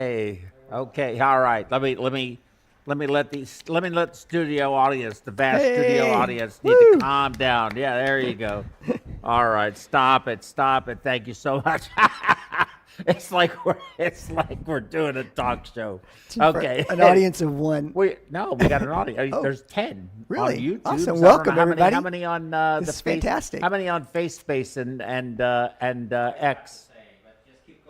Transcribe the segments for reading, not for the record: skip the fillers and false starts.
Hey, okay, all right. Let the studio audience, the vast studio Hey, audience, need to woo! calm down. Yeah, there you go. All right, stop it, stop it. Thank you so much. It's like we're doing a talk show. For Okay. an audience of one. We got an audience. Oh, There's 10 on really? YouTube. Awesome. So I don't know Welcome, how many. How everybody. many on This the is face? fantastic. How many on FaceSpace and X?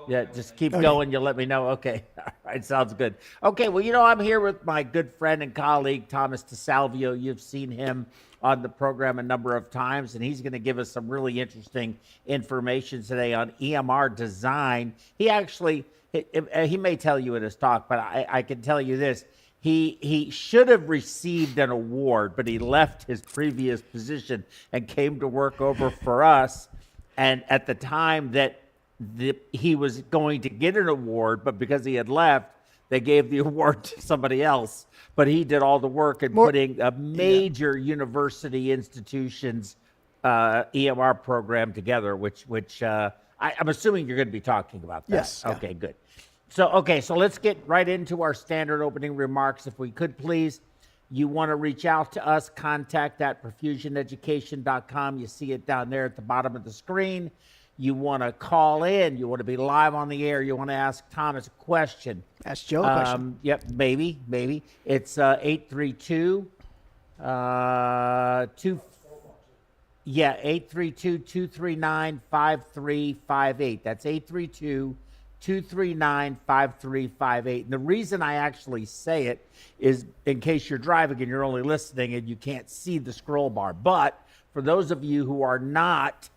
Yeah, just keep Okay. going. You'll let me know. Okay. All right. Sounds good. Okay. Well, I'm here with my good friend and colleague, Thomas DeSalvio. You've seen him on the program a number of times, and he's going to give us some really interesting information today on EMR design. He may tell you in his talk, but I can tell you this. He should have received an award, but he left his previous position and came to work over for us. And at the time that he was going to get an award, but because he had left, they gave the award to somebody else. But he did all the work in putting a major university institution's EMR program together, which I'm assuming you're going to be talking about that. Yes. Yeah. Okay, good. So let's get right into our standard opening remarks. If we could, please. You want to reach out to us, contact at perfusioneducation.com. You see it down there at the bottom of the screen. You want to call in. You want to be live on the air. You want to ask Thomas a question. Ask Joe a question. Yep, maybe. It's 832 832-239-5358. That's 832-239-5358. And the reason I actually say it is in case you're driving and you're only listening and you can't see the scroll bar. But for those of you who are not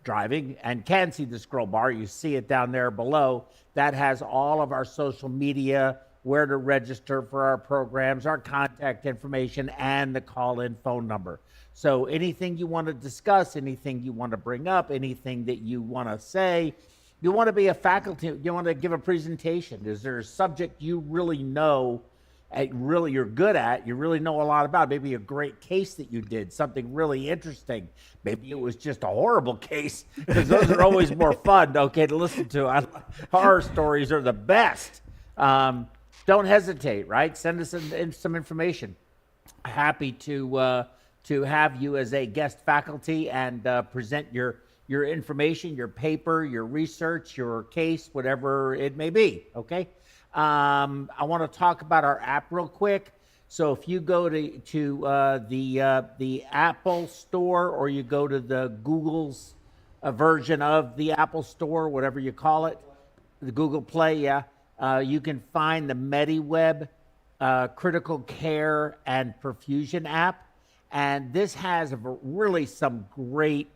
driving and can see the scroll bar, you see it down there below. That has all of our social media, where to register for our programs, our contact information, and the call-in phone number. So anything you want to discuss, anything you want to bring up, anything that you want to say, you want to be a faculty, you want to give a presentation. Is there a subject you really know, you're good at, you really know a lot about, maybe a great case that you did, something really interesting. Maybe it was just a horrible case, because those are always more fun, to listen to. Horror stories are the best. Don't hesitate, right? Send us some information. Happy to have you as a guest faculty and present your information, your paper, your research, your case, whatever it may be, okay? I want to talk about our app real quick. So if you go to the Apple Store, or you go to the Google's version of the Apple Store, whatever you call it, the Google Play, you can find the MediWeb Critical Care and Perfusion app. And this has really some great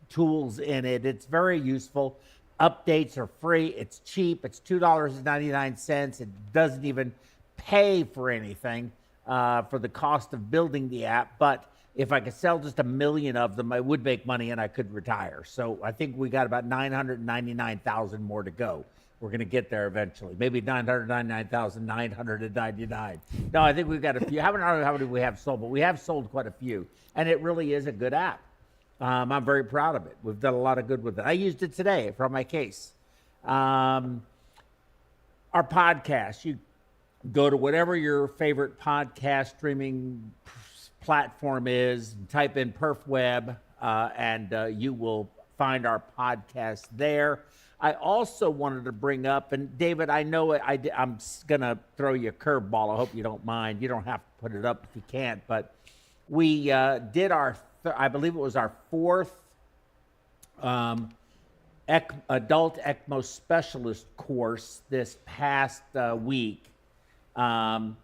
tools in it. It's very useful. Updates are free. It's cheap. It's $2.99. It doesn't even pay for anything for the cost of building the app. But if I could sell just 1 million of them, I would make money and I could retire. So I think we got about 999,000 more to go. We're going to get there eventually. Maybe 999,999. No, I think we've got a few. I don't know how many we have sold, but we have sold quite a few. And it really is a good app. I'm very proud of it. We've done a lot of good with it. I used it today for my case. Our podcast, you go to whatever your favorite podcast streaming platform is, type in PerfWeb, and you will find our podcast there. I also wanted to bring up, and David, I know I'm going to throw you a curveball. I hope you don't mind. You don't have to put it up if you can't, but we did I believe it was our 4th adult ECMO specialist course this past week. And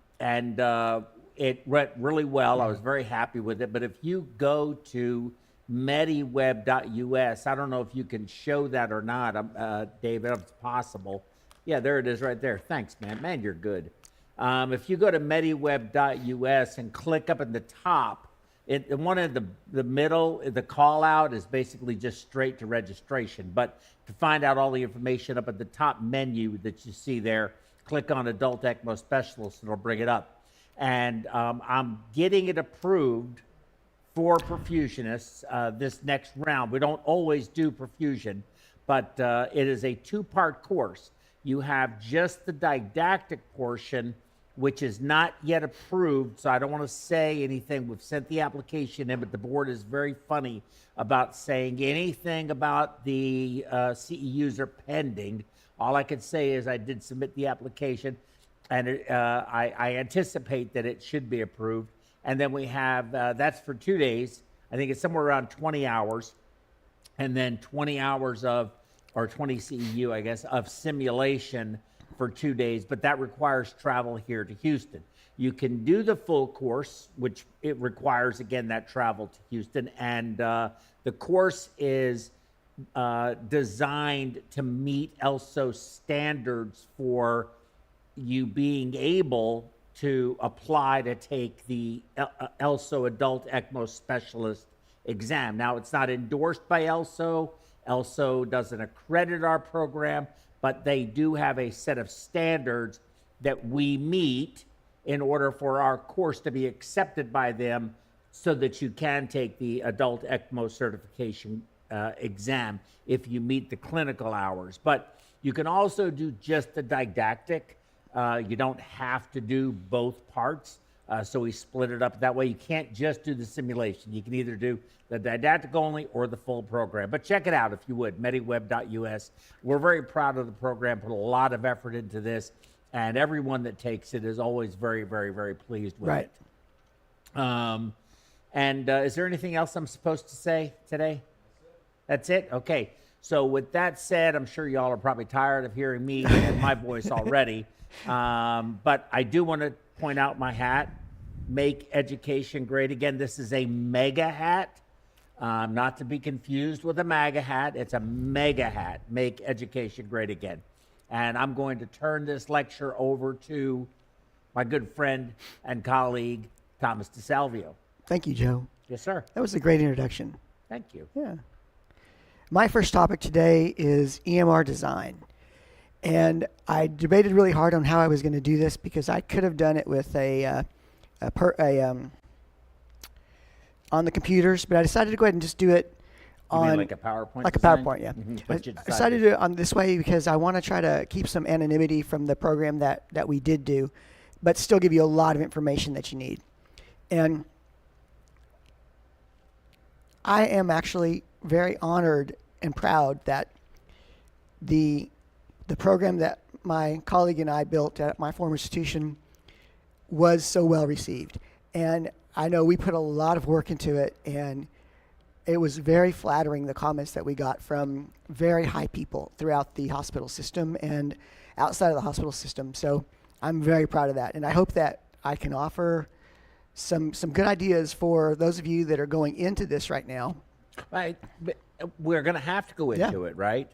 it went really well. I was very happy with it. But if you go to mediweb.us, I don't know if you can show that or not, David, if it's possible. Yeah, there it is right there. Thanks, man. Man, you're good. If you go to mediweb.us and click up at the top, the one in the middle, the call out is basically just straight to registration. But to find out all the information up at the top menu that you see there, click on Adult ECMO Specialist, and it'll bring it up. And I'm getting it approved for perfusionists this next round. We don't always do perfusion, but it is a 2-part course. You have just the didactic portion, which is not yet approved, so I don't want to say anything. We've sent the application in, but the board is very funny about saying anything about the CEUs are pending. All I can say is I did submit the application, and I anticipate that it should be approved. And then we have, that's for 2 days. I think it's somewhere around 20 hours, and then 20 hours of, or 20 CEU, I guess, of simulation for 2 days, but that requires travel here to Houston. You can do the full course, which it requires, again, that travel to Houston, and the course is designed to meet ELSO standards for you being able to apply to take the ELSO Adult ECMO Specialist exam. Now, it's not endorsed by ELSO. ELSO doesn't accredit our program, but they do have a set of standards that we meet in order for our course to be accepted by them so that you can take the adult ECMO certification exam if you meet the clinical hours. But you can also do just the didactic. You don't have to do both parts. So we split it up that way. You can't just do the simulation. You can either do the didactic only or the full program. But check it out if you would, mediweb.us. We're very proud of the program, put a lot of effort into this, and everyone that takes it is always very, very, very pleased with it. And is there anything else I'm supposed to say today? That's it? Okay. So with that said, I'm sure y'all are probably tired of hearing me and my voice already. But I do want to point out my hat. Make education great again. This is a mega hat, not to be confused with a MAGA hat. It's a mega hat. Make education great again. And I'm going to turn this lecture over to my good friend and colleague, Thomas DeSalvio. Thank you, Joe. Yes, sir. That was a great introduction. Thank you. Yeah. My first topic today is EMR design. And I debated really hard on how I was going to do this because I could have done it with on the computers, but I decided to go ahead and just do it on You mean like a PowerPoint like design? a PowerPoint, yeah. Mm-hmm. I decided to do it on this way because I want to try to keep some anonymity from the program that we did do, but still give you a lot of information that you need. And I am actually very honored and proud that the program that my colleague and I built at my former institution was so well received. And I know we put a lot of work into it, and it was very flattering, the comments that we got from very high people throughout the hospital system and outside of the hospital system. So I'm very proud of that. And I hope that I can offer some good ideas for those of you that are going into this right now. Right. But we're going to have to go into it, right?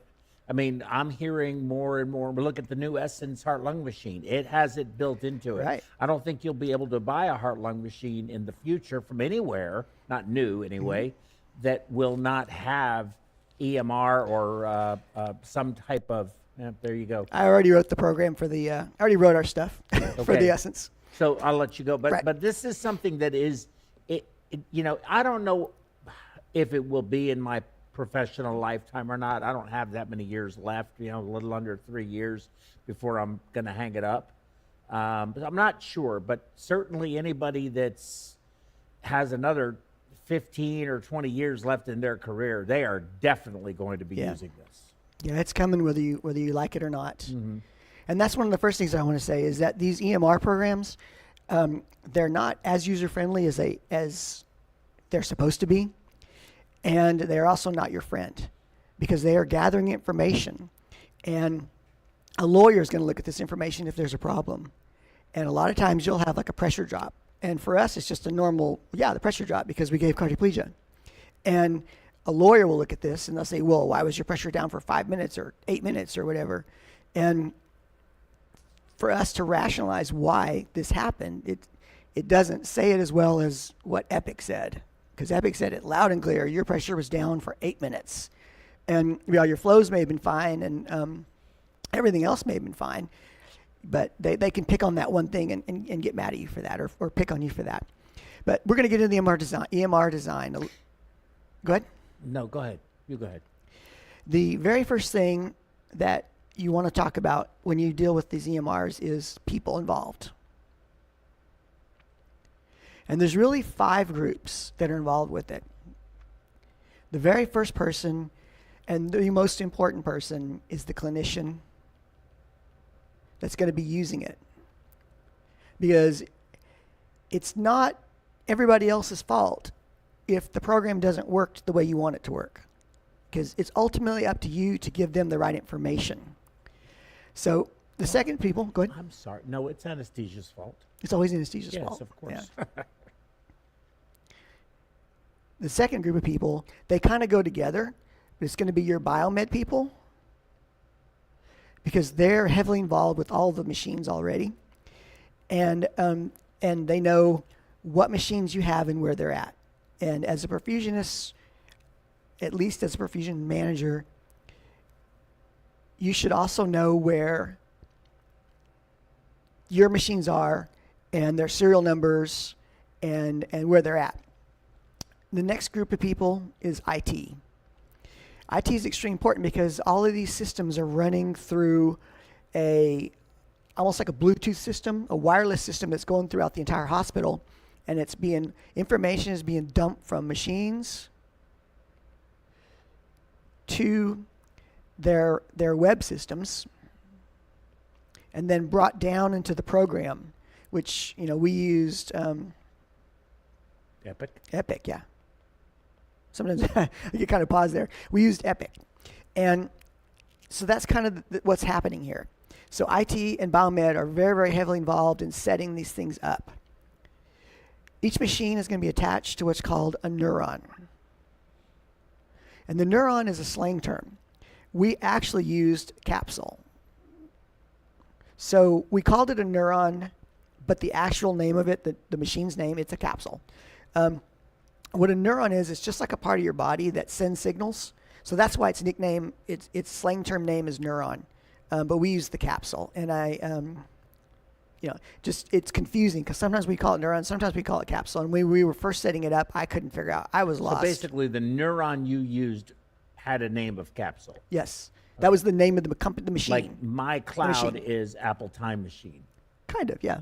I mean, I'm hearing more and more. Look at the new Essence heart-lung machine. It has it built into it. Right. I don't think you'll be able to buy a heart-lung machine in the future from anywhere, not new anyway, that will not have EMR or some type of, there you go. I already wrote the program for the, I already wrote our stuff for the Essence. So I'll let you go. But Right. but this is something that is, you know, I don't know if it will be in my professional lifetime or not. I don't have that many years left, you know, a little under 3 years before I'm going to hang it up. But I'm not sure, but certainly anybody that's has another 15 or 20 years left in their career, they are definitely going to be using this. Yeah, it's coming whether you like it or not. Mm-hmm. And that's one of the first things I want to say is that these EMR programs, they're not as user-friendly as they're supposed to be. And they're also not your friend because they are gathering information. And a lawyer is going to look at this information if there's a problem. And a lot of times you'll have like a pressure drop. And for us, it's just a normal, the pressure drop because we gave cardioplegia. And a lawyer will look at this and they'll say, well, why was your pressure down for 5 minutes or 8 minutes or whatever? And for us to rationalize why this happened, it doesn't say it as well as what Epic said. Because Epic said it loud and clear, your pressure was down for 8 minutes. And your flows may have been fine and everything else may have been fine. But they can pick on that one thing and get mad at you for that or pick on you for that. But we're going to get into the EMR design. Go ahead. No, go ahead. You go ahead. The very first thing that you want to talk about when you deal with these EMRs is people involved. And there's really 5 groups that are involved with it. The very first person and the most important person is the clinician that's going to be using it. Because it's not everybody else's fault if the program doesn't work the way you want it to work. Because it's ultimately up to you to give them the right information. So the second people, go ahead. I'm sorry. No, it's anesthesia's fault. It's always anesthesia's Yes, fault. of course. Yeah. The second group of people, they kind of go together. It's going to be your biomed people because they're heavily involved with all the machines already. And they know what machines you have and where they're at. And as a perfusionist, at least as a perfusion manager, you should also know where your machines are and their serial numbers and where they're at. The next group of people is IT. IT is extremely important because all of these systems are running through almost like a Bluetooth system, a wireless system that's going throughout the entire hospital, and information is being dumped from machines to their web systems, and then brought down into the program, which we used Epic, yeah. Sometimes I get kind of pause there. We used Epic, and so that's kind of what's happening here. So IT and biomed are very, very heavily involved in setting these things up. Each machine is going to be attached to what's called a neuron. And the neuron is a slang term. We actually used capsule. So we called it a neuron, but the actual name of it, the machine's name, it's a capsule. What a neuron is, it's just like a part of your body that sends signals. So that's why its nickname, its slang term name is neuron. But we use the capsule. And it's confusing because sometimes we call it neuron, sometimes we call it capsule. And when we were first setting it up, I couldn't figure out. I was lost. So basically, the neuron you used had a name of capsule. Yes. That was the name of the machine. Like my cloud is Apple Time Machine. Kind of, yeah.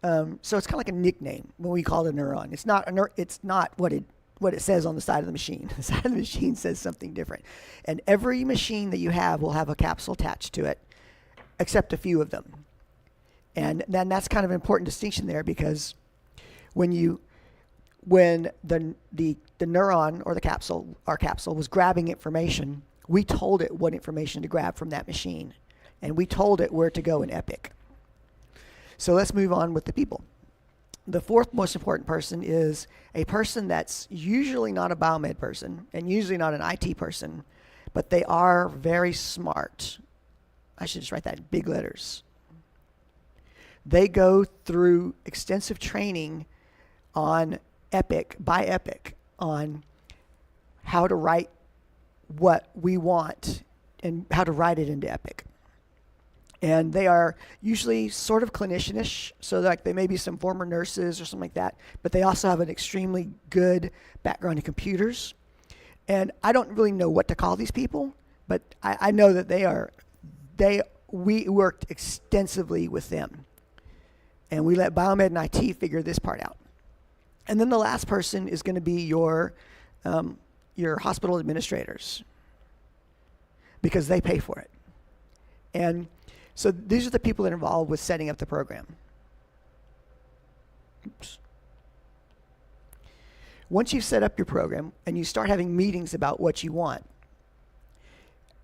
So it's kind of like a nickname when we call it a neuron. It's not what it says on the side of the machine. The side of the machine says something different. And every machine that you have will have a capsule attached to it, except a few of them. And then that's kind of an important distinction there because when the neuron or our capsule was grabbing information, we told it what information to grab from that machine. And we told it where to go in Epic. So let's move on with the people. The fourth most important person is a person that's usually not a biomed person and usually not an IT person, but they are very smart. I should just write that in big letters. They go through extensive training on Epic, on how to write what we want and how to write it into Epic. And they are usually sort of clinicianish, so like they may be some former nurses or something like that, but they also have an extremely good background in computers. And I don't really know what to call these people, but I know that we worked extensively with them. And we let biomed and IT figure this part out. And then the last person is going to be your hospital administrators, because they pay for it. And so these are the people that are involved with setting up the program. Oops. Once you've set up your program and you start having meetings about what you want,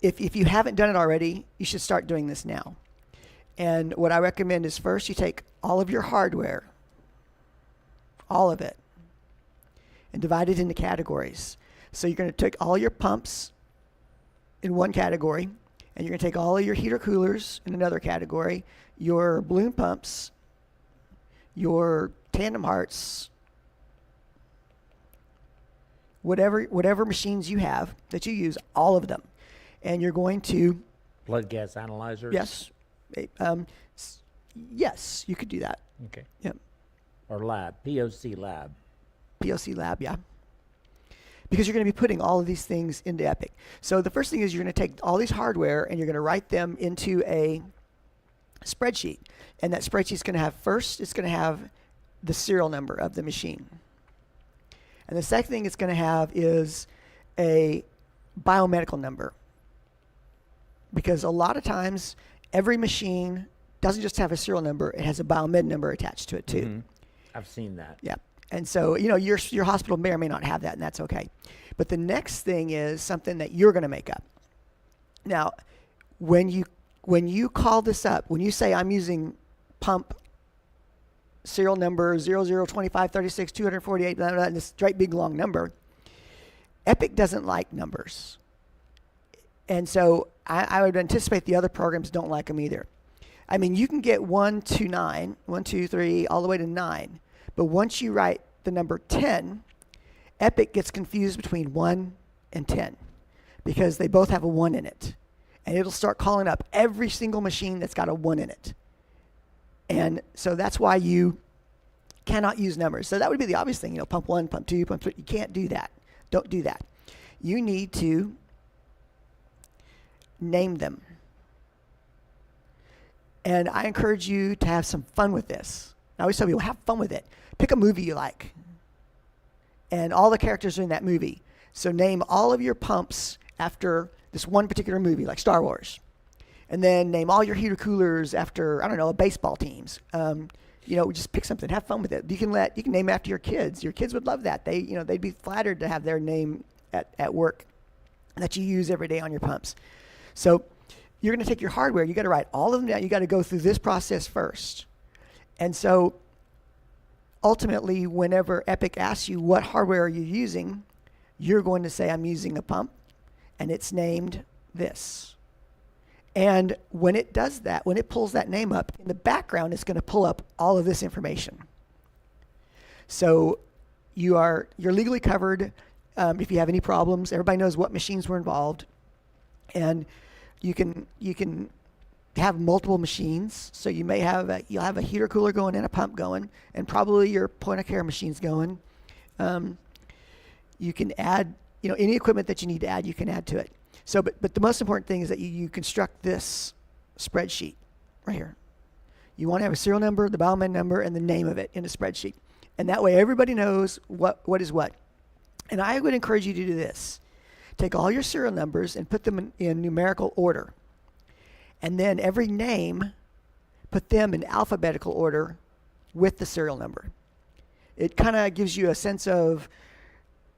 if you haven't done it already, you should start doing this now. And what I recommend is first you take all of your hardware, all of it, and divide it into categories. So you're going to take all your pumps in one category, and you're going to take all of your heater coolers in another category, your balloon pumps, your tandem hearts, whatever machines you have that you use, all of them. And you're going to... Blood gas analyzers? Yes. Yes, you could do that. Okay. Yep. Or lab, POC lab. POC lab, yeah. because you're going to be putting all of these things into Epic. So the first thing is you're going to take all these hardware and you're going to write them into a spreadsheet. And that spreadsheet is going to have, first, it's going to have the serial number of the machine. And the second thing it's going to have is a biomedical number. Because a lot of times, every machine doesn't just have a serial number, it has a biomed number attached to it too. Mm-hmm. I've seen that. Yeah. And so, your hospital may or may not have that, and that's okay. But the next thing is something that you're going to make up. Now, when you call this up, when you say I'm using pump serial number 002536 248, blah, blah, blah, and this great big long number, Epic doesn't like numbers. And so I would anticipate the other programs don't like them either. I mean, you can get 1 to 9, 1, 2, 3, all the way to 9. But once you write the number 10, Epic gets confused between 1 and 10 because they both have a 1 in it. And it'll start calling up every single machine that's got a 1 in it. And so that's why you cannot use numbers. So that would be the obvious thing, pump 1, pump 2, pump 3. You can't do that. Don't do that. You need to name them. And I encourage you to have some fun with this. I always tell people, have fun with it. Pick a movie you like. And all the characters are in that movie. So name all of your pumps after this one particular movie, like Star Wars. And then name all your heater coolers after, I don't know, baseball teams. Just pick something. Have fun with it. You can name after your kids. Your kids would love that. They'd be flattered to have their name at work that you use every day on your pumps. So you're going to take your hardware. You got to write all of them down. You got to go through this process first. And so ultimately, whenever Epic asks you what hardware are you using, you're going to say, I'm using a pump, and it's named this. And when it does that, when it pulls that name up, in the background, it's going to pull up all of this information. So you're legally covered if you have any problems. Everybody knows what machines were involved. And you can have multiple machines. So you may have you'll have a heater cooler going and a pump going, and probably your point of care machine's going. You can add, any equipment that you need to add, you can add to it. So, but the most important thing is that you construct this spreadsheet right here. You want to have a serial number, the biomed number, and the name of it in a spreadsheet. And that way everybody knows what is what. And I would encourage you to do this. Take all your serial numbers and put them in numerical order. And then every name, put them in alphabetical order with the serial number. It kind of gives you a sense of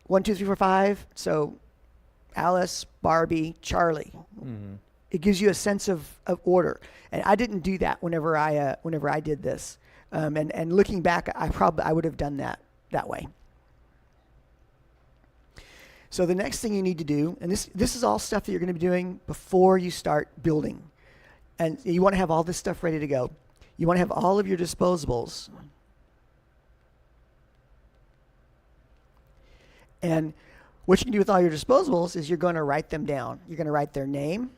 1, 2, 3, 4, 5. So Alice, Barbie, Charlie. Mm-hmm. It gives you a sense of order. And I didn't do that whenever I did this. And looking back, I would have done that way. So the next thing you need to do, and this is all stuff that you're going to be doing before you start building. And you want to have all this stuff ready to go. You want to have all of your disposables. And what you can do with all your disposables is you're going to write them down. You're going to write their name.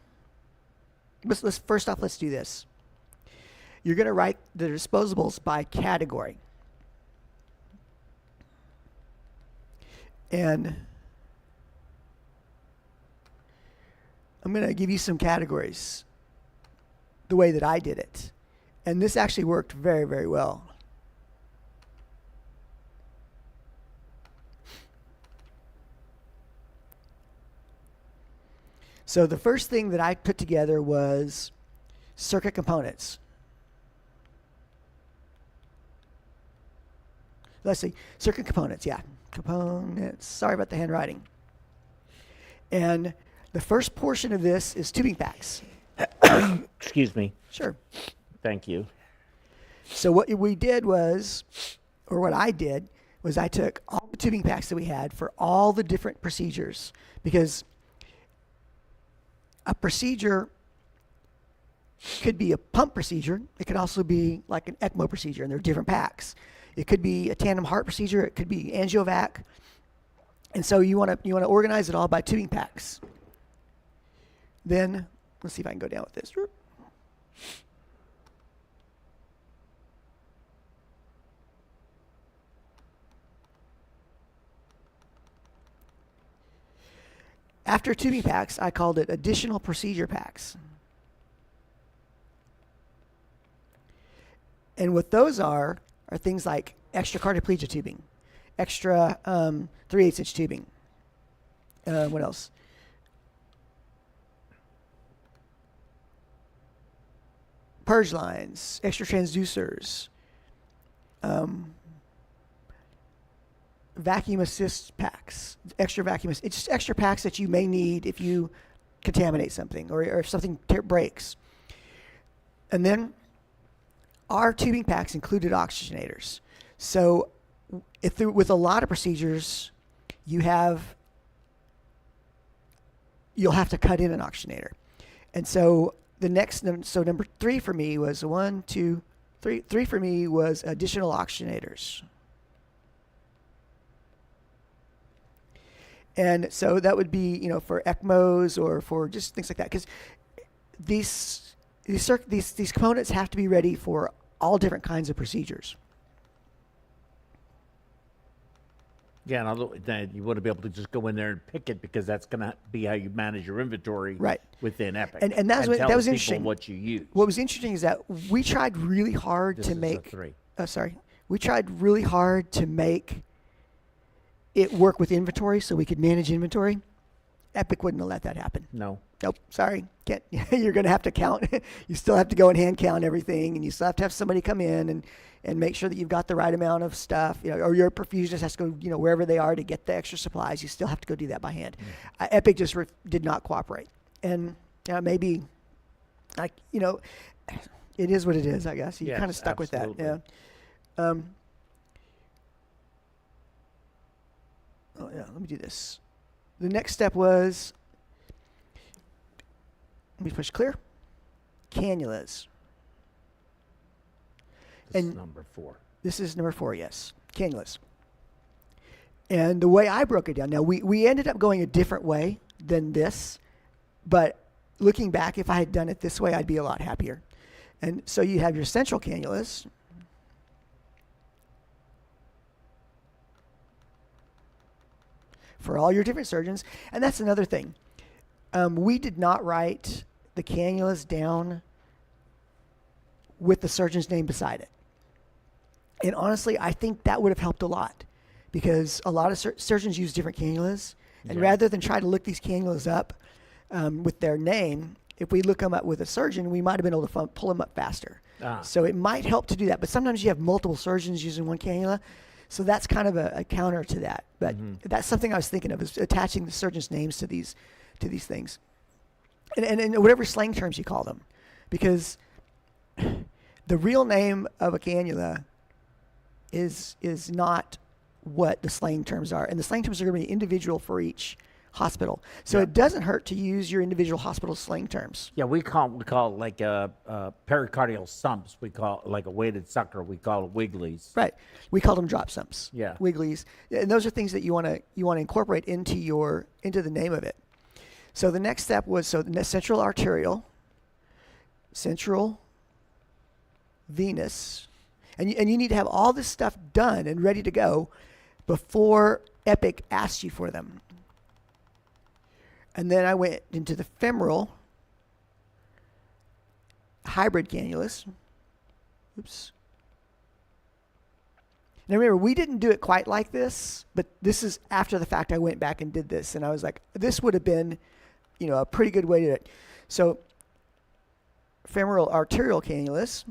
First off, let's do this. You're going to write the disposables by category. And I'm going to give you some categories the way that I did it. And this actually worked very, very well. So the first thing that I put together was circuit components. Let's see, circuit components, yeah. Components, sorry about the handwriting. And the first portion of this is tubing packs. Excuse me. Sure. Thank you. So what we did was, or what I did, was I took all the tubing packs that we had for all the different procedures, because a procedure could be a pump procedure. It could also be like an ECMO procedure, and there are different packs. It could be a tandem heart procedure. It could be angiovac. And so you want to organize it all by tubing packs. Then, let's see if I can go down with this. after tubing packs, I called it additional procedure packs. And what those are things like extra cardioplegia tubing, extra 3/8 inch tubing. What else? Purge lines, extra transducers, vacuum assist packs, extra vacuum assist. It's just extra packs that you may need if you contaminate something or if something breaks. And then our tubing packs included oxygenators. So with a lot of procedures, you'll have to cut in an oxygenator. And so number 3 for me was three for me was additional oxygenators. And so that would be, for ECMOs or for just things like that, because these components have to be ready for all different kinds of procedures. Yeah, and although then you wouldn't be able to just go in there and pick it because that's going to be how you manage your inventory within Epic. And that was people interesting. What you use. What was interesting is that we tried really hard to make. We tried really hard to make it work with inventory so we could manage inventory. Epic wouldn't have let that happen. No. Nope. Sorry. Can't. You're going to have to count. You still have to go and hand count everything, and you still have to have somebody come in and make sure that you've got the right amount of stuff. Or your perfusionist has to go, wherever they are to get the extra supplies. You still have to go do that by hand. Epic just did not cooperate, and maybe, it is what it is. I guess you kind of stuck with that. Yeah. Let me do this. The next step was, let me push clear. Cannulas. This is number 4. This is number 4, yes. Cannulas. And the way I broke it down, now we ended up going a different way than this, but looking back, if I had done it this way, I'd be a lot happier. And so you have your central cannulas. For all your different surgeons. And that's another thing. We did not write the cannulas down with the surgeon's name beside it. And honestly, I think that would have helped a lot because a lot of surgeons use different cannulas. And rather than try to look these cannulas up with their name, if we look them up with a surgeon, we might have been able to pull them up faster. So it might help to do that. But sometimes you have multiple surgeons using one cannula. So that's kind of a counter to that. But that's something I was thinking of, is attaching the surgeons' names to these things. And whatever slang terms you call them. Because the real name of a cannula is not what the slang terms are. And the slang terms are going to be individual for each hospital. So it doesn't hurt to use your individual hospital slang terms. Yeah, we call it like pericardial sumps. We call it like a weighted sucker. We call it wigglies. Right. We called them drop sumps. Yeah. Wigglies. And those are things that you want to incorporate into the name of it. So the next step was central arterial, central venous, and you need to have all this stuff done and ready to go before Epic asks you for them. And then I went into the femoral hybrid cannulas. Oops. Now remember, we didn't do it quite like this, but this is after the fact. I went back and did this, and I was like, this would have been, a pretty good way to do it. So femoral arterial cannulas.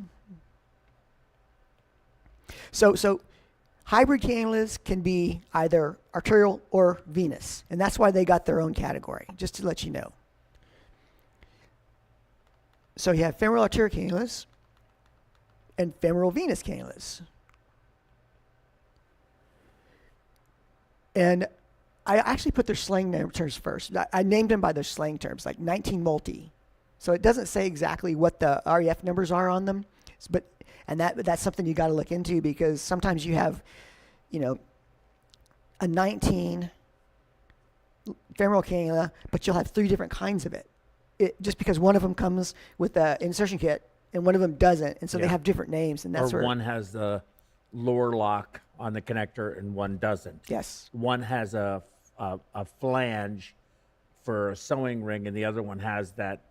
So hybrid cannulas can be either arterial or venous, and that's why they got their own category, just to let you know. So you have femoral arterial cannulas and femoral venous cannulas. And I actually put their slang terms first. I named them by their slang terms, like 19 multi. So it doesn't say exactly what the REF numbers are on them, but that's something you got to look into, because sometimes you have, a 19 femoral cannula, but you'll have 3 different kinds of it. Just because one of them comes with an insertion kit and one of them doesn't, and so they have different names, and that's or where one has the lower lock on the connector and one doesn't. Yes. One has a flange for a sewing ring, and the other one has that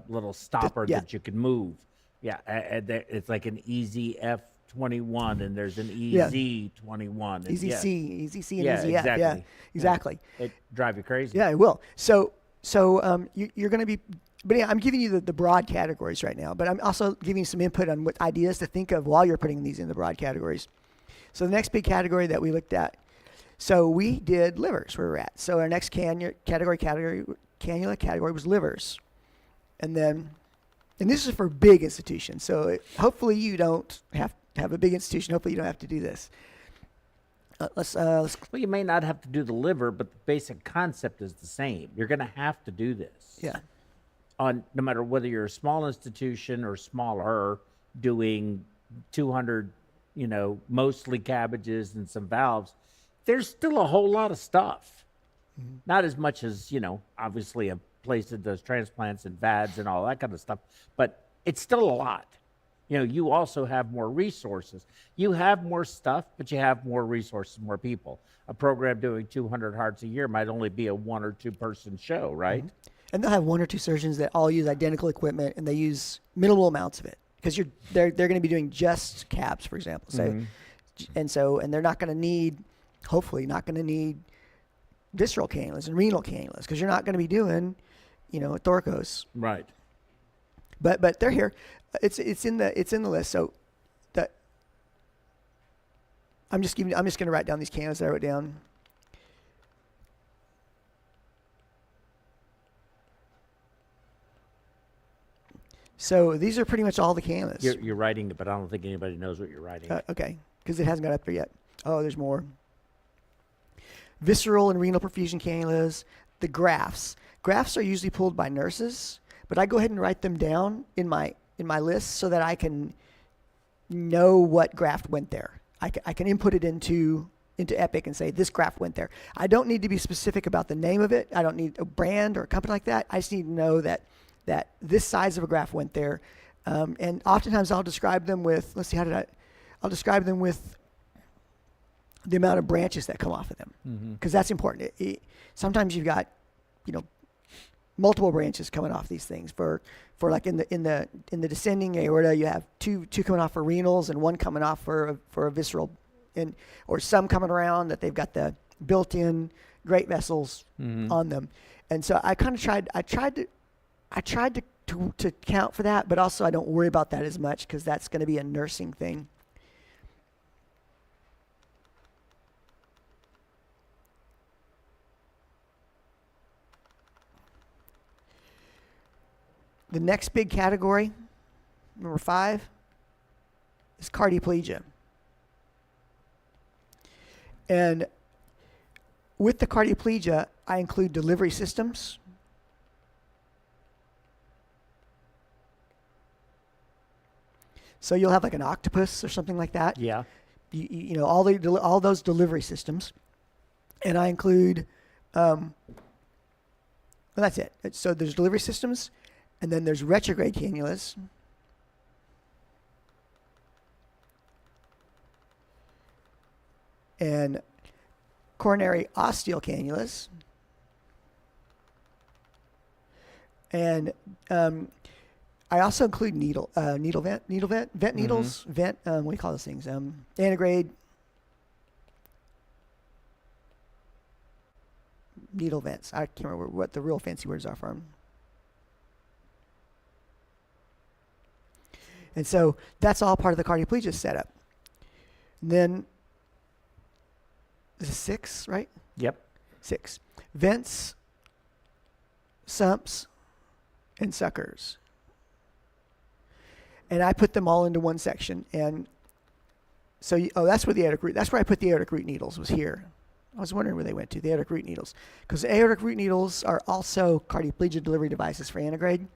little stopper yeah. that you can move. Yeah, it's like an Easy F21, and there's an Yeah. EZ21. and Easy yeah, C, Easy C, and Yeah, Easy F. Yeah, exactly. exactly. It drive you crazy. Yeah, it will. So you're going to be, but yeah, I'm giving you the broad categories right now, but I'm also giving you some input on what ideas to think of while you're putting these in the broad categories. So the next big category that we looked at, so we did livers where we're at. So our next cannula category was livers. And this is for big institutions. So hopefully you don't have to have a big institution. Hopefully you don't have to do this. Let's Well, you may not have to do the liver, but the basic concept is the same. You're going to have to do this. yeah. No matter whether you're a small institution or smaller, doing 200, mostly cabbages and some valves, there's still a whole lot of stuff. Mm-hmm. Not as much as, obviously a place that does transplants and VADs and all that kind of stuff, but it's still a lot. You also have more resources. You have more stuff, but you have more resources, more people. A program doing 200 hearts a year might only be a 1 or 2 person show, right? Mm-hmm. And they'll have 1 or 2 surgeons that all use identical equipment, and they use minimal amounts of it because they're going to be doing just cabs, for example. So, Mm-hmm. and they're not going to need, hopefully, not going to need visceral cannulas and renal cannulas because you're not going to be doing, thoracos. Right. But they're here. It's in the list. So that I'm just going to write down these cannulas that I wrote down. So these are pretty much all the cannulas. You're writing it, but I don't think anybody knows what you're writing. Okay, because it hasn't got up there yet. Oh, there's more. Visceral and renal perfusion cannulas. The grafts. Grafts are usually pulled by nurses, but I go ahead and write them down in my list so that I can know what graft went there. I can input it into Epic and say this graft went there. I don't need to be specific about the name of it. I don't need a brand or a company like that. I just need to know that this size of a graft went there. And oftentimes I'll describe them with, I'll describe them with the amount of branches that come off of them, because that's important. Sometimes you've got, multiple branches coming off these things. For like in the descending aorta, you have two coming off for renals and 1 coming off for a visceral, or some coming around that they've got the built-in great vessels on them. And so I kind of tried to count for that, but also I don't worry about that as much because that's going to be a nursing thing. The next big category, number 5, is cardioplegia. And with the cardioplegia, I include delivery systems. So you'll have like an octopus or something like that. Yeah. All those delivery systems. And I include, well, that's it. So there's delivery systems. And then there's retrograde cannulas. And coronary osteal cannulas. And I also include vent needles, what do you call those things? Antegrade needle vents. I can't remember what the real fancy words are for them. And so that's all part of the cardioplegia setup. And then, this is 6, right? Yep. 6. Vents, sumps, and suckers. And I put them all into one section. And so, that's where the aortic root, that's where I put the aortic root needles, was here. I was wondering where they went to, the aortic root needles. Because the aortic root needles are also cardioplegia delivery devices for antegrade.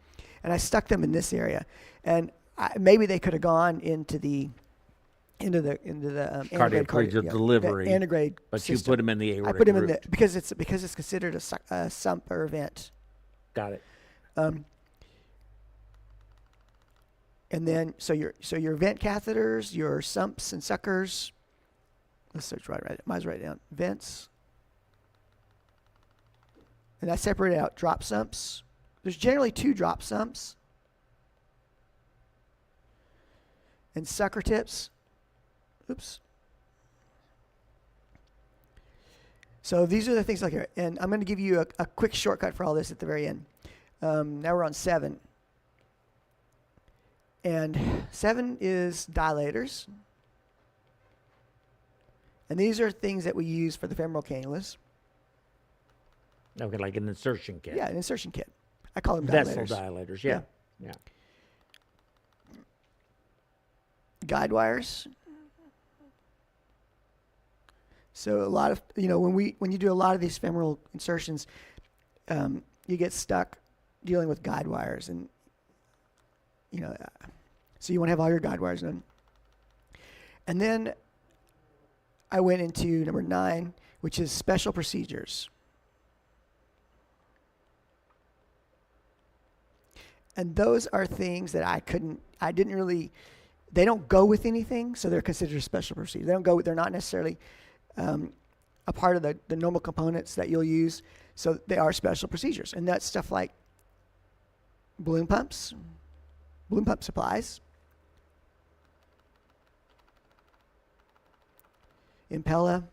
And I stuck them in this area. And maybe they could have gone into the cardioplegia delivery, antegrade but system. You put them in the aortic root. I put them in because it's considered a sump or a vent. Got it. And then so your vent catheters, your sumps and suckers. Let's search right. Might as well write it down. Vents And that's separated out. Drop sumps. There's generally 2 drop sumps. And sucker tips. Oops. So these are the things like here. And I'm going to give you a quick shortcut for all this at the very end. Now we're on 7. And 7 is dilators. And these are things that we use for the femoral cannulas. Okay, like an insertion kit. Yeah, an insertion kit. I call them Vessel dilators. dilators, yeah. Yeah. Guide wires. So a lot of, when you do a lot of these femoral insertions, you get stuck dealing with guide wires, and so you want to have all your guide wires done. And then I went into number 9, which is special procedures. And those are things that they don't go with anything, so they're considered special procedures. They're not necessarily a part of the normal components that you'll use, so they are special procedures. And that's stuff like balloon pump supplies, Impella,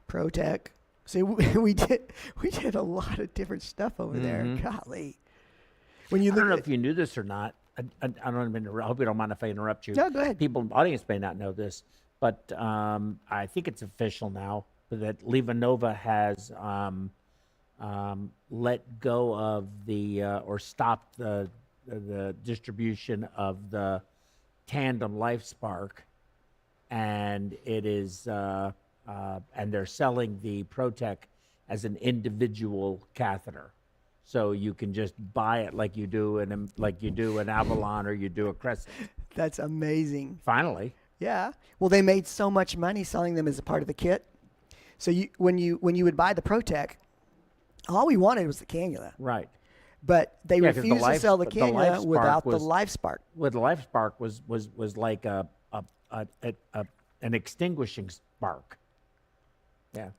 Protec. See, we did a lot of different stuff over there. Golly, when you I look don't know at if you knew this or not. I hope you don't mind if I interrupt you. No, go ahead. People in the audience may not know this, but I think it's official now that LivaNova has let go of or stopped the distribution of the Tandem LifeSpark, and it is and they're selling the Protec as an individual catheter. So you can just buy it like you do an Avalon or you do a Crescent. That's amazing. Finally. Yeah. Well, they made so much money selling them as a part of the kit. So when you would buy the Protec, all we wanted was the cannula. Right. But they refused to sell the cannula without the LifeSpark. With the LifeSpark was like an extinguishing spark. Yeah.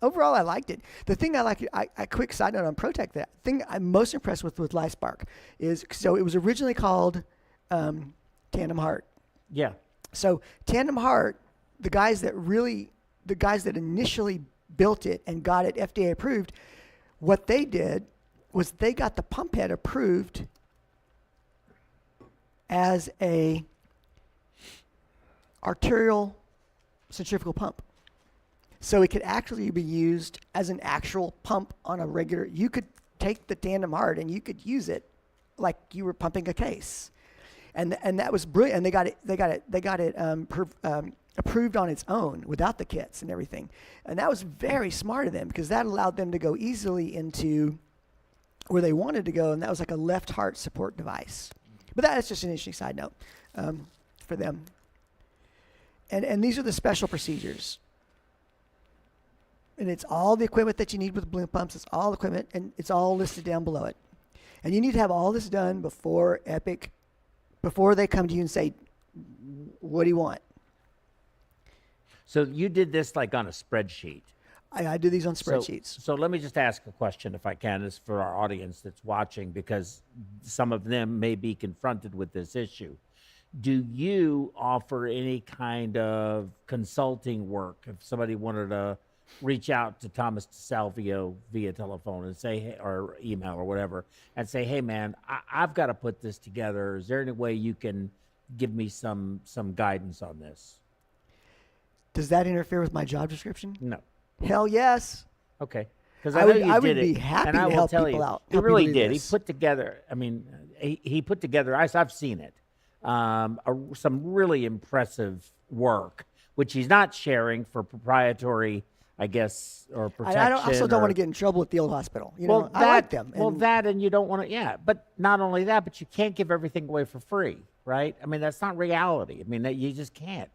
Overall, I liked it. The thing I like, a quick side note on Protec, the thing I'm most impressed with LifeSpark is, so it was originally called Tandem Heart. Yeah. So Tandem Heart, the guys that initially built it and got it FDA approved, what they did was they got the pump head approved as a arterial centrifugal pump. So it could actually be used as an actual pump on a regular. You could take the Tandem Heart and you could use it like you were pumping a case, and that was brilliant. And they got it approved on its own without the kits and everything. And that was very smart of them, because that allowed them to go easily into where they wanted to go, and that was like a left heart support device. But that's just an interesting side note for them. And these are the special procedures. And it's all the equipment that you need with balloon pumps. It's all equipment, and it's all listed down below it. And you need to have all this done before they come to you and say, what do you want? So you did this like on a spreadsheet. I do these on spreadsheets. So let me just ask a question, if I can, is for our audience that's watching, because some of them may be confronted with this issue. Do you offer any kind of consulting work if somebody wanted to reach out to Thomas DeSalvio via telephone and say, hey, or email or whatever, and say, hey man, I've got to put this together. Is there any way you can give me some guidance on this? Does that interfere with my job description? No. Hell yes. Okay. Because I would be happy to help people out. He really did. He put together, he put together, I've seen it, some really impressive work, which he's not sharing for proprietary, I guess, or protection. I also don't want to get in trouble at the old hospital. I like them. And you don't want to, but not only that, but you can't give everything away for free, right? I mean, that's not reality. I mean, you just can't.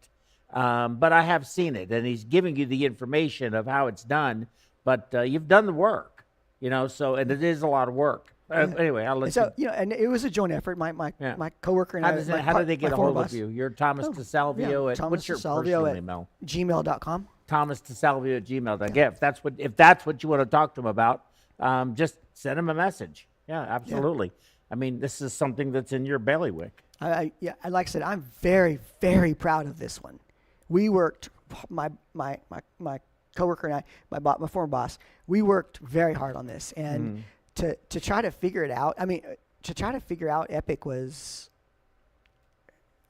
But I have seen it, and he's giving you the information of how it's done, but you've done the work, and it is a lot of work. Anyway, I'll let And so, and it was a joint effort. My coworker and how do they get a hold of you? You're Thomas DeSalvio at Thomas what's your DeSalvio personal at email? gmail.com. Thomas DeSalvio at gmail.com. Yeah, if that's what you want to talk to him about, just send him a message. Yeah, absolutely. I mean, this is something that's in your bailiwick. Like I said, I'm very, very proud of this one. We worked, my coworker and I, my former boss, we worked very hard on this, and to try to figure it out. I mean, to try to figure out Epic was,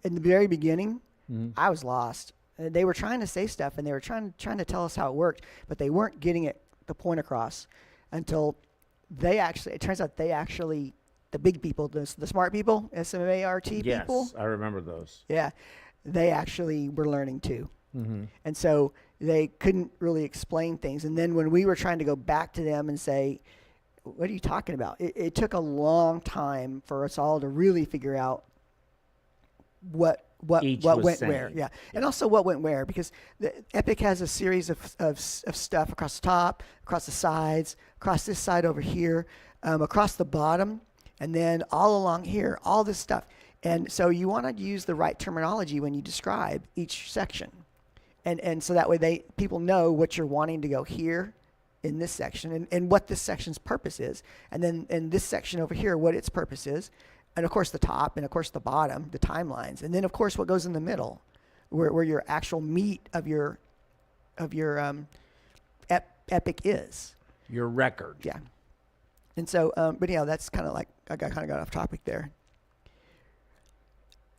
in the very beginning, I was lost. They were trying to say stuff, and they were trying to tell us how it worked, but they weren't getting the point across until it turns out the big people, the smart people, SMART people. Yes, I remember those. Yeah, they actually were learning too. And so they couldn't really explain things. And then when we were trying to go back to them and say, what are you talking about? It took a long time for us all to really figure out what went where. Yeah. And also what went where, because the Epic has a series of stuff across the top, across the sides, across this side over here, across the bottom, and then all along here, all this stuff. And so you want to use the right terminology when you describe each section. And so that way people know what you're wanting to go here in this section and what this section's purpose is. And then in this section over here, what its purpose is. And of course the top, and of course the bottom, the timelines. And then of course what goes in the middle, where your actual meat of your Epic is. Your record. Yeah. And so, but that's kind of like, I kind of got off topic there.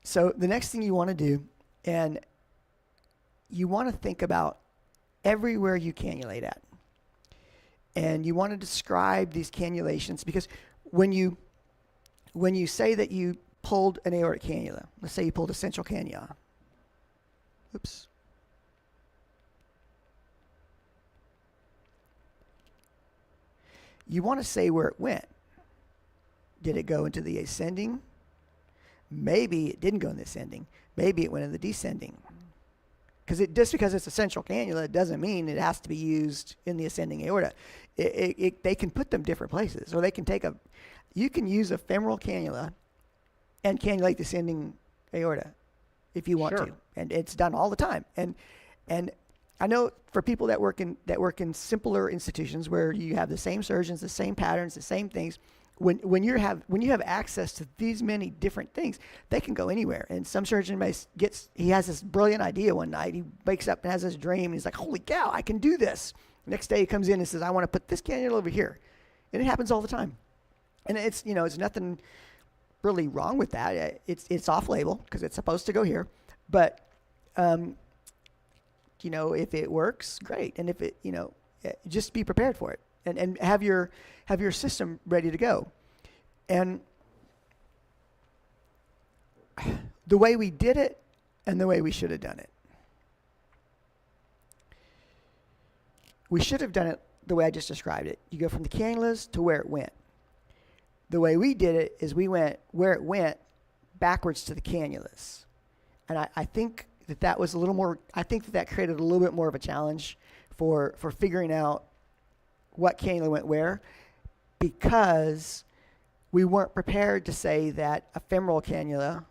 So the next thing you want to do, and you want to think about everywhere you cannulate at. And you want to describe these cannulations, because when you say that you pulled an aortic cannula, let's say you pulled a central cannula. Oops. You want to say where it went. Did it go into the ascending? Maybe it didn't go in the ascending. Maybe it went in the descending. Just because it's a central cannula, it doesn't mean it has to be used in the ascending aorta. They can put them different places, or they can you can use a femoral cannula and cannulate the ascending aorta if you want to, and it's done all the time. And I know for people that work in simpler institutions where you have the same surgeons, the same patterns, the same things. When you have access to these many different things, they can go anywhere. And some surgeon he has this brilliant idea one night. He wakes up and has this dream. And he's like, "Holy cow, I can do this!" Next day he comes in and says, "I want to put this cannula over here," and it happens all the time. And it's nothing really wrong with that. It's off label because it's supposed to go here, but if it works, great. And if it just be prepared for it. And have your system ready to go. And the way we did it and the way we should have done it. We should have done it the way I just described it. You go from the cannulas to where it went. The way we did it is we went where it went backwards to the cannulas. And I think that was a little more, I think that created a little bit more of a challenge for figuring out what cannula went where, because we weren't prepared to say that a femoral cannula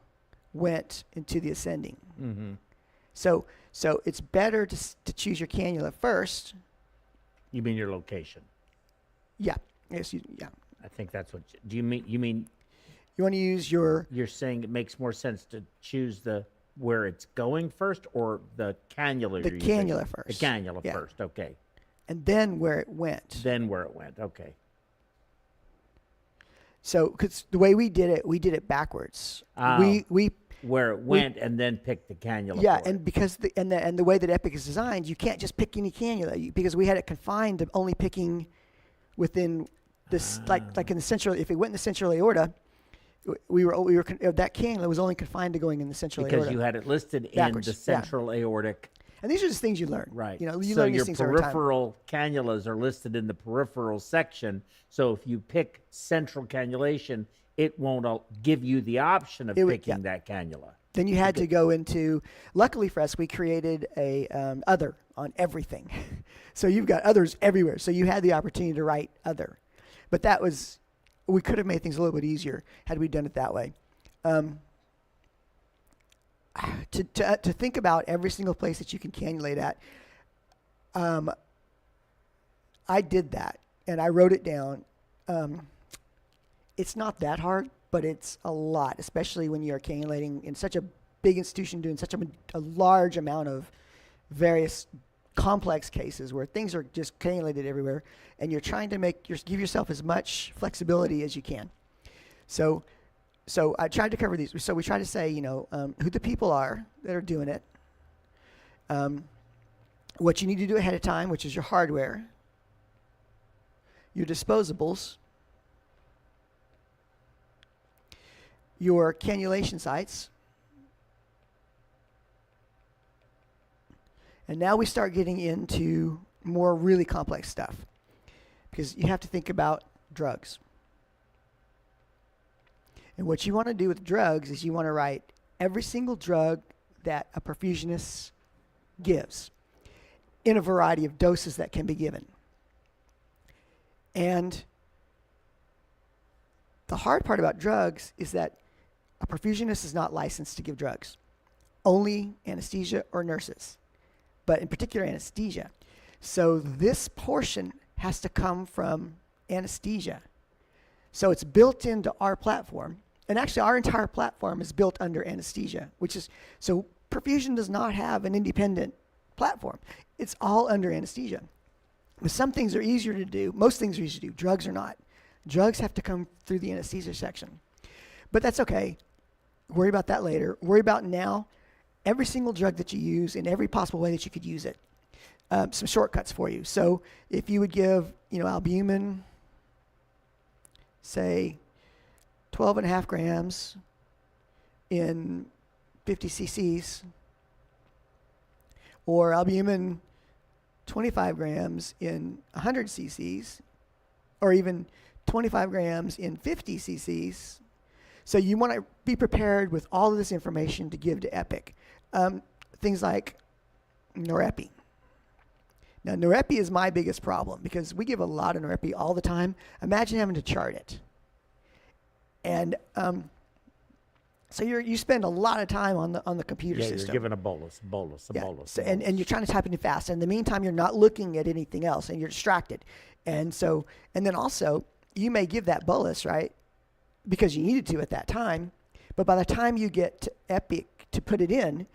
went into the ascending. Mm-hmm. So it's better to choose your cannula first. You mean your location? Yeah. Yes. Yeah. I think that's what. Do you mean? You want to use your. You're saying it makes more sense to choose where it's going first, or the cannula? The cannula first. The cannula first. Okay. And then where it went. Okay. So, because the way we did it backwards. We where it went and then pick the cannula. Yeah, and because the way that Epic is designed, you can't just pick any cannula because we had it confined to only picking within this, like in the central. If it went in the central aorta, we were that cannula was only confined to going in the central aorta. Because you had it listed backwards, in the central aortic. And these are just things you learn. Right. You so learn your these things over time. peripheral cannulas are listed in the peripheral section. So if you pick central cannulation, it won't give you the option of picking that cannula. Then you had to go into, luckily for us, we created a other on everything. So you've got others everywhere. So you had the opportunity to write other. But that was we could have made things a little bit easier had we done it that way. To think about every single place that you can cannulate at, I did that and I wrote it down. It's not that hard, but it's a lot, especially when you're cannulating in such a big institution, doing such a large amount of various complex cases where things are just cannulated everywhere, and you're trying to give yourself as much flexibility as you can. So I tried to cover these. So we try to say, who the people are that are doing it, what you need to do ahead of time, which is your hardware, your disposables, your cannulation sites, and now we start getting into more really complex stuff, because you have to think about drugs. And what you want to do with drugs is you want to write every single drug that a perfusionist gives in a variety of doses that can be given. And the hard part about drugs is that a perfusionist is not licensed to give drugs, only anesthesia or nurses, but in particular anesthesia. So this portion has to come from anesthesia. So it's built into our platform. And actually our entire platform is built under anesthesia, so perfusion does not have an independent platform. It's all under anesthesia. But some things are easier to do. Most things are easier to do. Drugs are not. Drugs have to come through the anesthesia section. But that's okay. Worry about that later. Worry about now every single drug that you use in every possible way that you could use it. Some shortcuts for you. So if you would give, albumin, say 12.5 grams in 50 cc's, or albumin 25 grams in 100 cc's, or even 25 grams in 50 cc's. So you want to be prepared with all of this information to give to Epic. Things like norepi. Now, norepi is my biggest problem because we give a lot of norepi all the time. Imagine having to chart it. And so you spend a lot of time on the computer system. You're given a bolus. So, and you're trying to type it in fast. And in the meantime, you're not looking at anything else, and you're distracted. And then also, you may give that bolus, right, because you needed to at that time. But by the time you get to Epic to put it in,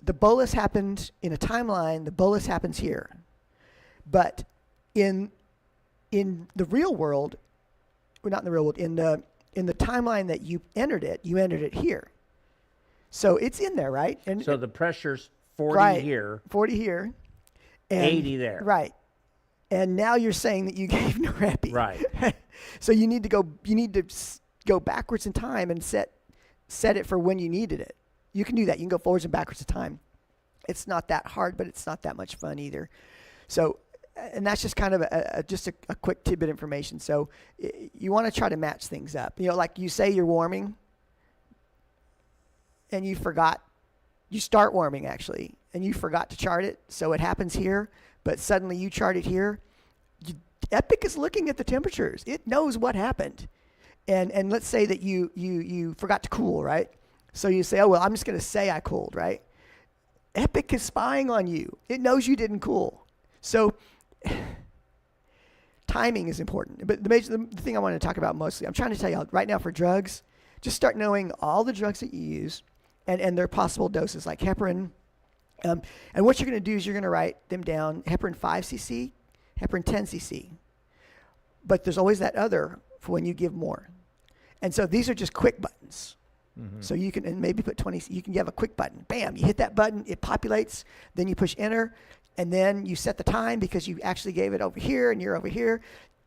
the bolus happened in a timeline. The bolus happens here. But in the real world, well, not in the real world, in the timeline that you entered it here. So it's in there, right? And so the pressure's 40 here. 40 here. And 80 there. Right. And now you're saying that you gave norepi. Right. So you need to go backwards in time and set it for when you needed it. You can do that. You can go forwards and backwards in time. It's not that hard, but it's not that much fun either. So, and that's just kind of a quick tidbit information. So you want to try to match things up. Like you say you're warming and you start warming actually, and you forgot to chart it. So it happens here, but suddenly you chart it here. Epic is looking at the temperatures. It knows what happened. And let's say that you forgot to cool, right? So you say, oh, well, I'm just going to say I cooled, right? Epic is spying on you. It knows you didn't cool. So timing is important. But the thing I want to talk about mostly, I'm trying to tell you right now for drugs, just start knowing all the drugs that you use and their possible doses, like heparin. And what you're going to do is you're going to write them down, heparin 5 cc, heparin 10 cc. But there's always that other for when you give more. And so these are just quick buttons. Mm-hmm. So you can, and maybe put 20, you can have a quick button. Bam, you hit that button, it populates, then you push enter, and then you set the time because you actually gave it over here and you're over here,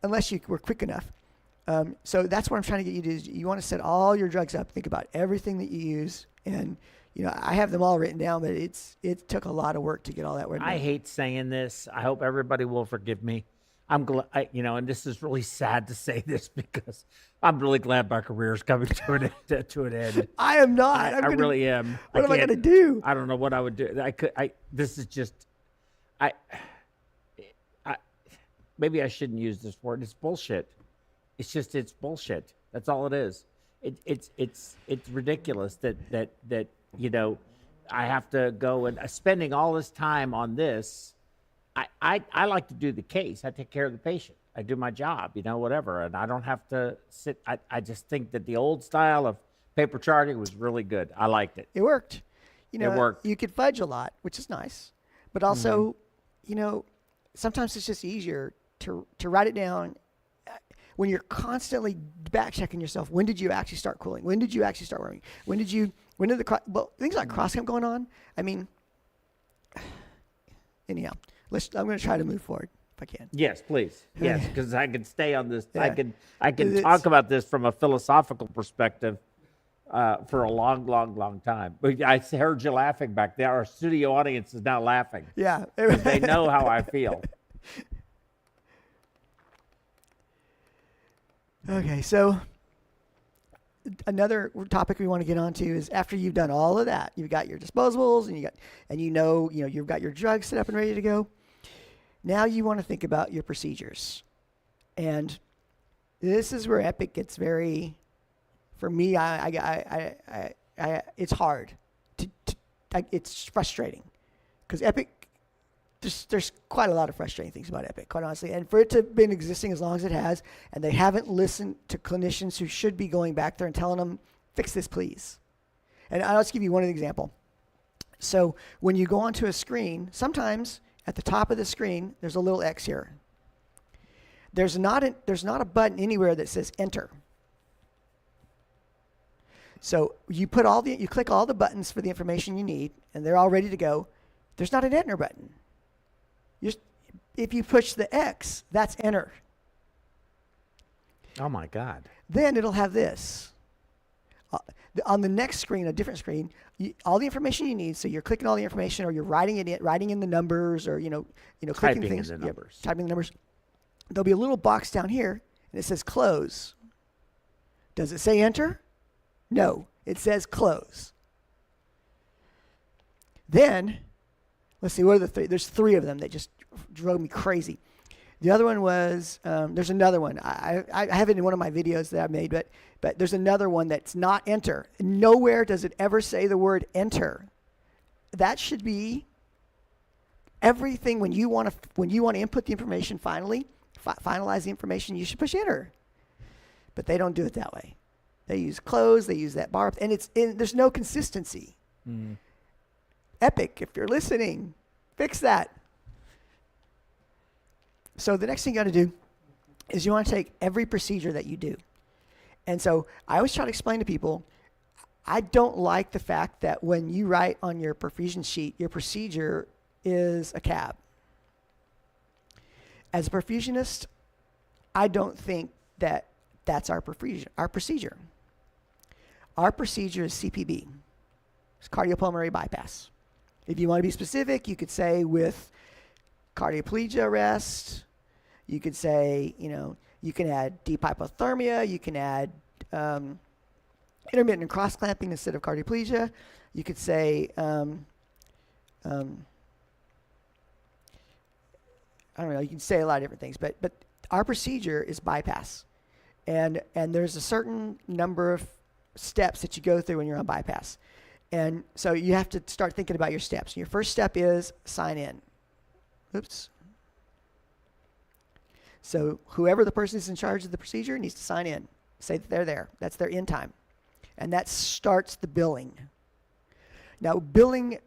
unless you were quick enough. So that's what I'm trying to get you to do. Is you want to set all your drugs up, think about everything that you use, and I have them all written down, but it took a lot of work to get all that written down. I hate saying this. I hope everybody will forgive me. I'm glad, and this is really sad to say this because I'm really glad my career is coming to an end. I am not. I really am. What am I going to do? I don't know what I would do. This is just, maybe I shouldn't use this word. It's bullshit. it's bullshit. That's all it is. It's ridiculous that I have to go and spending all this time on this. I like to do the case. I take care of the patient. I do my job, whatever, and I don't have to sit. I just think that the old style of paper charting was really good. I liked it. It worked. It worked. You could fudge a lot, which is nice, but also, sometimes it's just easier to write it down. When you're constantly back checking yourself, when did you actually start cooling? When did you actually start warming? When did things like cross-clamp going on? I mean, anyhow, I'm going to try to move forward if I can. Yes, please. Yes, because I can stay on this. Yeah. I can talk about this from a philosophical perspective for a long, long, long time. But I heard you laughing back there. Our studio audience is now laughing. Yeah. They know how I feel. Okay, so another topic we want to get onto is after you've done all of that, you've got your disposables and you've got your drugs set up and ready to go. Now you want to think about your procedures. And this is where Epic gets very, for me, it's hard. It's frustrating because Epic, there's quite a lot of frustrating things about Epic, quite honestly. And for it to have been existing as long as it has, and they haven't listened to clinicians who should be going back there and telling them, fix this, please. And I'll just give you one example. So when you go onto a screen, sometimes at the top of the screen, there's a little X here. There's not a button anywhere that says enter. So you click all the buttons for the information you need, and they're all ready to go. There's not an enter button. If you push the X, that's enter. Oh my God. Then it'll have this. On the next screen, a different screen, all the information you need. So you're clicking all the information, or you're writing in the numbers, or clicking Typing things. in the numbers. Typing the numbers. There'll be a little box down here, and it says close. Does it say enter? No, it says close. Then, let's see, what are the three? There's three of them that just drove me crazy. The other one was, there's another one. I have it in one of my videos that I made, but there's another one that's not enter. Nowhere does it ever say the word enter. That should be everything. When you want to input the information finalize the information, you should push enter. But they don't do it that way. They use close, they use that bar, and there's no consistency. Epic, if you're listening, fix that. So the next thing you got to do is you want to take every procedure that you do. And so I always try to explain to people, I don't like the fact that when you write on your perfusion sheet, your procedure is a cab. As a perfusionist, I don't think that that's our procedure. Our procedure is CPB. It's cardiopulmonary bypass. If you want to be specific, you could say with cardioplegia arrest. You could say, you can add deep hypothermia. You can add intermittent cross-clamping instead of cardioplegia. You could say, I don't know, you can say a lot of different things. But our procedure is bypass. And there's a certain number of steps that you go through when you're on bypass. And so you have to start thinking about your steps. Your first step is sign in. Oops. So whoever the person is in charge of the procedure needs to sign in. Say that they're there. That's their in time. And that starts the billing. Now, billing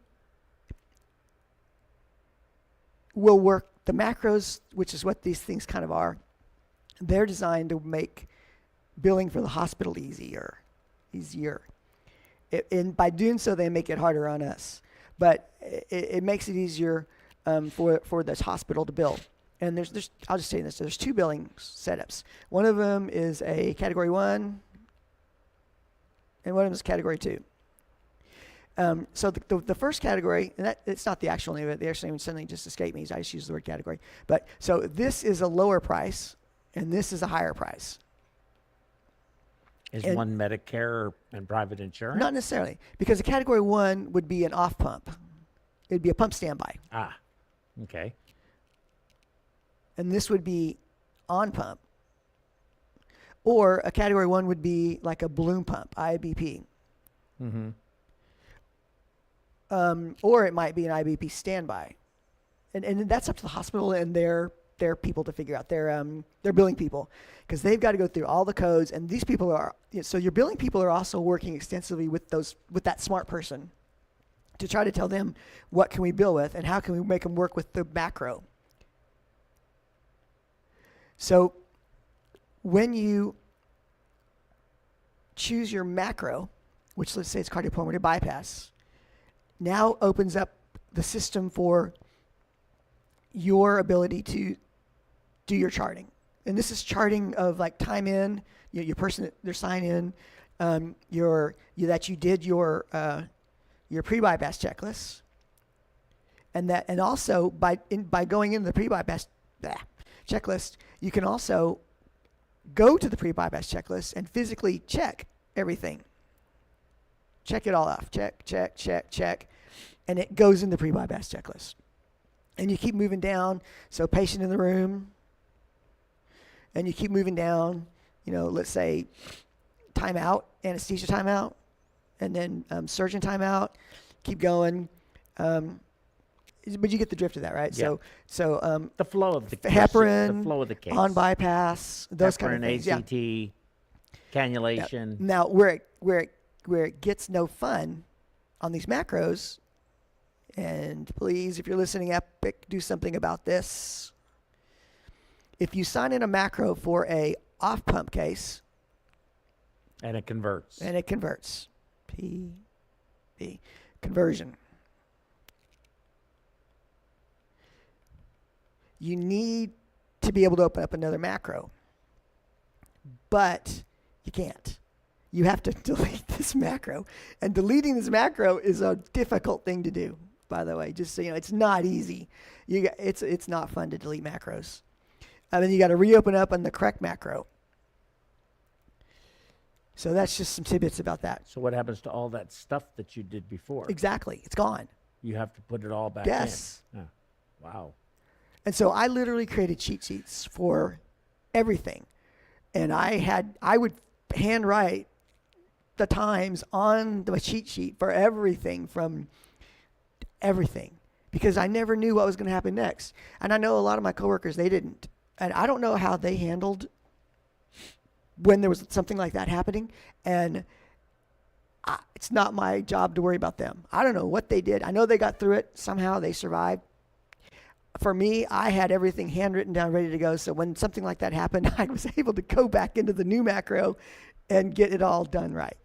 will work. The macros, which is what these things kind of are, they're designed to make billing for the hospital easier. And by doing so, they make it harder on us. But it makes it easier for this hospital to bill. And I'll just say this. There's two billing setups. One of them is a Category 1, and one of them is Category 2. So the first category, and it's not the actual name of it. The actual name suddenly just escaped me. So I just use the word category. But so this is a lower price, and this is a higher price. Is one Medicare and private insurance? Not necessarily, because a Category 1 would be an off pump. It'd be a pump standby. Ah, okay. And this would be on pump. Or a category 1 would be like a balloon pump, IBP. Or it might be an IBP standby. And that's up to the hospital and their people to figure out, their billing people, because they've got to go through all the codes. And these people are, so your billing people are also working extensively with that smart person to try to tell them what can we bill with and how can we make them work with the macro. So when you choose your macro, which let's say it's cardiopulmonary bypass, now opens up the system for your ability to do your charting. And this is charting of like time in, your person, their sign in, that you did your pre-bypass checklist, and also by going into the pre-bypass checklist, you can also go to the pre-bypass checklist and physically check everything. Check it all off. Check. And it goes in the pre-bypass checklist. And you keep moving down. So patient in the room. And you keep moving down. Let's say timeout, anesthesia timeout. And then surgeon timeout. Keep going. But you get the drift of that, right? Yeah. So the flow of the heparin, the flow of the case, on bypass, those kind of things. ACT, cannulation. Yeah. Now, where it gets no fun on these macros, and please, if you're listening, Epic, do something about this. If you sign in a macro for a off pump case, and it converts, P conversion. You need to be able to open up another macro, but you can't. You have to delete this macro, and deleting this macro is a difficult thing to do. By the way, just so you know, it's not easy. It's not fun to delete macros. And then you got to reopen up on the correct macro. So that's just some tidbits about that. So what happens to all that stuff that you did before? Exactly, it's gone. You have to put it all back yes. in. Oh, wow. And so I literally created cheat sheets for everything. And I would handwrite the times on the cheat sheet for everything, from everything, because I never knew what was going to happen next. And I know a lot of my coworkers, they didn't. And I don't know how they handled when there was something like that happening. And it's not my job to worry about them. I don't know what they did. I know they got through it. Somehow they survived. For me, I had everything handwritten down, ready to go. So when something like that happened, I was able to go back into the new macro and get it all done right.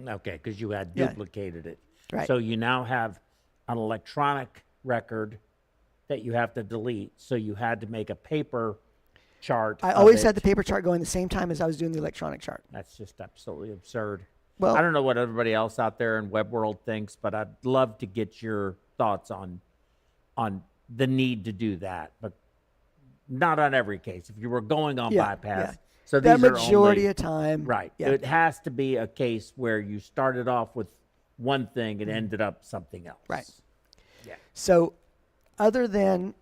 Okay, because you had duplicated it. Right. So you now have an electronic record that you have to delete. So you had to make a paper chart. I always had the paper chart going the same time as I was doing the electronic chart. That's just absolutely absurd. Well, I don't know what everybody else out there in web world thinks, but I'd love to get your thoughts on the need to do that, but not on every case. If you were going on bypass, so the these are majority only, of time, right? Yeah. It has to be a case where you started off with one thing and ended up something else, right? Yeah. So, other than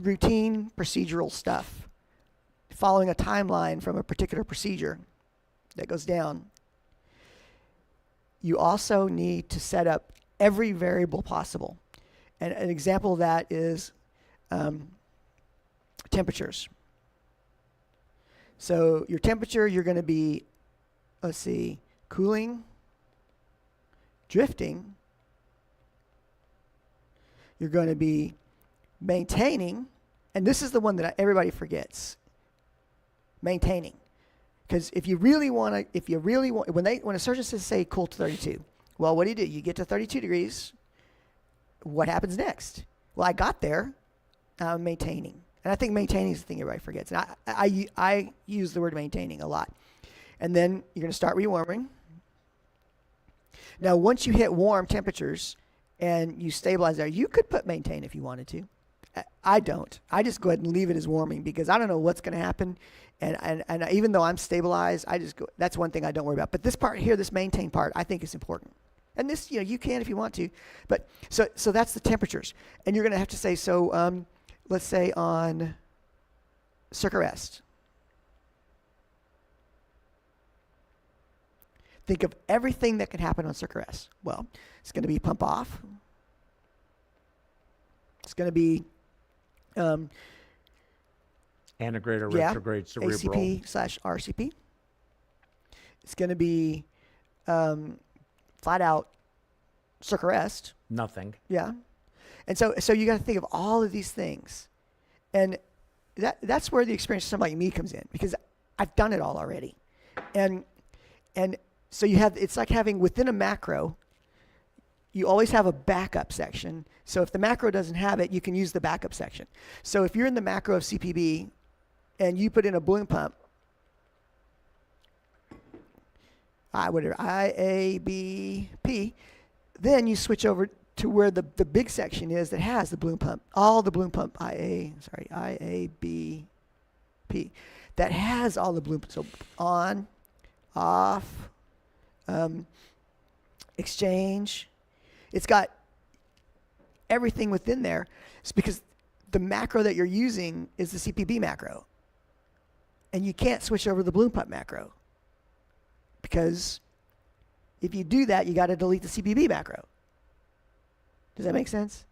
routine procedural stuff, following a timeline from a particular procedure that goes down, you also need to set up every variable possible. And an example of that is temperatures. So your temperature, you're going to be, cooling, drifting. You're going to be maintaining, and this is the one that everybody forgets. Maintaining. Because if you really want, when a surgeon says, say, cool to 32, well, what do? You get to 32 degrees. What happens next? Well, I got there, maintaining. And I think maintaining is the thing everybody forgets. And I use the word maintaining a lot. And then you're going to start rewarming. Now, once you hit warm temperatures and you stabilize there, you could put maintain if you wanted to. I don't. I just go ahead and leave it as warming because I don't know what's going to happen. And even though I'm stabilized, I just go. That's one thing I don't worry about. But this part here, this maintain part, I think is important. And this, you can if you want to, but so that's the temperatures, and you're going to have to say let's say on circ arrest, think of everything that can happen on circ arrest. Well, it's going to be pump off. It's going to be antegrade or retrograde cerebral. ACP/RCP. It's going to be flat out circ arrest. Nothing. Yeah. And so you got to think of all of these things. And that's where the experience of somebody like me comes in, because I've done it all already. And so it's like having within a macro, you always have a backup section. So if the macro doesn't have it, you can use the backup section. So if you're in the macro of CPB and you put in a balloon pump, IABP, then you switch over to where the big section is that has the balloon pump, all the balloon pump IABP, that has all the balloon, so on, off, exchange. It's got everything within there. It's because the macro that you're using is the CPB macro. And you can't switch over the balloon pump macro, because if you do that, you got to delete the CPB macro. Does that make sense?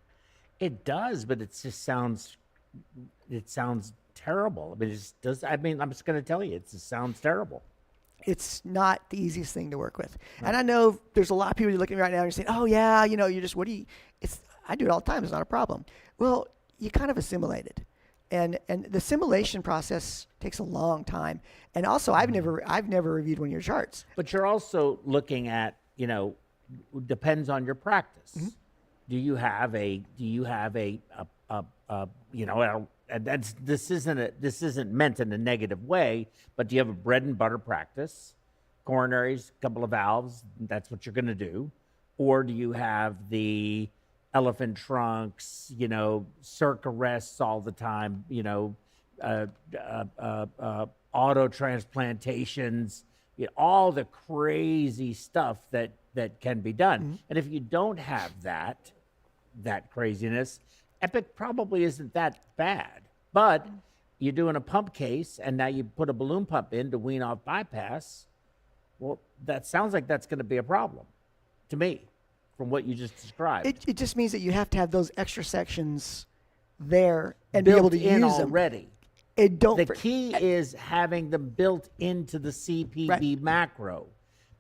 It does, but it sounds terrible. I mean, I'm just going to tell you, it just sounds terrible. It's not the easiest thing to work with. No. And I know there's a lot of people who are looking right now and saying, oh yeah, you're just, I do it all the time. It's not a problem. Well, you kind of assimilate it. And the assimilation process takes a long time. And also, I've never reviewed one of your charts. But you're also looking at, depends on your practice. Mm-hmm. Do you have a this isn't meant in a negative way, but do you have a bread and butter practice, coronaries, couple of valves, that's what you're going to do? Or do you have the elephant trunks, circ arrests all the time, auto transplantations, all the crazy stuff that can be done. Mm-hmm. And if you don't have that craziness, Epic probably isn't that bad. But you're doing a pump case, and now you put a balloon pump in to wean off bypass. Well, that sounds like that's going to be a problem to me, from what you just described. It just means that you have to have those extra sections there and built be able to in use already. them. The key is having them built into the CPB macro,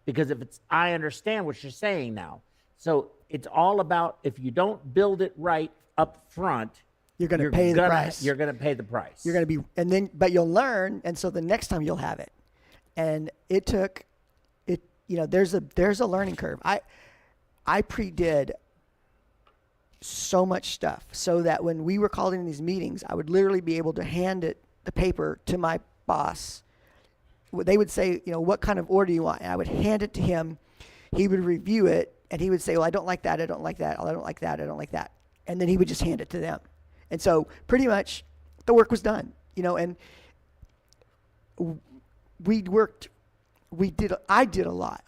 because I understand what you're saying now. So it's all about, if you don't build it right up front, you're going to pay the price. You're going to pay the price. You're going to be, but you'll learn, and so the next time you'll have it. And there's a learning curve. I pre-did so much stuff so that when we were called in these meetings, I would literally be able to hand the paper to my boss. They would say, what kind of order do you want? And I would hand it to him. He would review it, and he would say, well, I don't like that, I don't like that, I don't like that, I don't like that. And then he would just hand it to them. And so pretty much the work was done, and I did a lot.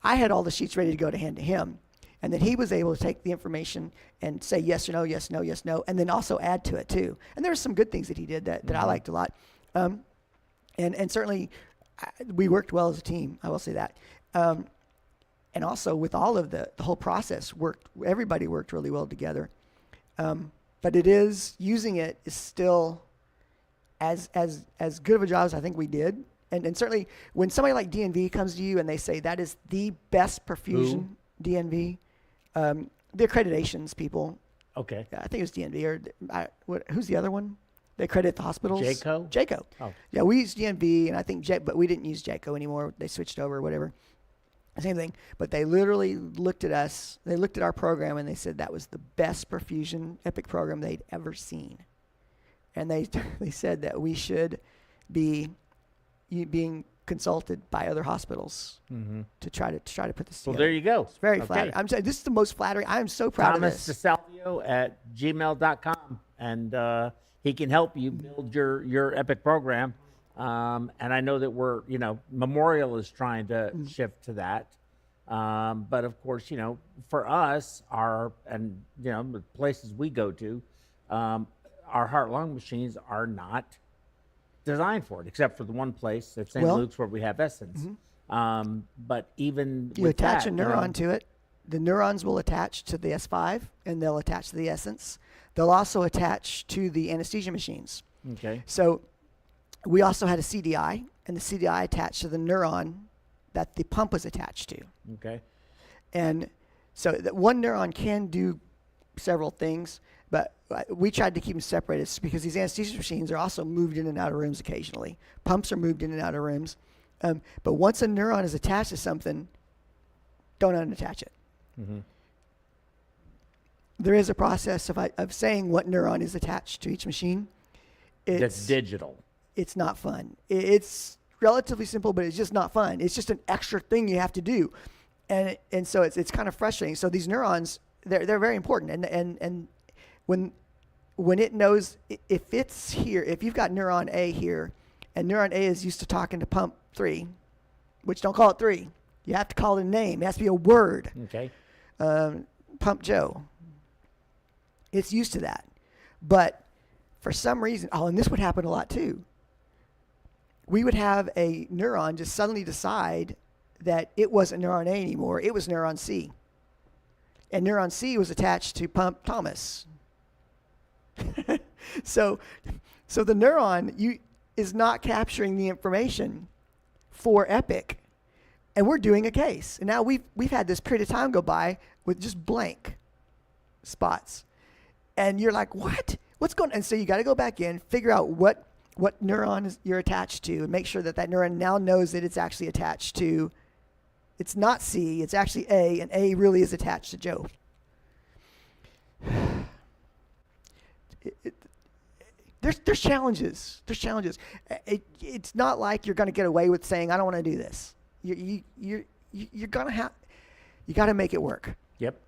I had all the sheets ready to go to hand to him. And then he was able to take the information and say yes or no, yes, no, yes, no, and then also add to it too. And there were some good things that he did that I liked a lot. And certainly we worked well as a team, I will say that. And also with all of the whole process everybody worked really well together. But using it is still as good of a job as I think we did. And certainly when somebody like DNV comes to you and they say that is the best perfusion, DNV, the accreditations people. Okay. I think it was DNV who's the other one? They accredit the hospitals. JACO. Oh. Yeah, we used DNV, and I think but we didn't use JACO anymore. They switched over or whatever. Same thing. But they literally looked at us. They looked at our program, and they said that was the best perfusion Epic program they'd ever seen. And they said that we should be being consulted by other hospitals to try to put this together. Well, there you go. It's very flattering. I'm saying this is the most flattering. I am so proud of this. ThomasDesalvio@gmail.com, and he can help you build your Epic program. And I know that Memorial is trying to shift to that. But of course, for us, the places we go to, our heart-lung machines are not designed for it, except for the one place at St. Luke's where we have Essence. But even You with attach that, a neuron to it. The neurons will attach to the S5, and they'll attach to the Essence. They'll also attach to the anesthesia machines. Okay. So we also had a CDI, and the CDI attached to the neuron that the pump was attached to. Okay. And so that one neuron can do several things, but we tried to keep them separated because these anesthesia machines are also moved in and out of rooms occasionally. Pumps are moved in and out of rooms. But once a neuron is attached to something, don't unattach it. Mm-hmm. There is a process of saying what neuron is attached to each machine. That's digital. It's not fun. It's relatively simple, but it's just not fun. It's just an extra thing you have to do. And so it's kind of frustrating. So these neurons, they're very important. And when it knows if it's here, if you've got neuron A here, and neuron A is used to talking to pump 3, which don't call it 3. You have to call it a name. It has to be a word. Okay. Pump Joe. It's used to that. But for some reason, and this would happen a lot too. We would have a neuron just suddenly decide that it wasn't neuron A anymore. It was neuron C. And neuron C was attached to pump Thomas. So the neuron is not capturing the information for Epic. And we're doing a case. And now we've had this period of time go by with just blank spots. And you're like, what? What's going on? And so you got to go back in, figure out what neuron you're attached to, and make sure that neuron now knows that it's actually attached to, it's not C, it's actually A, and A really is attached to Joe. There's challenges. There's challenges. It's not like you're going to get away with saying, I don't want to do this. You're going to have, you got to make it work. Yep.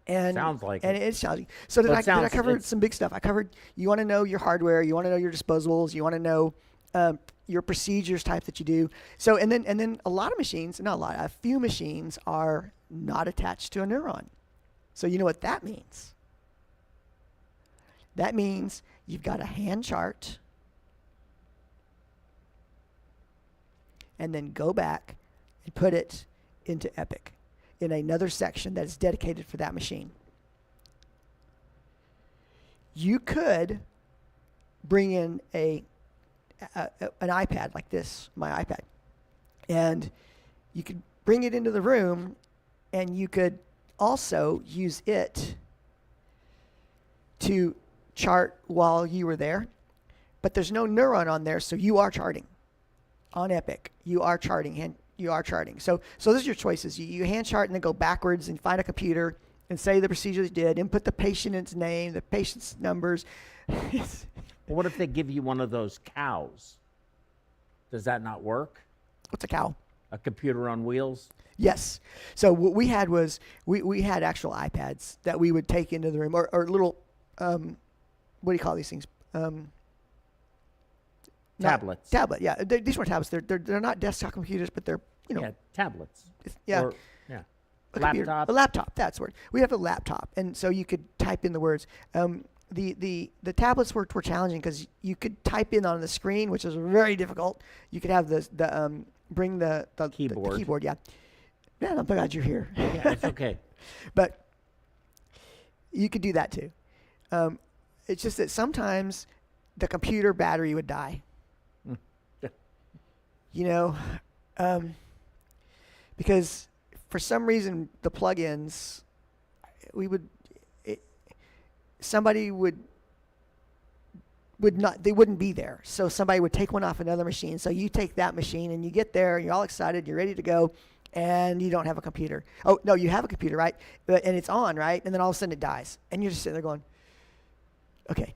And sounds like and it. it's challenging. So did I cover some big stuff? I covered, you want to know your hardware, you want to know your disposables, you want to know your procedures type that you do. So and then a lot of machines, not a lot, a few machines are not attached to a neuron. So you know what that means? That means you've got a hand chart and then go back and put it into Epic in another section that is dedicated for that machine. You could bring in an iPad like this, my iPad, and you could bring it into the room, and you could also use it to chart while you were there, but there's no neuron on there, so you are charting on Epic. You are charting, and you are charting. So those are your choices. You hand chart and then go backwards and find a computer and say the procedure you did, input the patient's name, the patient's numbers. Well, what if they give you one of those cows? Does that not work? What's a cow? A computer on wheels? Yes. So what we had was we had actual iPads that we would take into the room, or little, what do you call these things? Tablets. Tablet, yeah. These weren't tablets. They're not desktop computers, but they're, Yeah, tablets. Yeah. Or, yeah. A computer. Laptop. A laptop, that's the word. We have a laptop, and so you could type in the words. The tablets were challenging because you could type in on the screen, which is very difficult. You could have bring the Keyboard. The keyboard, yeah. Man, I'm glad you're here. Yeah, it's okay. But you could do that too. It's just that sometimes the computer battery would die. You know, because for some reason the plugins, somebody would not, they wouldn't be there. So somebody would take one off another machine. So you take that machine and you get there, and you're all excited, you're ready to go, and you don't have a computer. Oh, no, you have a computer, right? And it's on, right? And then all of a sudden it dies. And you're just sitting there going, okay.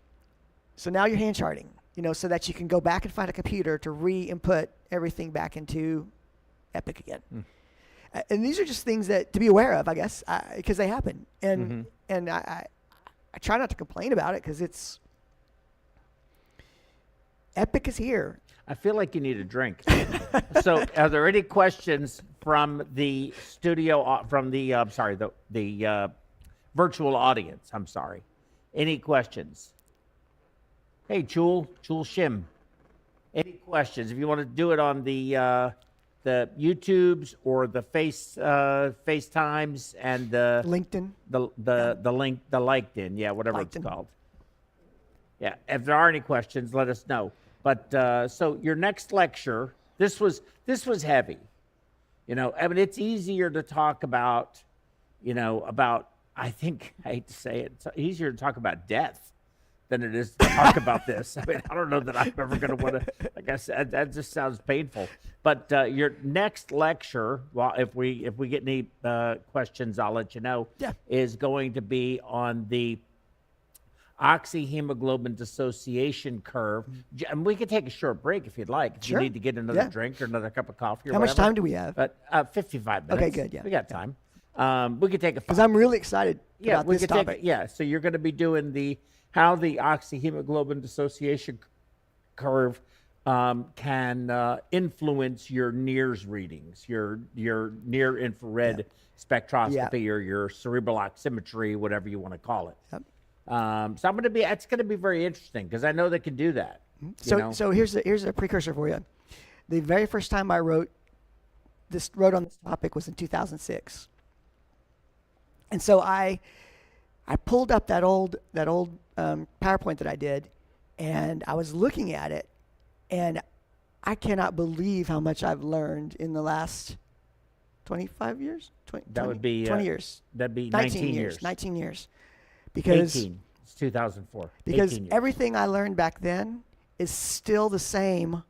So now you're hand charting, so that you can go back and find a computer to re-input everything back into Epic again. And these are just things that to be aware of, I guess, because they happen. And and I try not to complain about it because it's Epic is here. I feel like you need a drink. So, are there any questions from the studio? From the the virtual audience? I'm sorry. Any questions? Hey, Chul Shim. Any questions? If you want to do it on the the YouTubes or the FaceTimes and the LinkedIn. the link, the LinkedIn, yeah, whatever it's LinkedIn. called. Yeah, if there are any questions, let us know. But so your next lecture, this was heavy. You know, I mean, it's easier to talk about, you know, about, I think, I hate to say it, it's easier to talk about death than it is to talk about this. I mean, I don't know that I'm ever going to want to, like I said, that just sounds painful. But your next lecture, well, if we get any questions, I'll let you know, Yeah. is going to be on the oxyhemoglobin dissociation curve. And we could take a short break if you'd like, if Sure. you need to get another Yeah. drink or another cup of coffee or How whatever. much time do we have? But 55 minutes. Okay, good, yeah. We got time. We could take a Because I'm really excited about we this could topic. so you're going to be doing how the oxyhemoglobin dissociation curve can influence your NIRS readings, your near infrared spectroscopy or your cerebral oximetry, whatever you want to call it. Yep. So it's going to be very interesting because I know they can do that. So here's a precursor for you. The very first time I wrote on this topic was in 2006. And so I pulled up that old PowerPoint that I did, and I was looking at it, and I cannot believe how much I've learned in the last 25 years. 20 years. That'd be 19 years. 19 years. Because 18. It's 2004. Because 18 years. everything I learned back then is still the same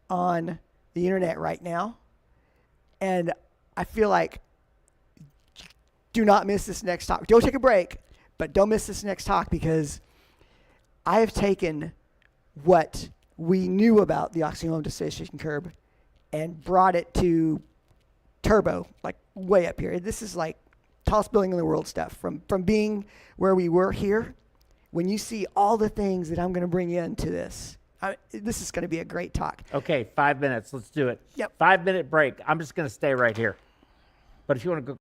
on the internet right now, and I feel like do not miss this next talk. Don't take a break, but don't miss this next talk because I have taken what we knew about the oxyhemoglobin dissociation curve and brought it to turbo, like way up here. This is like tallest building in the world stuff. From being where we were here, when you see all the things that I'm going to bring into this, this is going to be a great talk. Okay, 5 minutes. Let's do it. Yep. 5-minute break. I'm just going to stay right here. But if you want to go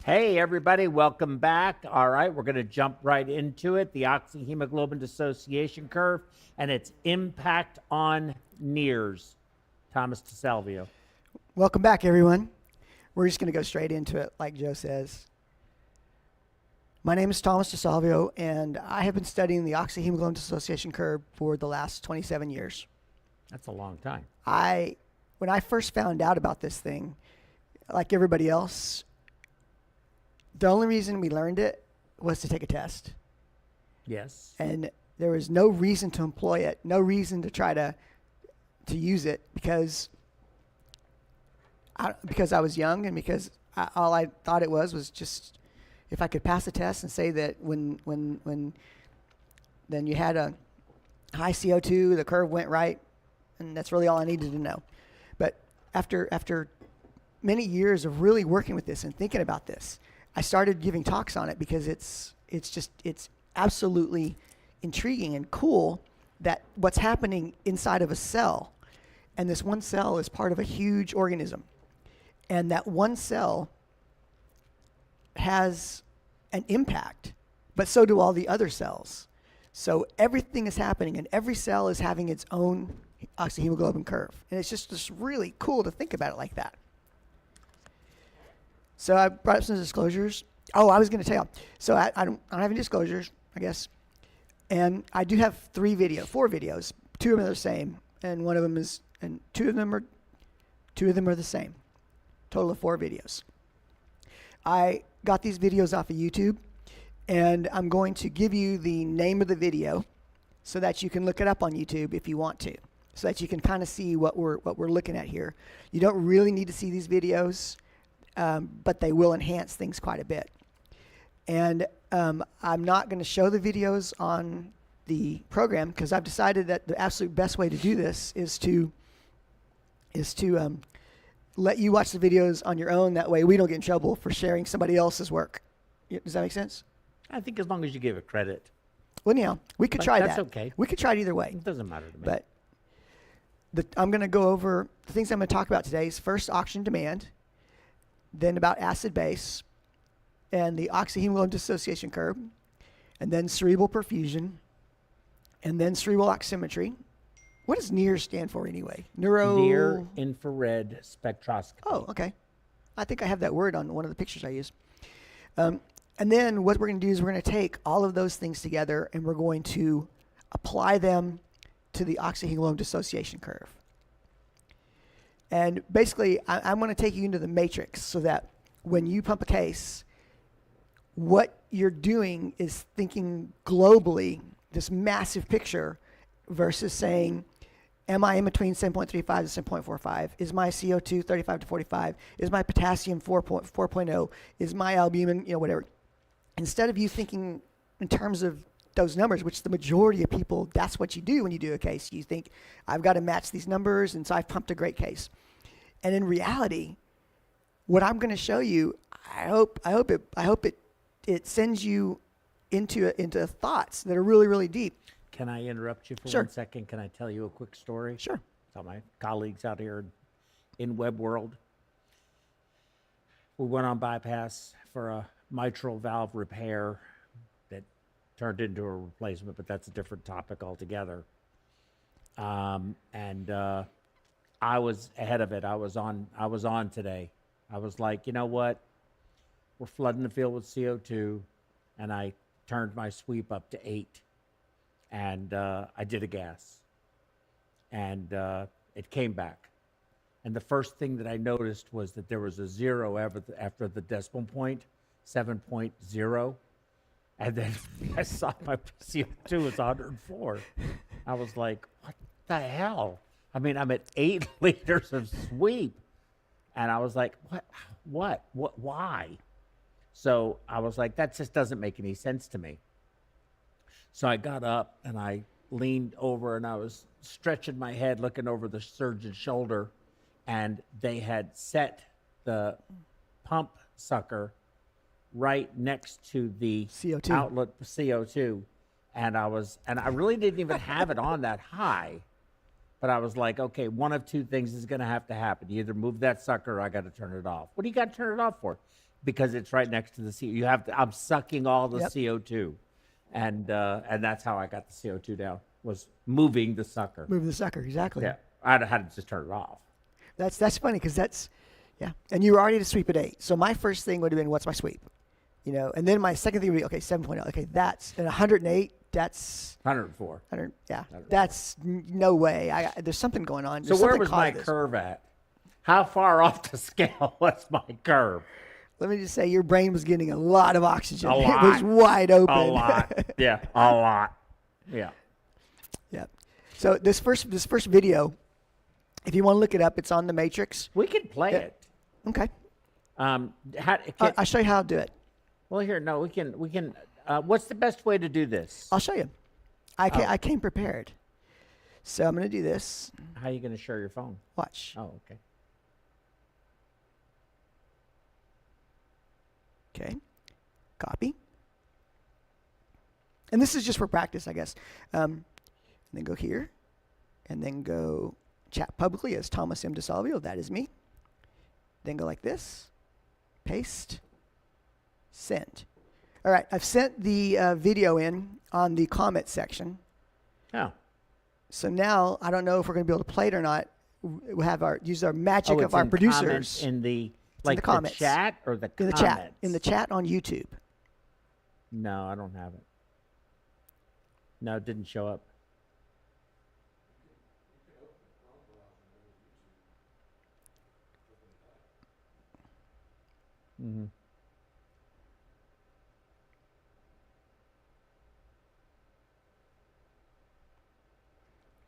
Hey, everybody, welcome back. All right, we're going to jump right into it. The oxyhemoglobin dissociation curve and its impact on NIRS. Thomas DeSalvio. Welcome back, everyone. We're just going to go straight into it, like Joe says. My name is Thomas DeSalvio, and I have been studying the oxyhemoglobin dissociation curve for the last 27 years. That's a long time. When I first found out about this thing, like everybody else, the only reason we learned it was to take a test. Yes. And there was no reason to employ it, no reason to try to use it because I was young and because all I thought it was just if I could pass the test and say that when then you had a high CO2, the curve went right, and that's really all I needed to know. But after many years of really working with this and thinking about this, I started giving talks on it because it's absolutely intriguing and cool that what's happening inside of a cell, and this one cell is part of a huge organism, and that one cell has an impact, but so do all the other cells. So everything is happening, and every cell is having its own oxyhemoglobin curve, and it's just really cool to think about it like that. So I brought up some disclosures. Oh, I was going to tell you. So I don't have any disclosures, I guess. And I do have four videos. Two of them are the same, and two of them are the same. Total of 4 videos. I got these videos off of YouTube, and I'm going to give you the name of the video so that you can look it up on YouTube if you want to, so that you can kind of see what we're looking at here. You don't really need to see these videos. But they will enhance things quite a bit. And I'm not going to show the videos on the program because I've decided that the absolute best way to do this is to let you watch the videos on your own. That way we don't get in trouble for sharing somebody else's work. Does that make sense? I think as long as you give it credit. Well, anyhow, we could try that. That's okay. We could try it either way. It doesn't matter to me. But I'm going to go over the things I'm going to talk about today. Is first oxygen demand, then about acid base, and the oxyhemoglobin dissociation curve, and then cerebral perfusion, and then cerebral oximetry. What does NIRS stand for anyway? Near infrared spectroscopy. Oh, okay. I think I have that word on one of the pictures I use. And then what we're going to do is we're going to take all of those things together and we're going to apply them to the oxyhemoglobin dissociation curve. And basically, I'm going to take you into the matrix so that when you pump a case, what you're doing is thinking globally, this massive picture, versus saying, am I in between 7.35 and 7.45? Is my CO2 35 to 45? Is my potassium 4.0? Is my albumin, whatever? Instead of you thinking in terms of those numbers, which the majority of people, that's what you do when you do a case. You think, I've got to match these numbers, and so I've pumped a great case. And in reality, what I'm going to show you, I hope it sends you into thoughts that are really, really deep. Can I interrupt you for Sure. 1 second? Can I tell you a quick story? Sure. Tell my colleagues out here in web world. We went on bypass for a mitral valve repair that turned into a replacement, but that's a different topic altogether. I was ahead of it. I was on today. I was like, you know what? We're flooding the field with CO2, and I turned my sweep up to 8, and I did a gas, and it came back. And the first thing that I noticed was that there was a 0 after the decimal point, 7.0. And then I saw my CO2 was 104. I was like, what the hell? I mean, I'm at 8 liters of sweep. And I was like, what, why? So I was like, that just doesn't make any sense to me. So I got up and I leaned over and I was stretching my head, looking over the surgeon's shoulder. And they had set the pump sucker right next to the CO2. outlet for CO2. And I really didn't even have it on that high. But I was like, okay, one of two things is going to happen. You either move that sucker or I got to turn it off. What do you got to turn it off for? because it's right next to the CO. You have to, I'm sucking all the Yep. CO2, and that's how I got the CO2 down, was moving the sucker. Move the sucker, exactly. Yeah, I had to just turn it off. That's funny because yeah. And you were already to sweep at 8. So my first thing would have been, what's my sweep? And then my second thing would be, okay, 7.0. Okay, that's at 108. That's 104. 100. Yeah, 104. that's no way. There's something going on. So There's where something was my caused this. curve at? How far off the scale was my curve? Let me just say, your brain was getting a lot of oxygen. A lot. It was wide open. A lot. Yeah, a lot. Yeah. Yeah. So this first video, if you want to look it up, it's on the Matrix. We can play Yeah. it. Okay. I'll I'll show you how to do it. Well, here, no, we can. What's the best way to do this? I'll show you. I came prepared. So I'm going to do this. How are you going to share your phone? Watch. Oh, okay. Okay. Copy. And this is just for practice, I guess. And then go here. And then go chat publicly as Thomas M. DeSalvio. That is me. Then go like this. Paste. Send. All right. I've sent the video in on the comment section. Oh. So now I don't know if we're going to be able to play it or not. We have use our magic Oh, of it's our in producers comments in the like the comments. chat or the in the comments? chat. In the chat on YouTube. No, I don't have it. No, it didn't show up. Mm-hmm.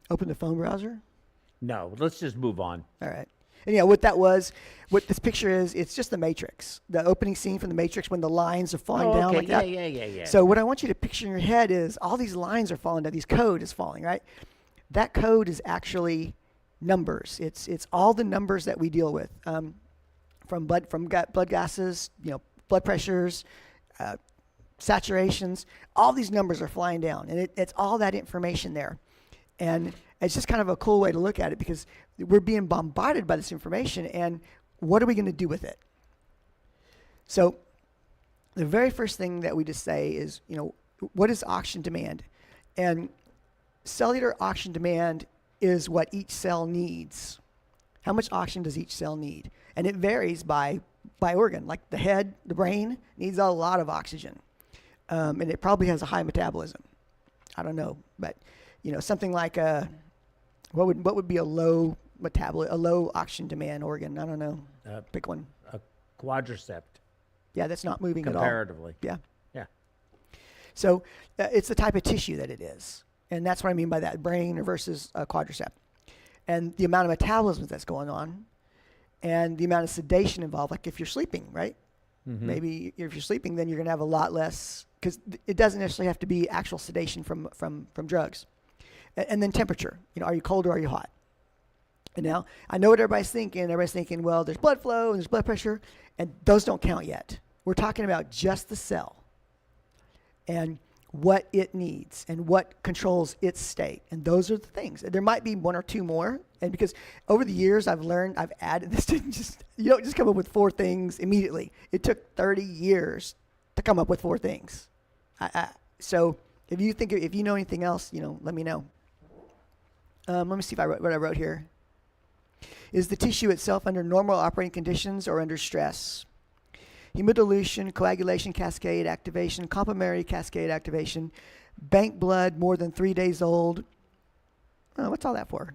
Open the phone browser. No, let's just move on. All right. And yeah, what this picture is, it's just the Matrix. The opening scene from the Matrix when the lines are falling down okay. like that. Yeah. So what I want you to picture in your head is all these lines are falling down. These code is falling, right? That code is actually numbers. It's all the numbers that we deal with, from blood gases, blood pressures, saturations. All these numbers are flying down, and it's all that information there. And it's just kind of a cool way to look at it because we're being bombarded by this information, and what are we going to do with it? So the very first thing that we just say is, what is oxygen demand? And cellular oxygen demand is what each cell needs. How much oxygen does each cell need? And it varies by organ. Like the head, the brain needs a lot of oxygen. And it probably has a high metabolism. I don't know, but something like what would be a low oxygen demand organ? I don't know. Pick one. A quadriceps, Yeah, that's not moving comparatively. at all. Yeah. So it's the type of tissue that it is, and that's what I mean by that: brain versus quadriceps, and the amount of metabolism that's going on, and the amount of sedation involved. Like if you're sleeping, right? Mm-hmm. Maybe if you're sleeping, then you're going to have a lot less, because it doesn't necessarily have to be actual sedation from drugs. And then temperature. Are you cold or are you hot? And now, I know what everybody's thinking. Everybody's thinking, well, there's blood flow and there's blood pressure, and those don't count yet. We're talking about just the cell and what it needs and what controls its state. And those are the things. There might be one or two more. And because over the years, I've added this. You don't just come up with 4 things immediately. It took 30 years to come up with 4 things. So if you know anything else, let me know. Let me see what I wrote here. Is the tissue itself under normal operating conditions or under stress? Hemodilution, coagulation cascade activation, complementary cascade activation, bank blood more than 3 days old. Oh, what's all that for?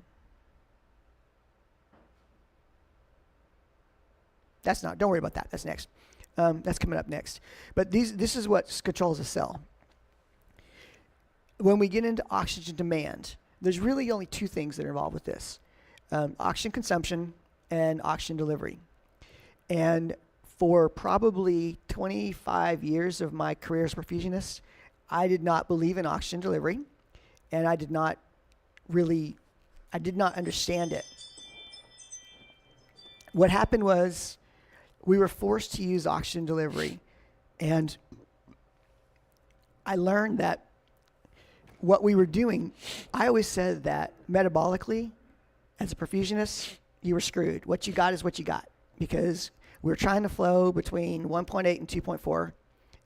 Don't worry about that. That's next. That's coming up next. But this is what controls a cell. When we get into oxygen demand, there's really only 2 things that are involved with this. Oxygen consumption and oxygen delivery. And for probably 25 years of my career as a perfusionist, I did not believe in oxygen delivery, and I did not understand it. What happened was we were forced to use oxygen delivery, and I learned that what we were doing, I always said that metabolically, as a perfusionist, you were screwed. What you got is what you got, because we're trying to flow between 1.8 and 2.4.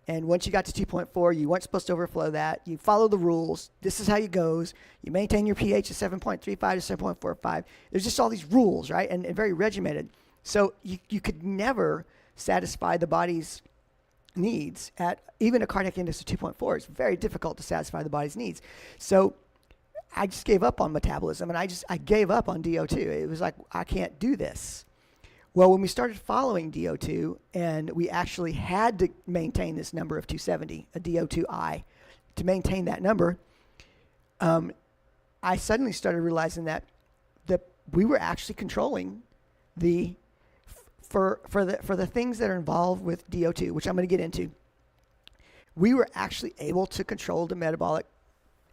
And once you got to 2.4, you weren't supposed to overflow that. You follow the rules. This is how it goes. You maintain your pH at 7.35 to 7.45. There's just all these rules, right? And very regimented. So you could never satisfy the body's needs at even a cardiac index of 2.4. It's very difficult to satisfy the body's needs. So I just gave up on metabolism, and I gave up on DO2. It was like, I can't do this. Well, when we started following DO2, and we actually had to maintain this number of 270, a DO2I, to maintain that number, I suddenly started realizing that we were actually controlling for the things that are involved with DO2, which I'm going to get into. We were actually able to control the metabolic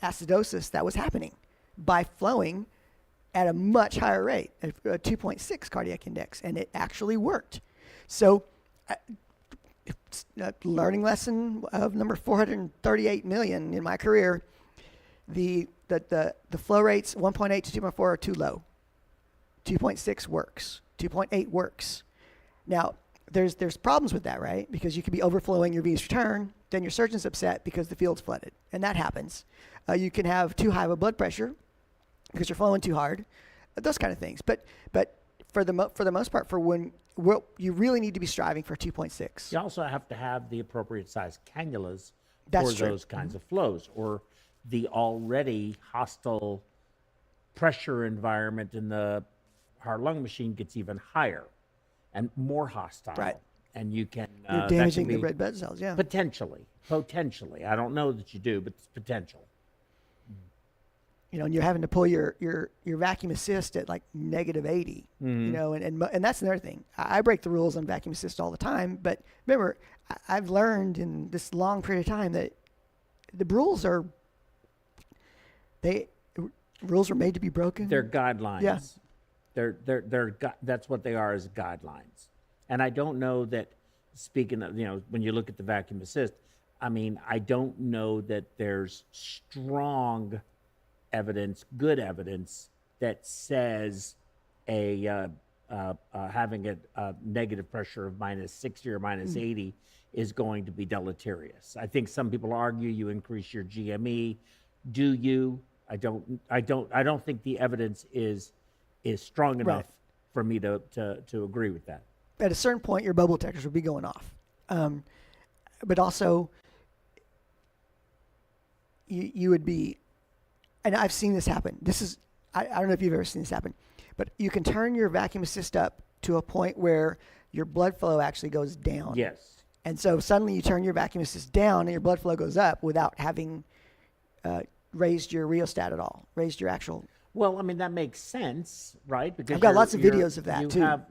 acidosis that was happening by flowing at a much higher rate, a 2.6 cardiac index, and it actually worked. So, learning lesson of number 438 million in my career, the flow rates 1.8 to 2.4 are too low. 2.6 works. 2.8 works. Now, there's problems with that, right? Because you could be overflowing your venous return, then your surgeon's upset because the field's flooded, and that happens. You can have too high of a blood pressure because you're flowing too hard, those kind of things. But for the most part, you really need to be striving for 2.6. You also have to have the appropriate size cannulas That's for true. those kinds of flows, or the already hostile pressure environment in the heart-lung machine gets even higher and more hostile. Right. And you can You're damaging the red blood cells, yeah. Potentially. I don't know that you do, but it's potential. You know, and you're having to pull your vacuum assist at like negative 80. You know, and that's another thing. I break the rules on vacuum assist all the time, but remember, I've learned in this long period of time that the rules are made to be broken. They're guidelines. Yeah. That's what they are, as guidelines. And I don't know that, speaking of, when you look at the vacuum assist, I mean, I don't know that there's strong evidence, good evidence, that says having a negative pressure of minus 60 or minus 80 is going to be deleterious. I think some people argue you increase your GME. Do you? I don't think the evidence is strong enough for me to agree with that. At a certain point, your bubble detectors will be going off. But also, you would be, and I've seen this happen. I don't know if you've ever seen this happen, but you can turn your vacuum assist up to a point where your blood flow actually goes down. Yes. And so suddenly you turn your vacuum assist down and your blood flow goes up without having raised your rheostat at all, raised your actual. Well, I mean, that makes sense, right? Because I've got lots of videos of that, too.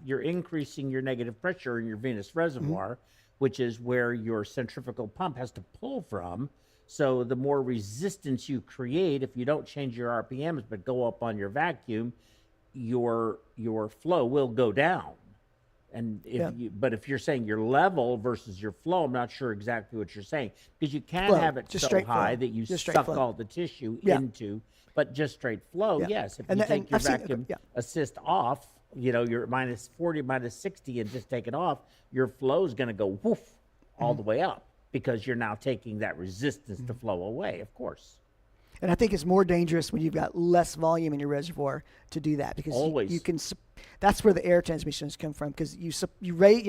You're increasing your negative pressure in your venous reservoir, which is where your centrifugal pump has to pull from. So the more resistance you create, if you don't change your RPMs but go up on your vacuum, your flow will go down. And if you're saying your level versus your flow, I'm not sure exactly what you're saying, because you can have it so high that you suck all the tissue into. But just straight flow, yes. If you take your vacuum assist off, you're minus 40, minus 60, and just take it off, your flow is going to go woof all the way up, because you're now taking that resistance to flow away, of course. And I think it's more dangerous when you've got less volume in your reservoir to do that, because you can. That's where the air transmissions come from, because you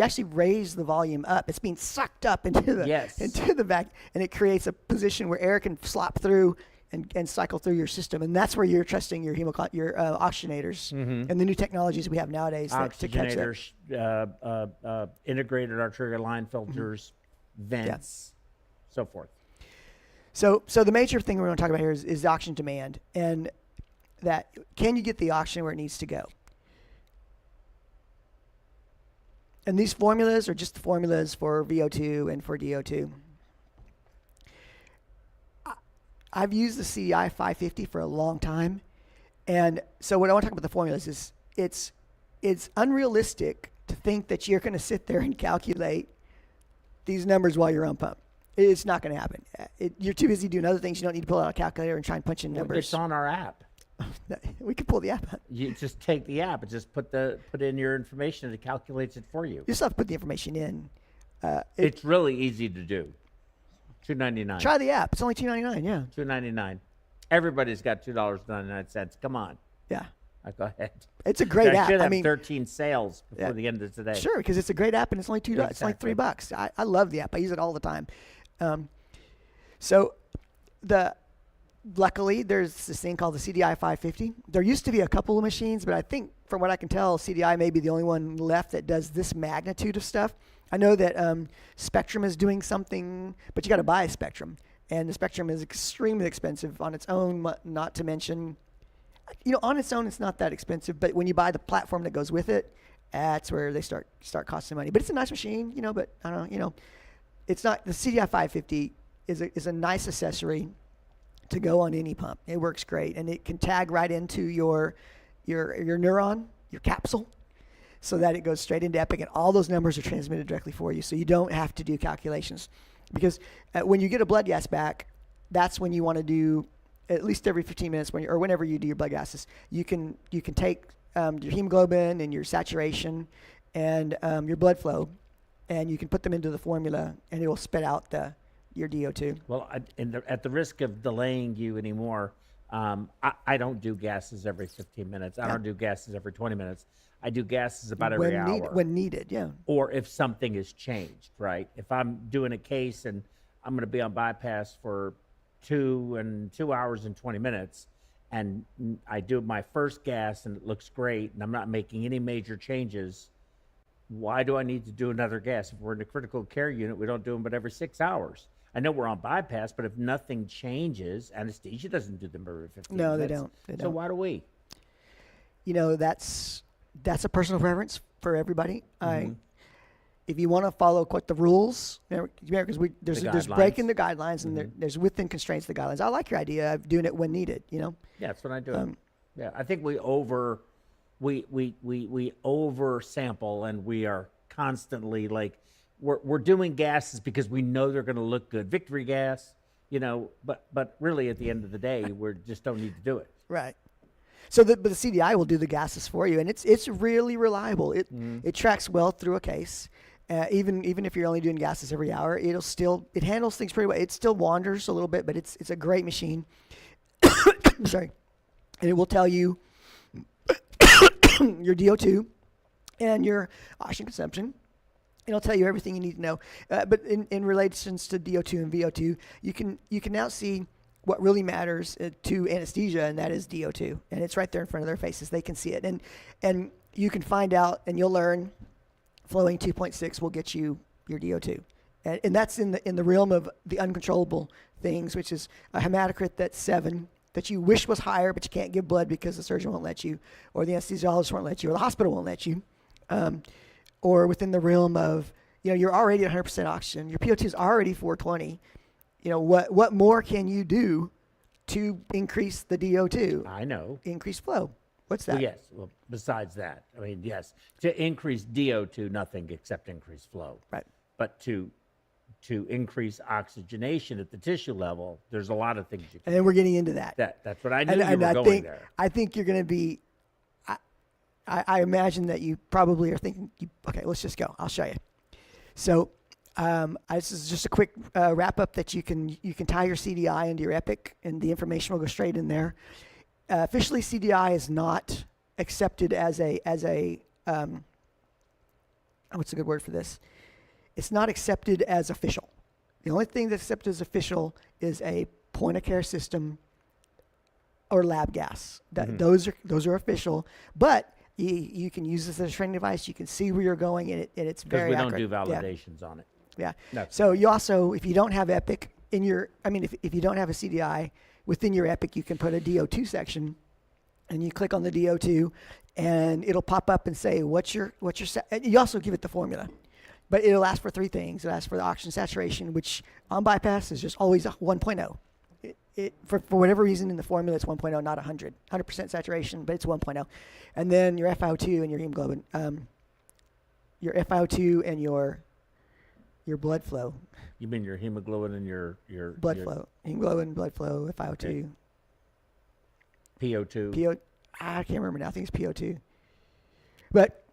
actually raise the volume up. It's being sucked up into the back, and it creates a position where air can slop through and cycle through your system, and that's where you're trusting your oxygenators and the new technologies we have nowadays to catch that. Integrated arterial line filters, vents, so forth. So the major thing we're going to talk about here is the oxygen demand, and that can you get the oxygen where it needs to go? And these formulas are just the formulas for VO2 and for DO2. I've used the CEI 550 for a long time, and so what I want to talk about the formulas is it's unrealistic to think that you're going to sit there and calculate these numbers while you're on pump. It's not going to happen. You're too busy doing other things. You don't need to pull out a calculator and try and punch in numbers. It's on our app. We could pull the app out. You just take the app and just put in your information and it calculates it for you. You still have to put the information in. It's really easy to do. $2.99. Try the app. It's only $2.99. Yeah. $2.99. Everybody's got $2.99. Come on. Yeah. Go ahead. It's a great app. I should have mean, 13 sales before the end of today. Sure, because it's a great app and it's only $2. It's like $3. I love the app. I use it all the time. Luckily, there's this thing called the CDI 550. There used to be a couple of machines, but I think from what I can tell, CDI may be the only one left that does this magnitude of stuff. I know that Spectrum is doing something, but you got to buy a Spectrum. And the Spectrum is extremely expensive on its own, not to mention, on its own, it's not that expensive. But when you buy the platform that goes with it, that's where they start costing money. But it's a nice machine, but I don't know, it's not, the CDI 550 is a nice accessory to go on any pump. It works great, and it can tag right into your neuron, your capsule, so that it goes straight into Epic, and all those numbers are transmitted directly for you, so you don't have to do calculations. Because when you get a blood gas back, that's when you want to do at least every 15 minutes or whenever you do your blood gases. You can take your hemoglobin and your saturation and your blood flow, and you can put them into the formula, and it will spit out your DO2. Well, at the risk of delaying you anymore, I don't do gases every 15 minutes. I don't do gases every 20 minutes. I do gases about every hour. When needed, yeah. Or if something has changed, right? If I'm doing a case and I'm going to be on bypass for 2 hours and 20 minutes, and I do my first gas and it looks great, and I'm not making any major changes, why do I need to do another gas? If we're in a critical care unit, we don't do them but every 6 hours. I know we're on bypass, but if nothing changes, anesthesia doesn't do them every 15 minutes. No, they don't. So why do we? That's a personal preference for everybody. If you want to follow the rules, because there's breaking the guidelines, and there's within constraints the guidelines. I like your idea of doing it when needed. Yeah, that's what I do. I think we over sample, and we are constantly we're doing gases because we know they're going to look good. Victory gas, but really at the end of the day, we just don't need to do it. Right. So but the CDI will do the gases for you, and it's really reliable. It tracks well through a case. Even if you're only doing gases every hour, it handles things pretty well. It still wanders a little bit, but it's a great machine. Sorry. And it will tell you your DO2 and your oxygen consumption. It'll tell you everything you need to know. But in relations to DO2 and VO2, you can now see what really matters to anesthesia, and that is DO2. And it's right there in front of their faces. They can see it. And you can find out, and you'll learn flowing 2.6 will get you your DO2. And that's in the realm of the uncontrollable things, which is a hematocrit that's 7, that you wish was higher, but you can't give blood because the surgeon won't let you, or the anesthesiologist won't let you, or the hospital won't let you. Or within the realm of, you're already at 100% oxygen. Your PO2 is already 420. What more can you do to increase the DO2? I know. Increase flow. What's that? Well, yes. Well, besides that, yes. To increase DO2, nothing except increase flow. Right. But to increase oxygenation at the tissue level, there's a lot of things you can do. And then we're getting into that. That's what I knew you were going there. I think you're going to be, I imagine that you probably are thinking, okay, let's just go. I'll show you. So this is just a quick wrap up that you can tie your CDI into your Epic, and the information will go straight in there. Officially, CDI is not accepted as a what's a good word for this? It's not accepted as official. The only thing that's accepted as official is a point of care system or lab gas. Those are official, but you can use this as a training device. You can see where you're going, and it's very accurate. Because we don't do validations on it. Yeah. No. So you also, if you don't have Epic in your, if you don't have a CDI within your Epic, you can put a DO2 section, and you click on the DO2, and it'll pop up and say what's your. You also give it the formula, but it'll ask for 3 things. It'll ask for the oxygen saturation, which on bypass is just always 1.0. For whatever reason in the formula, it's 1.0, not 100% saturation, but it's 1.0. And then your FiO2 and your hemoglobin. Your FiO2 and your blood flow. You mean your hemoglobin and your blood flow. Hemoglobin, blood flow, FiO2. PO2. I can't remember now. I think it's PO2. But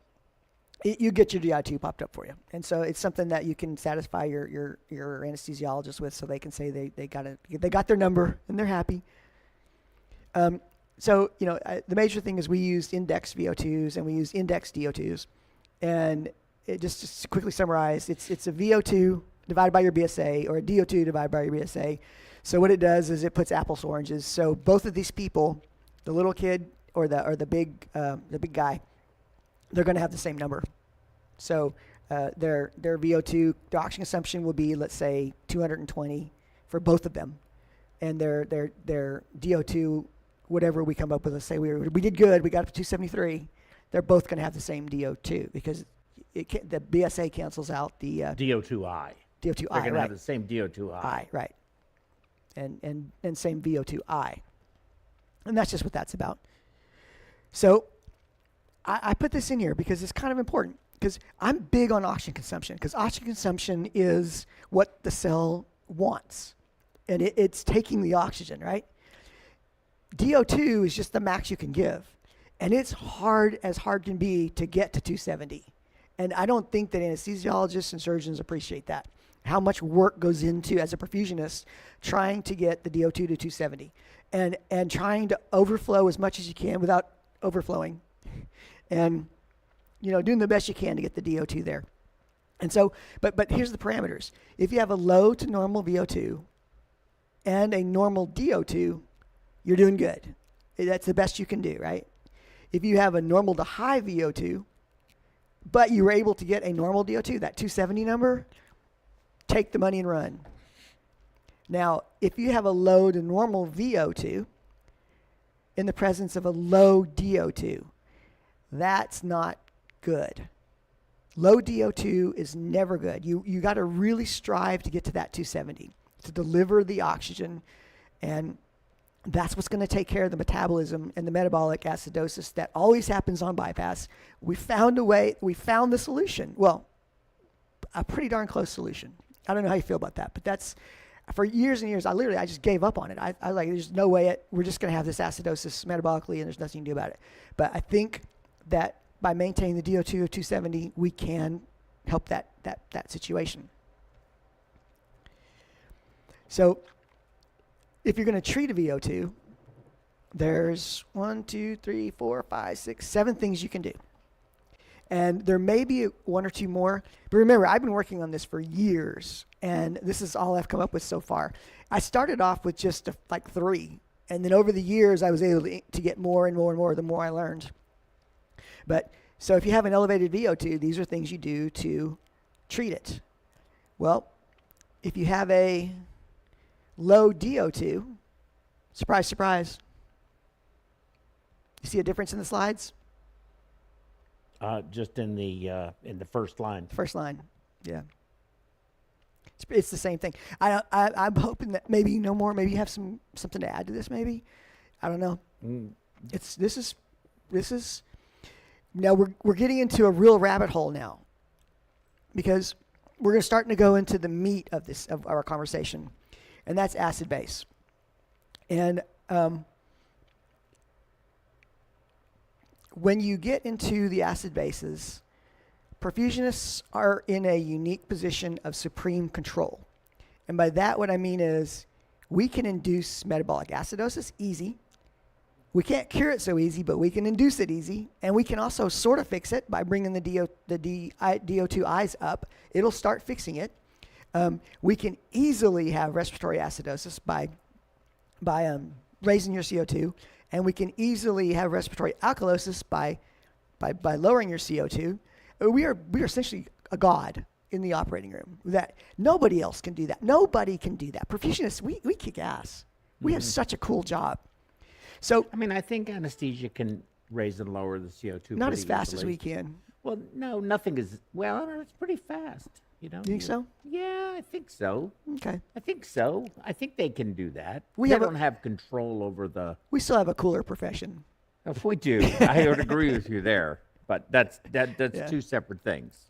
you get your DI2 popped up for you. And so it's something that you can satisfy your anesthesiologist with, so they can say they got their number and they're happy. So, the major thing is we use index VO2s and we use index DO2s. And it just to quickly summarize, it's a VO2 divided by your BSA or a DO2 divided by your BSA. So what it does is it puts apples to oranges. So both of these people, the little kid or the big guy, they're going to have the same number. So their VO2, the oxygen consumption will be, let's say, 220 for both of them, and their DO2, whatever we come up with, let's say we did good, we got up to 273. They're both going to have the same DO2 because the BSA cancels out the DO2I. DO2I. They're going to right. have the same DO2I. Right. And same VO2I. And that's just what that's about. So I put this in here because it's kind of important, because I'm big on oxygen consumption, because oxygen consumption is what the cell wants. And it's taking the oxygen, right? DO2 is just the max you can give. And it's hard as hard can be to get to 270. And I don't think that anesthesiologists and surgeons appreciate that. How much work goes into, as a perfusionist, trying to get the DO2 to 270 and trying to overflow as much as you can without overflowing, and doing the best you can to get the DO2 there. And so, but here's the parameters. If you have a low to normal VO2 and a normal DO2, you're doing good. That's the best you can do, right? If you have a normal to high VO2, but you were able to get a normal DO2, that 270 number, take the money and run. Now, if you have a low to normal VO2 in the presence of a low DO2, that's not good. Low DO2 is never good. You got to really strive to get to that 270 to deliver the oxygen, and that's what's going to take care of the metabolism and the metabolic acidosis that always happens on bypass. We found a way. We found the solution. Well, a pretty darn close solution. I don't know how you feel about that, but that's, for years and years, I just gave up on it. I like, there's no way we're just going to have this acidosis metabolically, and there's nothing you can do about it. But I think that by maintaining the DO2 of 270, we can help that situation. So if you're going to treat a VO2, there's 1, 2, 3, 4, 5, 6, 7 things you can do. And there may be 1 or 2 more. But remember, I've been working on this for years, and this is all I've come up with so far. I started off with just like 3. And then over the years, I was able to get more and more and more the more I learned. But so if you have an elevated VO2, these are things you do to treat it. Well, if you have a low DO2, surprise, surprise. You see a difference in the slides? Just in the first line. First line, yeah. It's the same thing. I'm hoping that maybe you know more. Maybe you have something to add to this. Maybe, I don't know. This is. Now we're getting into a real rabbit hole now, because we're starting to go into the meat of our conversation, and that's acid base. And when you get into the acid bases, perfusionists are in a unique position of supreme control. And by that, what I mean is we can induce metabolic acidosis easy. We can't cure it so easy, but we can induce it easy. And we can also sort of fix it by bringing the DO2Is up. It'll start fixing it. We can easily have respiratory acidosis by raising your CO2. And we can easily have respiratory alkalosis by lowering your CO2. We are essentially a god in the operating room. That nobody else can do that. Nobody can do that. Perfusionists, we kick ass. We have such a cool job. So I mean, I think anesthesia can raise and lower the CO2. Not as fast easily. as we can. Well, no, nothing is. Well, it's pretty fast. You think so? Yeah, I think so. Okay. I think so. I think they can do that. We don't have control over the. We still have a cooler profession. If we do, I would agree with you there. But that's Yeah. 2 separate things.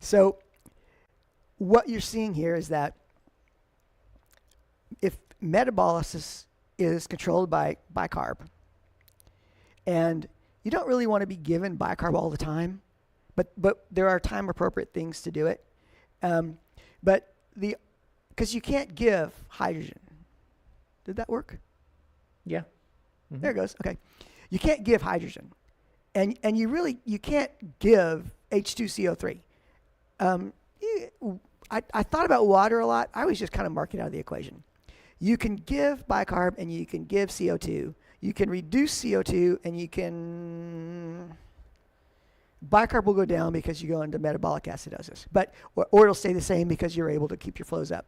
So what you're seeing here is that if metabolysis is controlled by carb, And you don't really want to be given bicarb all the time, but there are time appropriate things to do it. Because you can't give hydrogen. Did that work? Yeah. Mm-hmm. There it goes. Okay. You can't give hydrogen. And you can't give H2CO3. I thought about water a lot. I was just kind of marking out of the equation. You can give bicarb and you can give CO2. You can reduce CO2 and you can... Bicarb will go down because you go into metabolic acidosis. Or it'll stay the same because you're able to keep your flows up.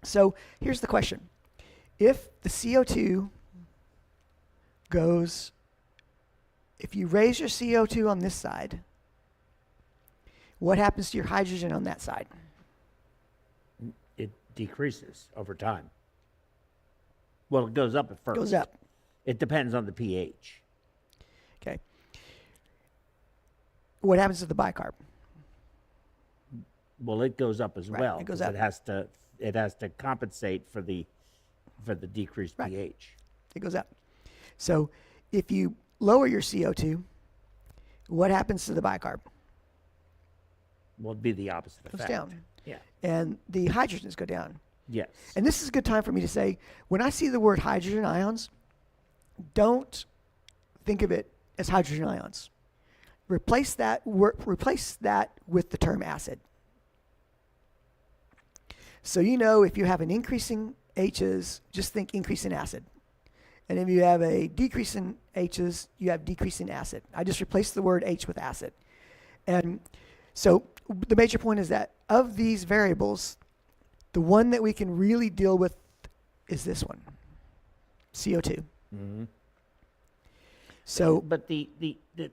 So here's the question. If the CO2 goes... If you raise your CO2 on this side, what happens to your hydrogen on that side? It decreases over time. Well, it goes up at first. Goes up. It depends on the pH. Okay. What happens to the bicarb? Well, it goes up as well. It goes up. It has to compensate for the decreased pH. It goes up. So if you lower your CO2, what happens to the bicarb? Well, it'd be the opposite effect. Goes down. Yeah. And the hydrogens go down. Yes. And this is a good time for me to say, when I see the word hydrogen ions, don't think of it as hydrogen ions. Replace that with the term acid. So if you have an increase in H's, just think increase in acid. And if you have a decrease in H's, you have decrease in acid. I just replaced the word H with acid. And so the major point is that of these variables, the one that we can really deal with is this one, CO2. Mm-hmm. So, but the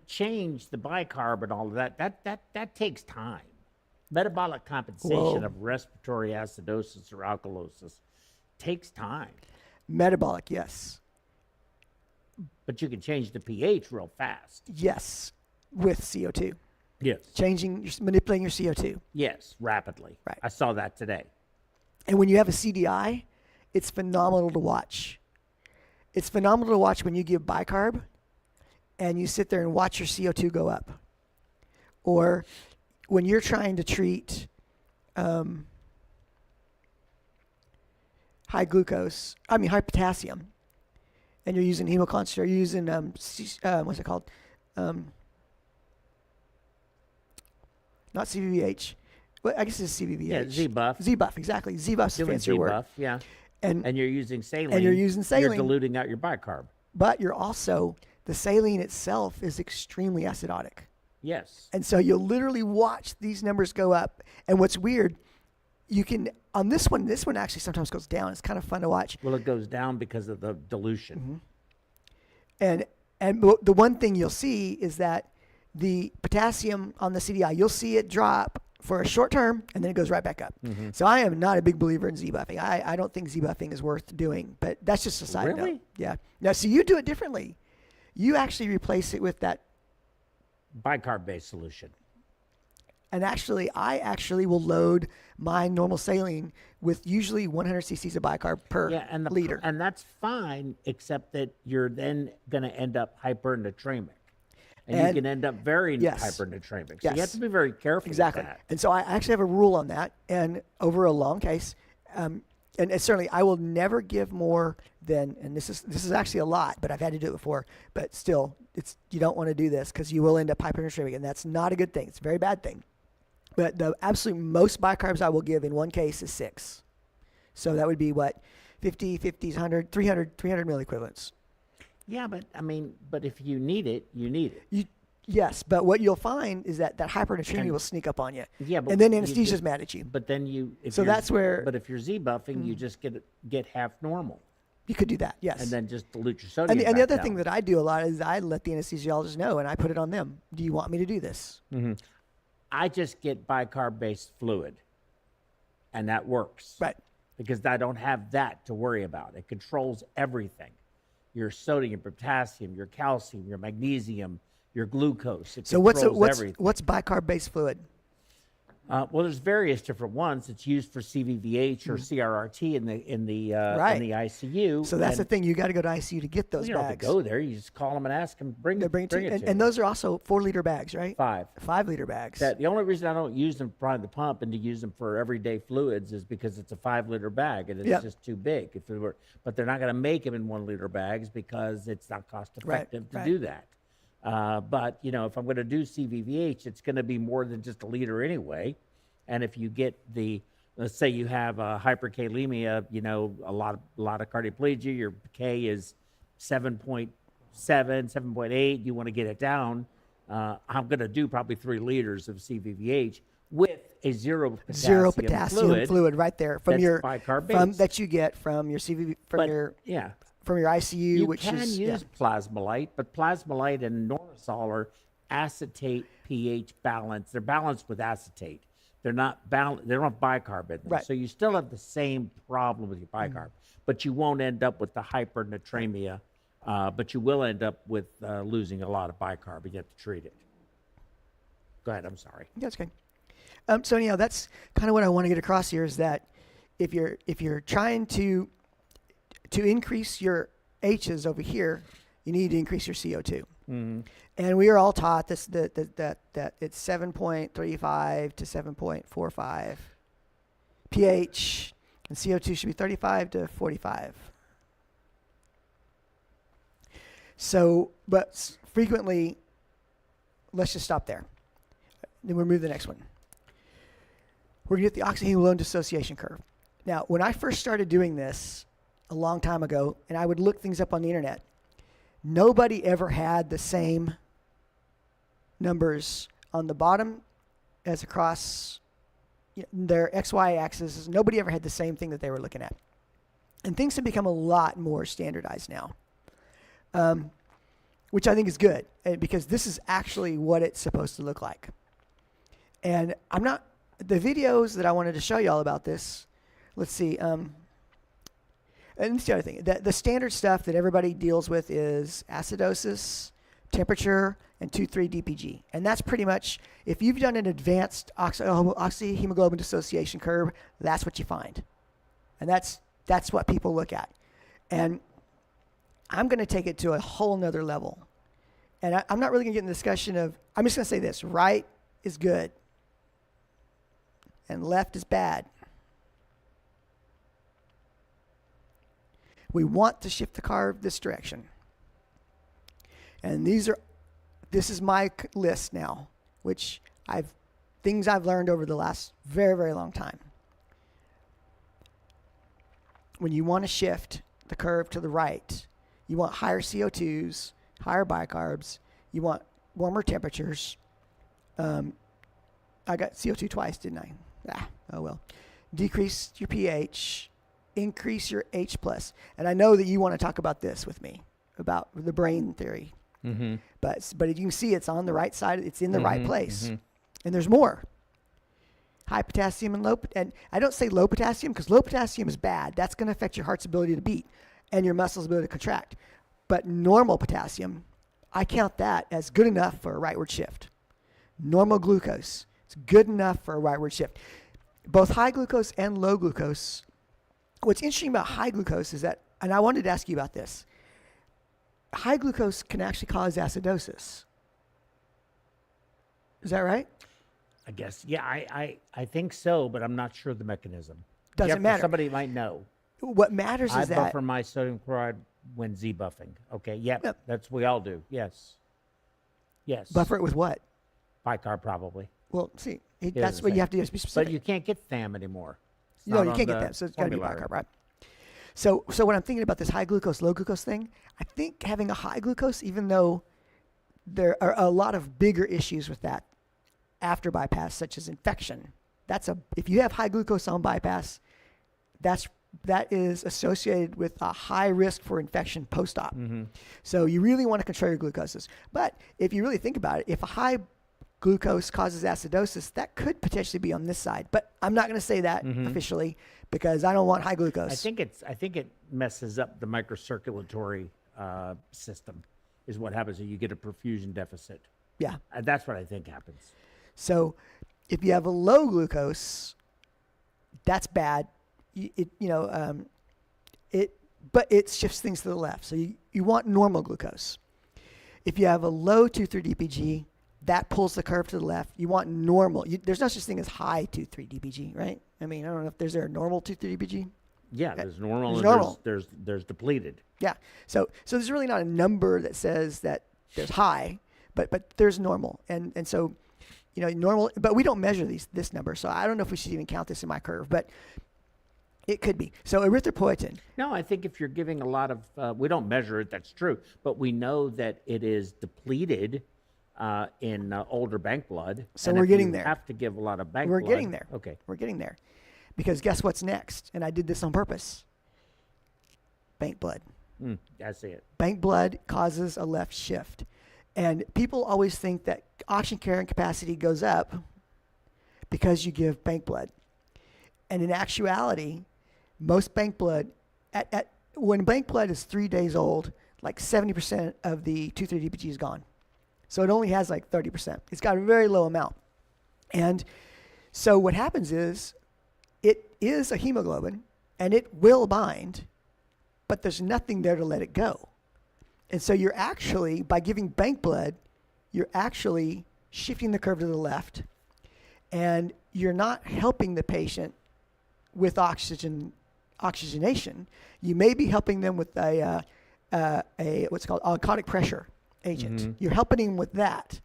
change, the bicarb and all of that takes time. Metabolic compensation of respiratory acidosis or alkalosis takes time. Metabolic, yes. But you can change the pH real fast. Yes, with CO2. Yes. Manipulating your CO2. Yes, rapidly. Right. I saw that today. And when you have a CDI, it's phenomenal to watch. It's phenomenal to watch when you give bicarb and you sit there and watch your CO2 go up. Or when you're trying to treat high potassium, and you're using hemoconcentrate, you're using, what's it called? Not CVVH. Well, I guess it's CVVH. Yeah, Z-Buff. Z-Buff, exactly. Z-Buff's a fancy word. Z-Buff, yeah. And you're using saline. And you're using saline. You're diluting out your bicarb. But the saline itself is extremely acidotic. Yes. And so you'll literally watch these numbers go up. And what's weird, you can, on this one actually sometimes goes down. It's kind of fun to watch. Well, it goes down because of the dilution. Mm-hmm. And the one thing you'll see is that the potassium on the CDI, you'll see it drop for a short term, and then it goes right back up. Mm-hmm. So I am not a big believer in Z-buffing. I don't think Z-buffing is worth doing, but that's just a side note. Yeah. Now, so you do it differently. You actually replace it with that bicarb-based solution. And I will load my normal saline with usually 100 cc's of bicarb per liter. And that's fine, except that you're then going to end up hypernatremic. And you can end up very hypernatremic. So you have to be very careful with that. And so I actually have a rule on that. And over a long case, and certainly I will never give more than, and this is actually a lot, but I've had to do it before. But still, you don't want to do this because you will end up hypernatremic, and that's not a good thing. It's a very bad thing. But the absolute most bicarbs I will give in one case is 6. So that would be what? 50, 100, 300 milliequivalents. Yeah, but if you need it, you need it. Yes, but what you'll find is that hypernatremia will sneak up on you. Yeah, but and then anesthesia's mad at you. But then that's where. But if you're Z-buffing, you just get half normal. You could do that, yes. And then just dilute your sodium. And the other thing that I do a lot is I let the anesthesiologist know, and I put it on them. Do you want me to do this? Mm-hmm. I just get bicarb-based fluid, and that works. Right. Because I don't have that to worry about. It controls everything. Your sodium, your potassium, your calcium, your magnesium, your glucose. It controls everything. What's bicarb-based fluid? Well, there's various different ones. It's used for CVVH or CRRT in the ICU. So that's the thing. You got to go to ICU to get those you don't have bags. to go there. You just call them and ask them. Bring it to you. And those are also 4-liter bags, right? 5. 5-liter bags. The only reason I don't use them behind the pump and to use them for everyday fluids is because it's a 5-liter bag and it's just too big. But they're not going to make them in 1-liter bags because it's not cost effective to do that. But if I'm going to do CVVH, it's going to be more than just a liter anyway. And if you get let's say you have hyperkalemia, a lot of cardioplegia, your K is 7.7, 7.8, you want to get it down. I'm going to do probably 3 liters of CVVH with a zero potassium fluid right there from your bicarb that you get from your CV from your ICU. You can use Plasmolite, but Plasmolite and Norisol are acetate pH balanced. They're balanced with acetate. They're not balanced. They don't have bicarb in them. Right. So you still have the same problem with your bicarb, but you won't end up with the hypernatremia. But you will end up with losing a lot of bicarb. You have to treat it. Go ahead. I'm sorry. That's okay. So anyhow, that's kind of what I want to get across here is that if you're trying to increase your H's over here, you need to increase your CO2. Mm-hmm. And we are all taught this that it's 7.35 to 7.45 pH, and CO2 should be 35 to 45. So, but frequently, let's just stop there. Then we'll move to the next one. We're going to get the oxyhemoglobin dissociation curve. Now, when I first started doing this a long time ago, and I would look things up on the internet, nobody ever had the same numbers on the bottom as across their XY axis. Nobody ever had the same thing that they were looking at. And things have become a lot more standardized now, which I think is good because this is actually what it's supposed to look like. And the videos that I wanted to show you all about this, let's see. And it's the other thing. The standard stuff that everybody deals with is acidosis, temperature, and 2,3 DPG. And that's pretty much, if you've done an advanced oxyhemoglobin dissociation curve, that's what you find. And that's what people look at. And I'm going to take it to a whole nother level. And I'm not really going to get in the discussion of, I'm just going to say this, right is good and left is bad. We want to shift the curve this direction. And this is my list now, which things I've learned over the last very, very long time. When you want to shift the curve to the right, you want higher CO2s, higher bicarbs, you want warmer temperatures. I got CO2 twice, didn't I? Oh well. Decrease your pH, increase your H+. And I know that you want to talk about this with me, about the brain theory. Mm-hmm. But you can see it's on the right side. It's in the right place. Mm-hmm. And there's more. High potassium and I don't say low potassium because low potassium is bad. That's going to affect your heart's ability to beat and your muscles' ability to contract. But normal potassium, I count that as good enough for a rightward shift. Normal glucose, it's good enough for a rightward shift. Both high glucose and low glucose. What's interesting about high glucose is that, and I wanted to ask you about this, high glucose can actually cause acidosis. Is that right? I guess. Yeah, I think so, but I'm not sure the mechanism. Doesn't matter. Somebody might know. What matters is that I buffer my sodium chloride when Z-buffing. Okay, yep. That's we all do. Yes. Buffer it with what? Bicarb probably. Well, see, that's what you have to do. Be specific. But you can't get THAM anymore. No, you can't get that. So it's got to be bicarb, right? So when I'm thinking about this high glucose, low glucose thing, I think having a high glucose, even though there are a lot of bigger issues with that after bypass, such as infection, if you have high glucose on bypass, that is associated with a high risk for infection post-op. Mm-hmm. So you really want to control your glucoses. But if you really think about it, if a high glucose causes acidosis, that could potentially be on this side. But I'm not going to say that officially because I don't want high glucose. I think it messes up the microcirculatory system is what happens. You get a perfusion deficit. Yeah. That's what I think happens. So If you have a low glucose, that's bad. But it shifts things to the left. So you want normal glucose. If you have a low 2,3 DPG, that pulls the curve to the left. You want normal. There's no such thing as high 2,3 DPG, right? I mean, I don't know if there's a normal 2,3 DPG. Yeah, there's normal. There's and normal. There's depleted. Yeah. So there's really not a number that says that there's high, but there's normal. And so, normal, but we don't measure this number. So I don't know if we should even count this in my curve, but it could be. So erythropoietin. No, I think if you're giving a lot of, we don't measure it, that's true, but we know that it is depleted in older bank blood. So and we're if getting you there. have to give a lot of bank We're blood. getting there. Okay. We're getting there. Because guess what's next? And I did this on purpose. Bank blood. I see it. Bank blood causes a left shift. And people always think that oxygen carrying capacity goes up because you give bank blood. And in actuality, most bank blood, when bank blood is 3 days old, like 70% of the 2,3 DPG is gone. So it only has like 30%. It's got a very low amount. And so what happens is, it is a hemoglobin, and it will bind, but there's nothing there to let it go. And so you're actually, by giving bank blood, you're actually shifting the curve to the left, and you're not helping the patient with oxygenation. You may be helping them with a what's called oncotic pressure agent. Mm-hmm. You're helping them with that,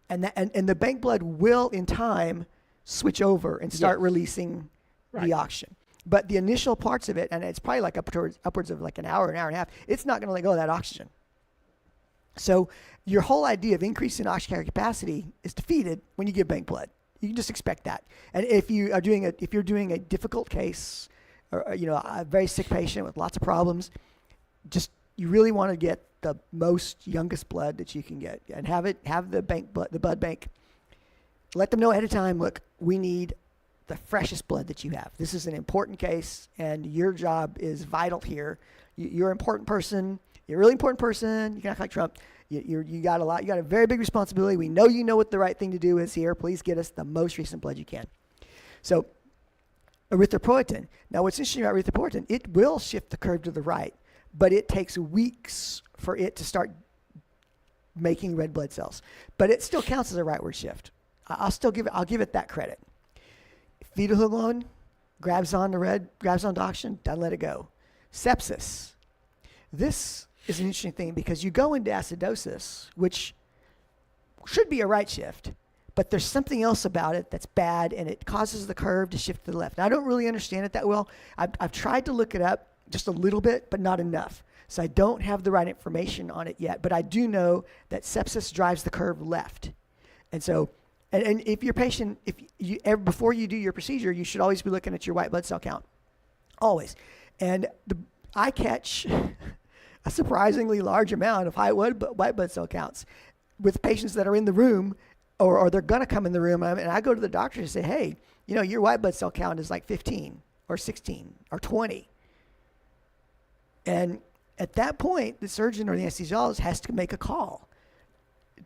and the bank blood will in time switch over and start releasing the oxygen. But the initial parts of it, and it's probably like upwards of like an hour and a half, it's not going to let go of that oxygen. So your whole idea of increasing oxygen carrying capacity is defeated when you give bank blood. You can just expect that. And if you're doing a difficult case, or a very sick patient with lots of problems, you really want to get the most youngest blood that you can get, and have the blood bank. Let them know ahead of time. Look, we need the freshest blood that you have. This is an important case, and your job is vital here. You're an important person. You're a really important person. You can act like Trump. You got a very big responsibility. We know you know what the right thing to do is here. Please get us the most recent blood you can. So erythropoietin. Now, what's interesting about erythropoietin, it will shift the curve to the right, but it takes weeks for it to start making red blood cells. But it still counts as a rightward shift. I'll give it that credit. Fetal hemoglobin grabs on to oxygen, doesn't let it go. Sepsis. This is an interesting thing because you go into acidosis, which should be a right shift, but there's something else about it that's bad, and it causes the curve to shift to the left. Now, I don't really understand it that well. I've tried to look it up just a little bit, but not enough. So I don't have the right information on it yet, but I do know that sepsis drives the curve left. And so, and if your patient, before you do your procedure, you should always be looking at your white blood cell count. Always. And I catch a surprisingly large amount of high white blood cell counts with patients that are in the room, or they're going to come in the room. And I go to the doctor and say, hey, your white blood cell count is like 15 or 16 or 20. And at that point, the surgeon or the anesthesiologist has to make a call.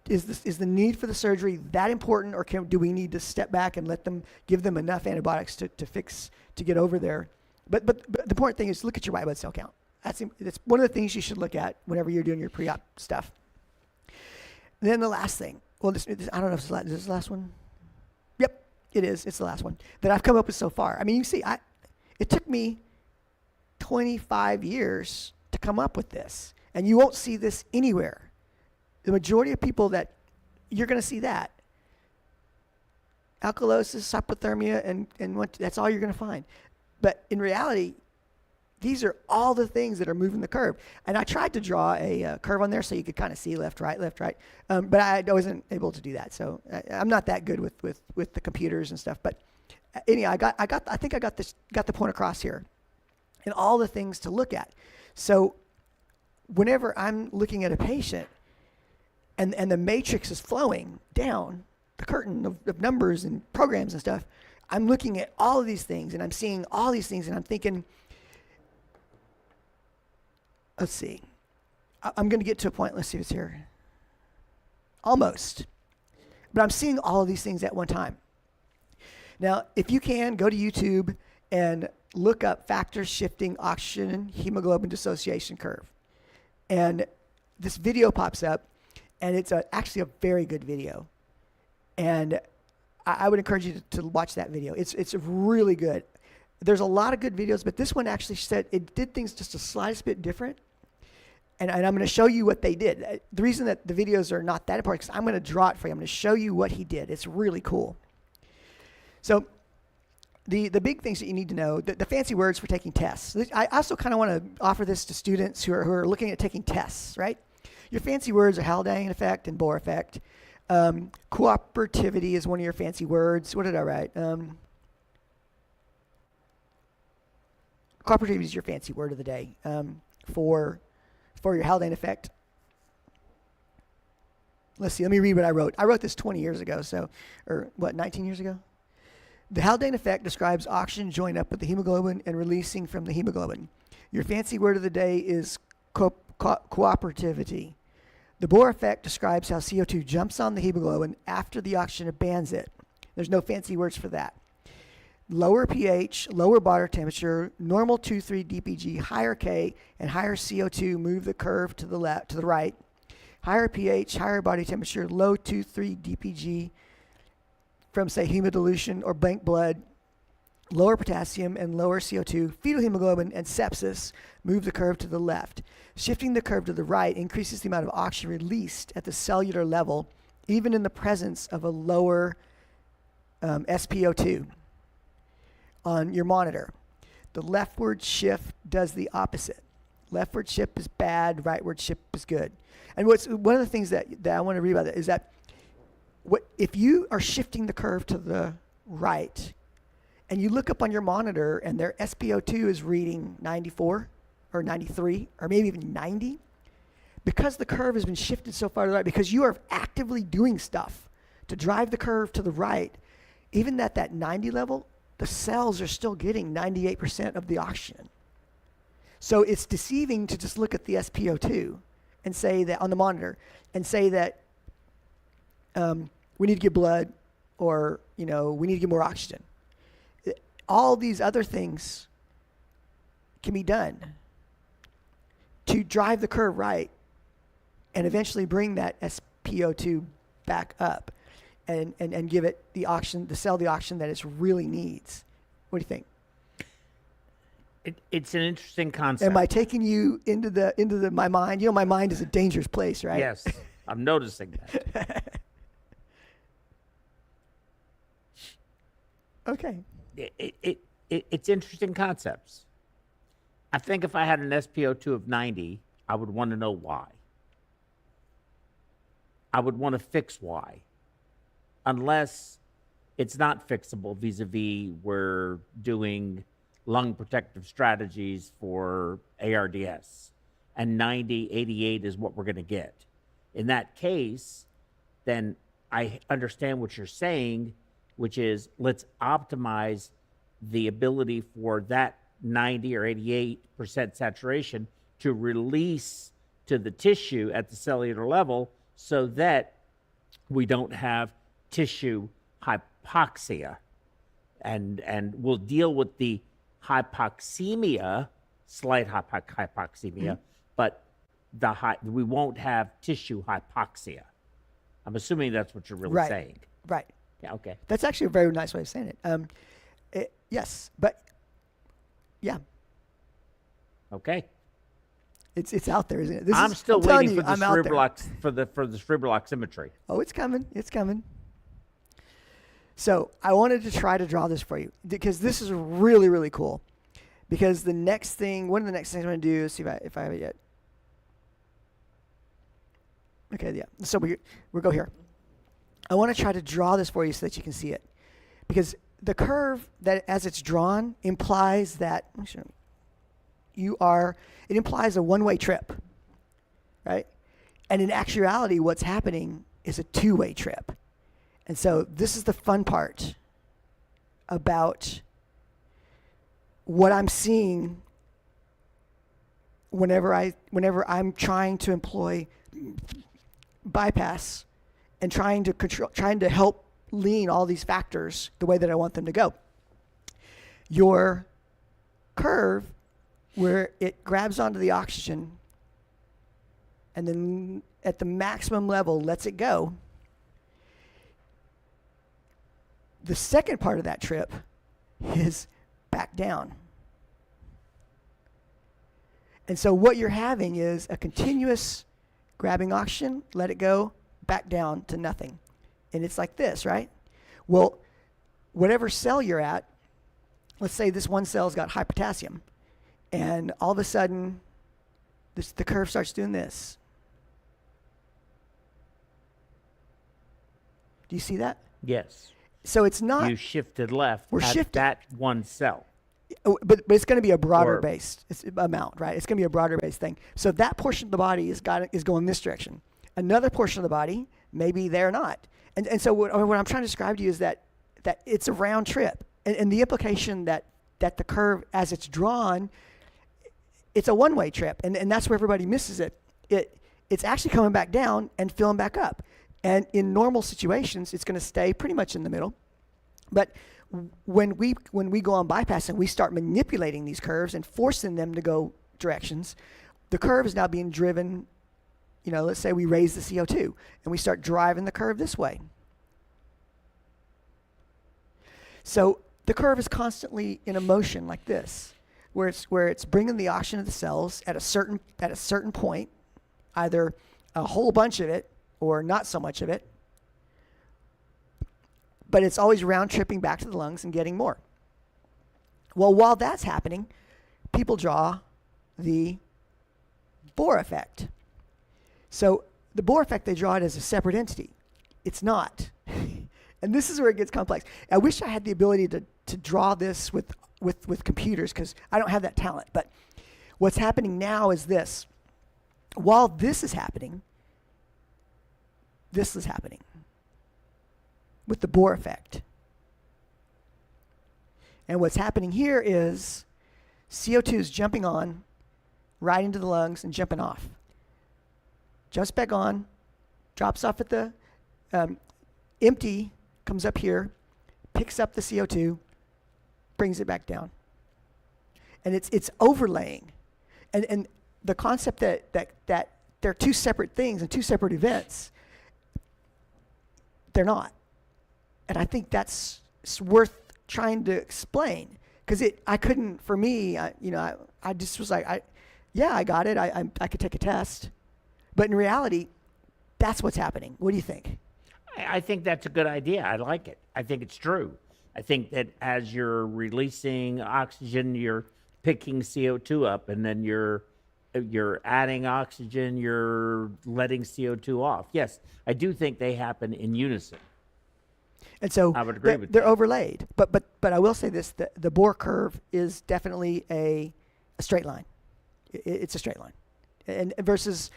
Is the need for the surgery that important, or do we need to step back and give them enough antibiotics to get over there? But the important thing is look at your white blood cell count. That's one of the things you should look at whenever you're doing your pre-op stuff. And then the last thing. Well, I don't know if is this the last one? Yep, it is. It's the last one that I've come up with so far. I mean, you see, it took me 25 years to come up with this, and you won't see this anywhere. The majority of people that you're going to see that alkalosis, hypothermia, and that's all you're going to find. But in reality, these are all the things that are moving the curve. And I tried to draw a curve on there so you could kind of see left, right. But I wasn't able to do that. So I'm not that good with the computers and stuff. But anyhow, I think I got the point across here, and all the things to look at. So whenever I'm looking at a patient and the matrix is flowing down the curtain of numbers and programs and stuff, I'm looking at all of these things, and I'm seeing all these things, and I'm thinking, let's see. I'm going to get to a point. Let's see if it's here. Almost. But I'm seeing all of these things at one time. Now, if you can, go to YouTube and look up factor shifting oxygen hemoglobin dissociation curve. And this video pops up, and it's actually a very good video. And I would encourage you to watch that video. It's really good. There's a lot of good videos, but this one actually said it did things just a slightest bit different. And I'm going to show you what they did. The reason that the videos are not that important is I'm going to draw it for you. I'm going to show you what he did. It's really cool. So the big things that you need to know, the fancy words for taking tests. I also kind of want to offer this to students who are looking at taking tests, right? Your fancy words are Haldane effect and Bohr effect. Cooperativity is one of your fancy words. What did I write? Cooperativity is your fancy word of the day for your Haldane effect. Let's see, let me read what I wrote. I wrote this 20 years ago, 19 years ago? The Haldane effect describes oxygen joining up with the hemoglobin and releasing from the hemoglobin. Your fancy word of the day is cooperativity. The Bohr effect describes how CO2 jumps on the hemoglobin after the oxygen abandons it. There's no fancy words for that. Lower pH, lower body temperature, normal 2,3 dpg, higher K, and higher CO2 move the curve to the right. Higher pH, higher body temperature, low 2,3 dpg from, say, hemodilution or blank blood, lower potassium and lower CO2, fetal hemoglobin, and sepsis move the curve to the left. Shifting the curve to the right increases the amount of oxygen released at the cellular level, even in the presence of a lower SpO2 on your monitor. The leftward shift does the opposite. Leftward shift is bad, rightward shift is good. And one of the things that I want to read about that is that if you are shifting the curve to the right and you look up on your monitor and their SpO2 is reading 94 or 93 or maybe even 90, because the curve has been shifted so far to the right, because you are actively doing stuff to drive the curve to the right, even at that 90 level, the cells are still getting 98% of the oxygen. So it's deceiving to just look at the SpO2 and say that on the monitor and say that we need to give blood or we need to give more oxygen. All these other things can be done to drive the curve right and eventually bring that SpO2 back up. And give it the oxygen, the cell the oxygen that it really needs. What do you think? It's an interesting concept. Am I taking you into my mind? My mind is a dangerous place, right? Yes, I'm noticing that. Okay. It's interesting concepts. I think if I had an SpO2 of 90, I would want to know why. I would want to fix why. Unless it's not fixable vis-a-vis we're doing lung protective strategies for ARDS, and 90, 88 is what we're going to get. In that case, then I understand what you're saying, which is let's optimize the ability for that 90 or 88% saturation to release to the tissue at the cellular level so that we don't have tissue hypoxia, and we'll deal with the hypoxemia, slight hypoxemia, but we won't have tissue hypoxia. I'm assuming that's what you're really saying. Right. Yeah. Okay. That's actually a very nice way of saying it. Yes, but yeah. Okay. It's out there, isn't it? I'm still waiting for the cerebral oximetry. Oh, it's coming. It's coming. So I wanted to try to draw this for you because this is really, really cool. Because one of the next things I'm going to do is see if I have it yet. Okay, yeah. So we'll go here. I want to try to draw this for you so that you can see it. Because the curve that as it's drawn implies that it implies a one-way trip, right? And in actuality, what's happening is a two-way trip. And so this is the fun part about what I'm seeing whenever I'm trying to employ bypass and trying to help lean all these factors the way that I want them to go. Your curve, where it grabs onto the oxygen and then at the maximum level lets it go, the second part of that trip is back down. And so what you're having is a continuous grabbing oxygen, let it go, back down to nothing. And it's like this, right? Well, whatever cell you're at, let's say this one cell's got high potassium, and all of a sudden, the curve starts doing this. Do you see that? Yes. So it's not... You shifted left We're at shifting. that one cell. But it's going to be a broader based amount, right? It's going to be a broader based thing. So that portion of the body is going this direction. Another portion of the body, maybe they're not. And so what I'm trying to describe to you is that it's a round trip. And the implication that the curve, as it's drawn, it's a one-way trip. And that's where everybody misses it. It's actually coming back down and filling back up. And in normal situations, it's going to stay pretty much in the middle. But when we go on bypassing, we start manipulating these curves and forcing them to go directions. The curve is now being driven, let's say we raise the CO2 and we start driving the curve this way. So the curve is constantly in a motion like this, where it's bringing the oxygen to the cells at a certain point, either a whole bunch of it or not so much of it. But it's always round tripping back to the lungs and getting more. Well, while that's happening, people draw the Bohr effect. So the Bohr effect, they draw it as a separate entity. It's not. And this is where it gets complex. I wish I had the ability to draw this with computers, because I don't have that talent. But what's happening now is this. While this is happening with the Bohr effect. And what's happening here is CO2 is jumping on right into the lungs and jumping off. Jumps back on, drops off at the empty, comes up here, picks up the CO2, brings it back down. And it's overlaying. And the concept that they're two separate things and two separate events, they're not. And I think that's worth trying to explain, because I couldn't, for me, I just was like, I got it. I could take a test. But in reality, that's what's happening. What do you think? I think that's a good idea. I like it. I think it's true. I think that as you're releasing oxygen, you're picking CO2 up, and then you're adding oxygen, you're letting CO2 off. Yes, I do think they happen in unison. And so I would agree with they're that. Overlaid. But I will say this, the Bohr curve is definitely a straight line. It's a straight line. And versus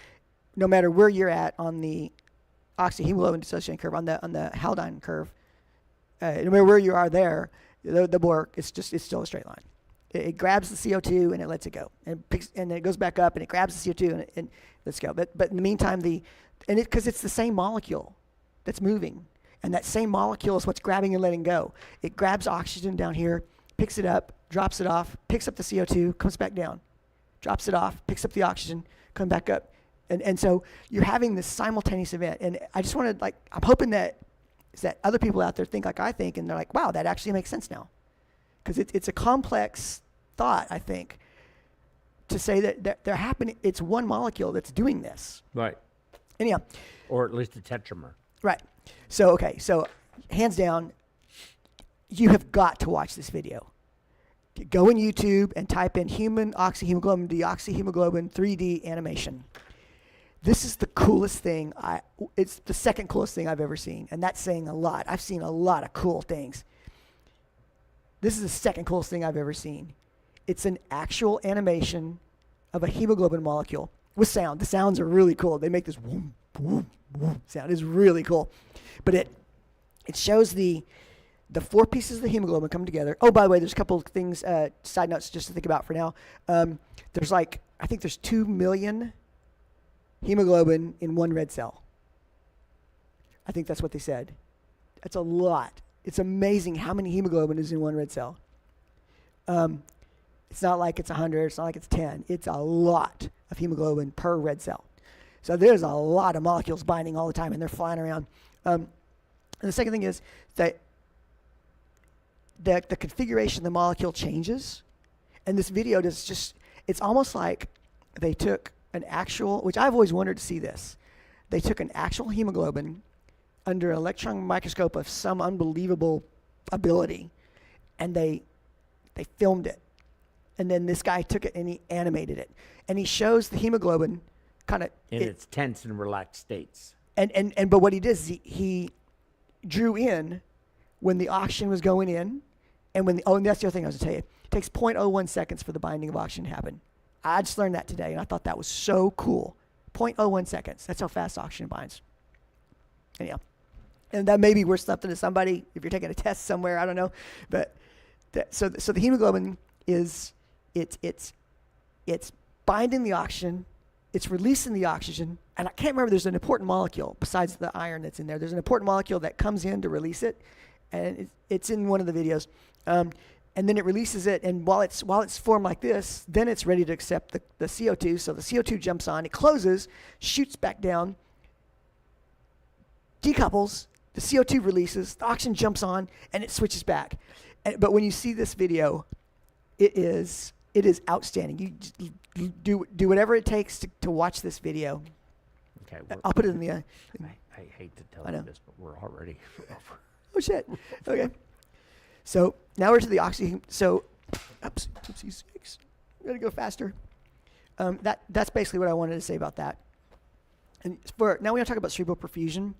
no matter where you're at on the oxyhemoglobin dissociation curve, on the Haldane curve, no matter where you are there, the Bohr, it's still a straight line. It grabs the CO2 and it lets it go, and then it goes back up and it grabs the CO2 and lets go. But in the meantime, because it's the same molecule that's moving, and that same molecule is what's grabbing and letting go. It grabs oxygen down here, picks it up, drops it off, picks up the CO2, comes back down, drops it off, picks up the oxygen, comes back up, and so you're having this simultaneous event. And I just wanted, I'm hoping that other people out there think like I think, and they're like, wow, that actually makes sense now. Because it's a complex thought, I think, to say that they're happening. It's one molecule that's doing this. Right. Anyhow. Or at least a tetramer. Right. So hands down, you have got to watch this video. Go in YouTube and type in human oxyhemoglobin, deoxyhemoglobin 3D animation. This is the coolest thing. It's the second coolest thing I've ever seen, and that's saying a lot. I've seen a lot of cool things. This is the second coolest thing I've ever seen. It's an actual animation of a hemoglobin molecule with sound. The sounds are really cool. They make this whoom, whoom, whoom sound. It's really cool. But it shows the four pieces of the hemoglobin come together. Oh, by the way, there's a couple of things, side notes just to think about for now. There's I think there's 2 million hemoglobin in one red cell. I think that's what they said. That's a lot. It's amazing how many hemoglobin is in one red cell. It's not like it's 100. It's not like it's 10. It's a lot of hemoglobin per red cell. So there's a lot of molecules binding all the time, and they're flying around. And the second thing is that the configuration of the molecule changes. And this video does just, it's almost like they took an actual, which I've always wondered to see this. They took an actual hemoglobin under an electron microscope of some unbelievable ability, and they filmed it. And then this guy took it and he animated it. And he shows the hemoglobin kind of in its tense and relaxed states. But what he did is he drew in when the oxygen was going in, and and that's the other thing I was going to tell you. It takes 0.01 seconds for the binding of oxygen to happen. I just learned that today, and I thought that was so cool. 0.01 seconds. That's how fast oxygen binds. Anyhow, and that may be worth something to somebody if you're taking a test somewhere. I don't know, but so the hemoglobin is it's binding the oxygen, it's releasing the oxygen, and I can't remember. There's an important molecule besides the iron that's in there. There's an important molecule that comes in to release it, and it's in one of the videos. And then it releases it, and while it's formed like this, then it's ready to accept the CO2. So the CO2 jumps on, it closes, shoots back down, decouples, the CO2 releases, the oxygen jumps on, and it switches back. But when you see this video, it is outstanding. You do whatever it takes to watch this video. Okay, I'll put it in the. I hate to tell you this, but we're already over. Oh shit. Okay. So now we're to the So, oopsie, we gotta go faster. That's basically what I wanted to say about that. And now we're gonna talk about cerebral perfusion.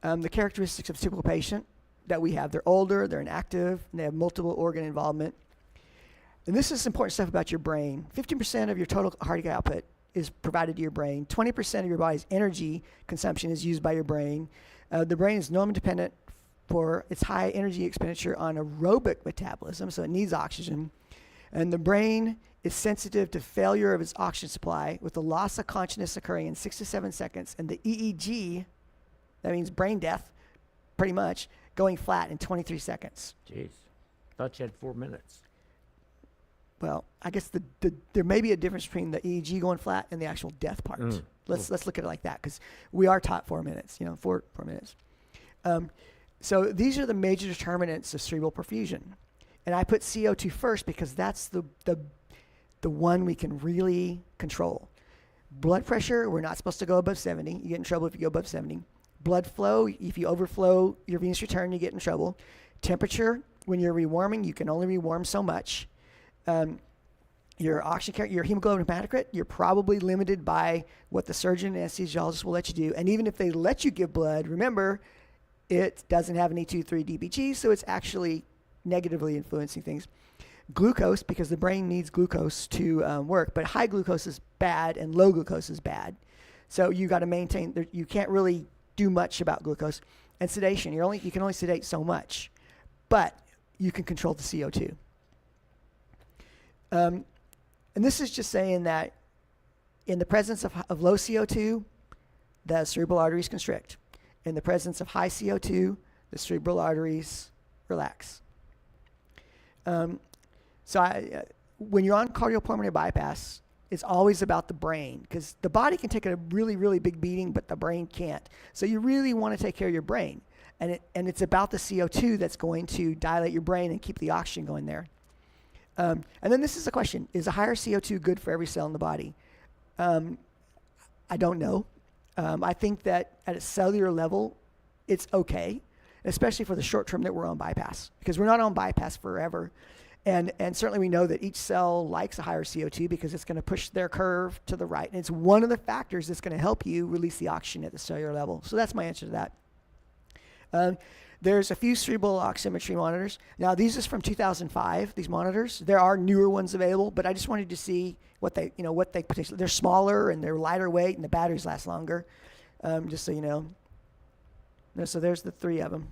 The characteristics of a typical patient that we have: they're older, they're inactive, and they have multiple organ involvement. And this is important stuff about your brain. 15% of your total cardiac output is provided to your brain. 20% of your body's energy consumption is used by your brain. The brain is normally dependent for its high energy expenditure on aerobic metabolism, so it needs oxygen. And the brain is sensitive to failure of its oxygen supply, with the loss of consciousness occurring in 6 to 7 seconds, and the EEG, that means brain death, pretty much, going flat in 23 seconds. Jeez. Thought you had 4 minutes. Well, I guess there may be a difference between the EEG going flat and the actual death part. Let's look at it like that, because we are taught 4 minutes, 4 minutes. So these are the major determinants of cerebral perfusion. And I put CO2 first because that's the one we can really control. Blood pressure, we're not supposed to go above 70. You get in trouble if you go above 70. Blood flow, if you overflow your venous return, you get in trouble. Temperature, when you're rewarming, you can only rewarm so much. Your oxygen, your hemoglobin hematocrit, you're probably limited by what the surgeon and anesthesiologist will let you do. And even if they let you give blood, remember, it doesn't have an E23 DPG, so it's actually negatively influencing things. Glucose, because the brain needs glucose to work, but high glucose is bad and low glucose is bad. So you got to maintain, you can't really do much about glucose. And sedation, you can only sedate so much, but you can control the CO2. And this is just saying that in the presence of low CO2, the cerebral arteries constrict. In the presence of high CO2, the cerebral arteries relax. When you're on cardiopulmonary bypass, it's always about the brain, because the body can take a really, really big beating, but the brain can't. So you really want to take care of your brain. And it's about the CO2 that's going to dilate your brain and keep the oxygen going there. And then this is the question: is a higher CO2 good for every cell in the body? I don't know. I think that at a cellular level, it's okay, especially for the short term that we're on bypass, because we're not on bypass forever. And certainly we know that each cell likes a higher CO2 because it's going to push their curve to the right. And it's one of the factors that's going to help you release the oxygen at the cellular level. So that's my answer to that. There's a few cerebral oximetry monitors. Now, these is from 2005, these monitors. There are newer ones available, but I just wanted to see what they potentially, they're smaller and they're lighter weight and the batteries last longer, just so you know. So there's the 3 of them.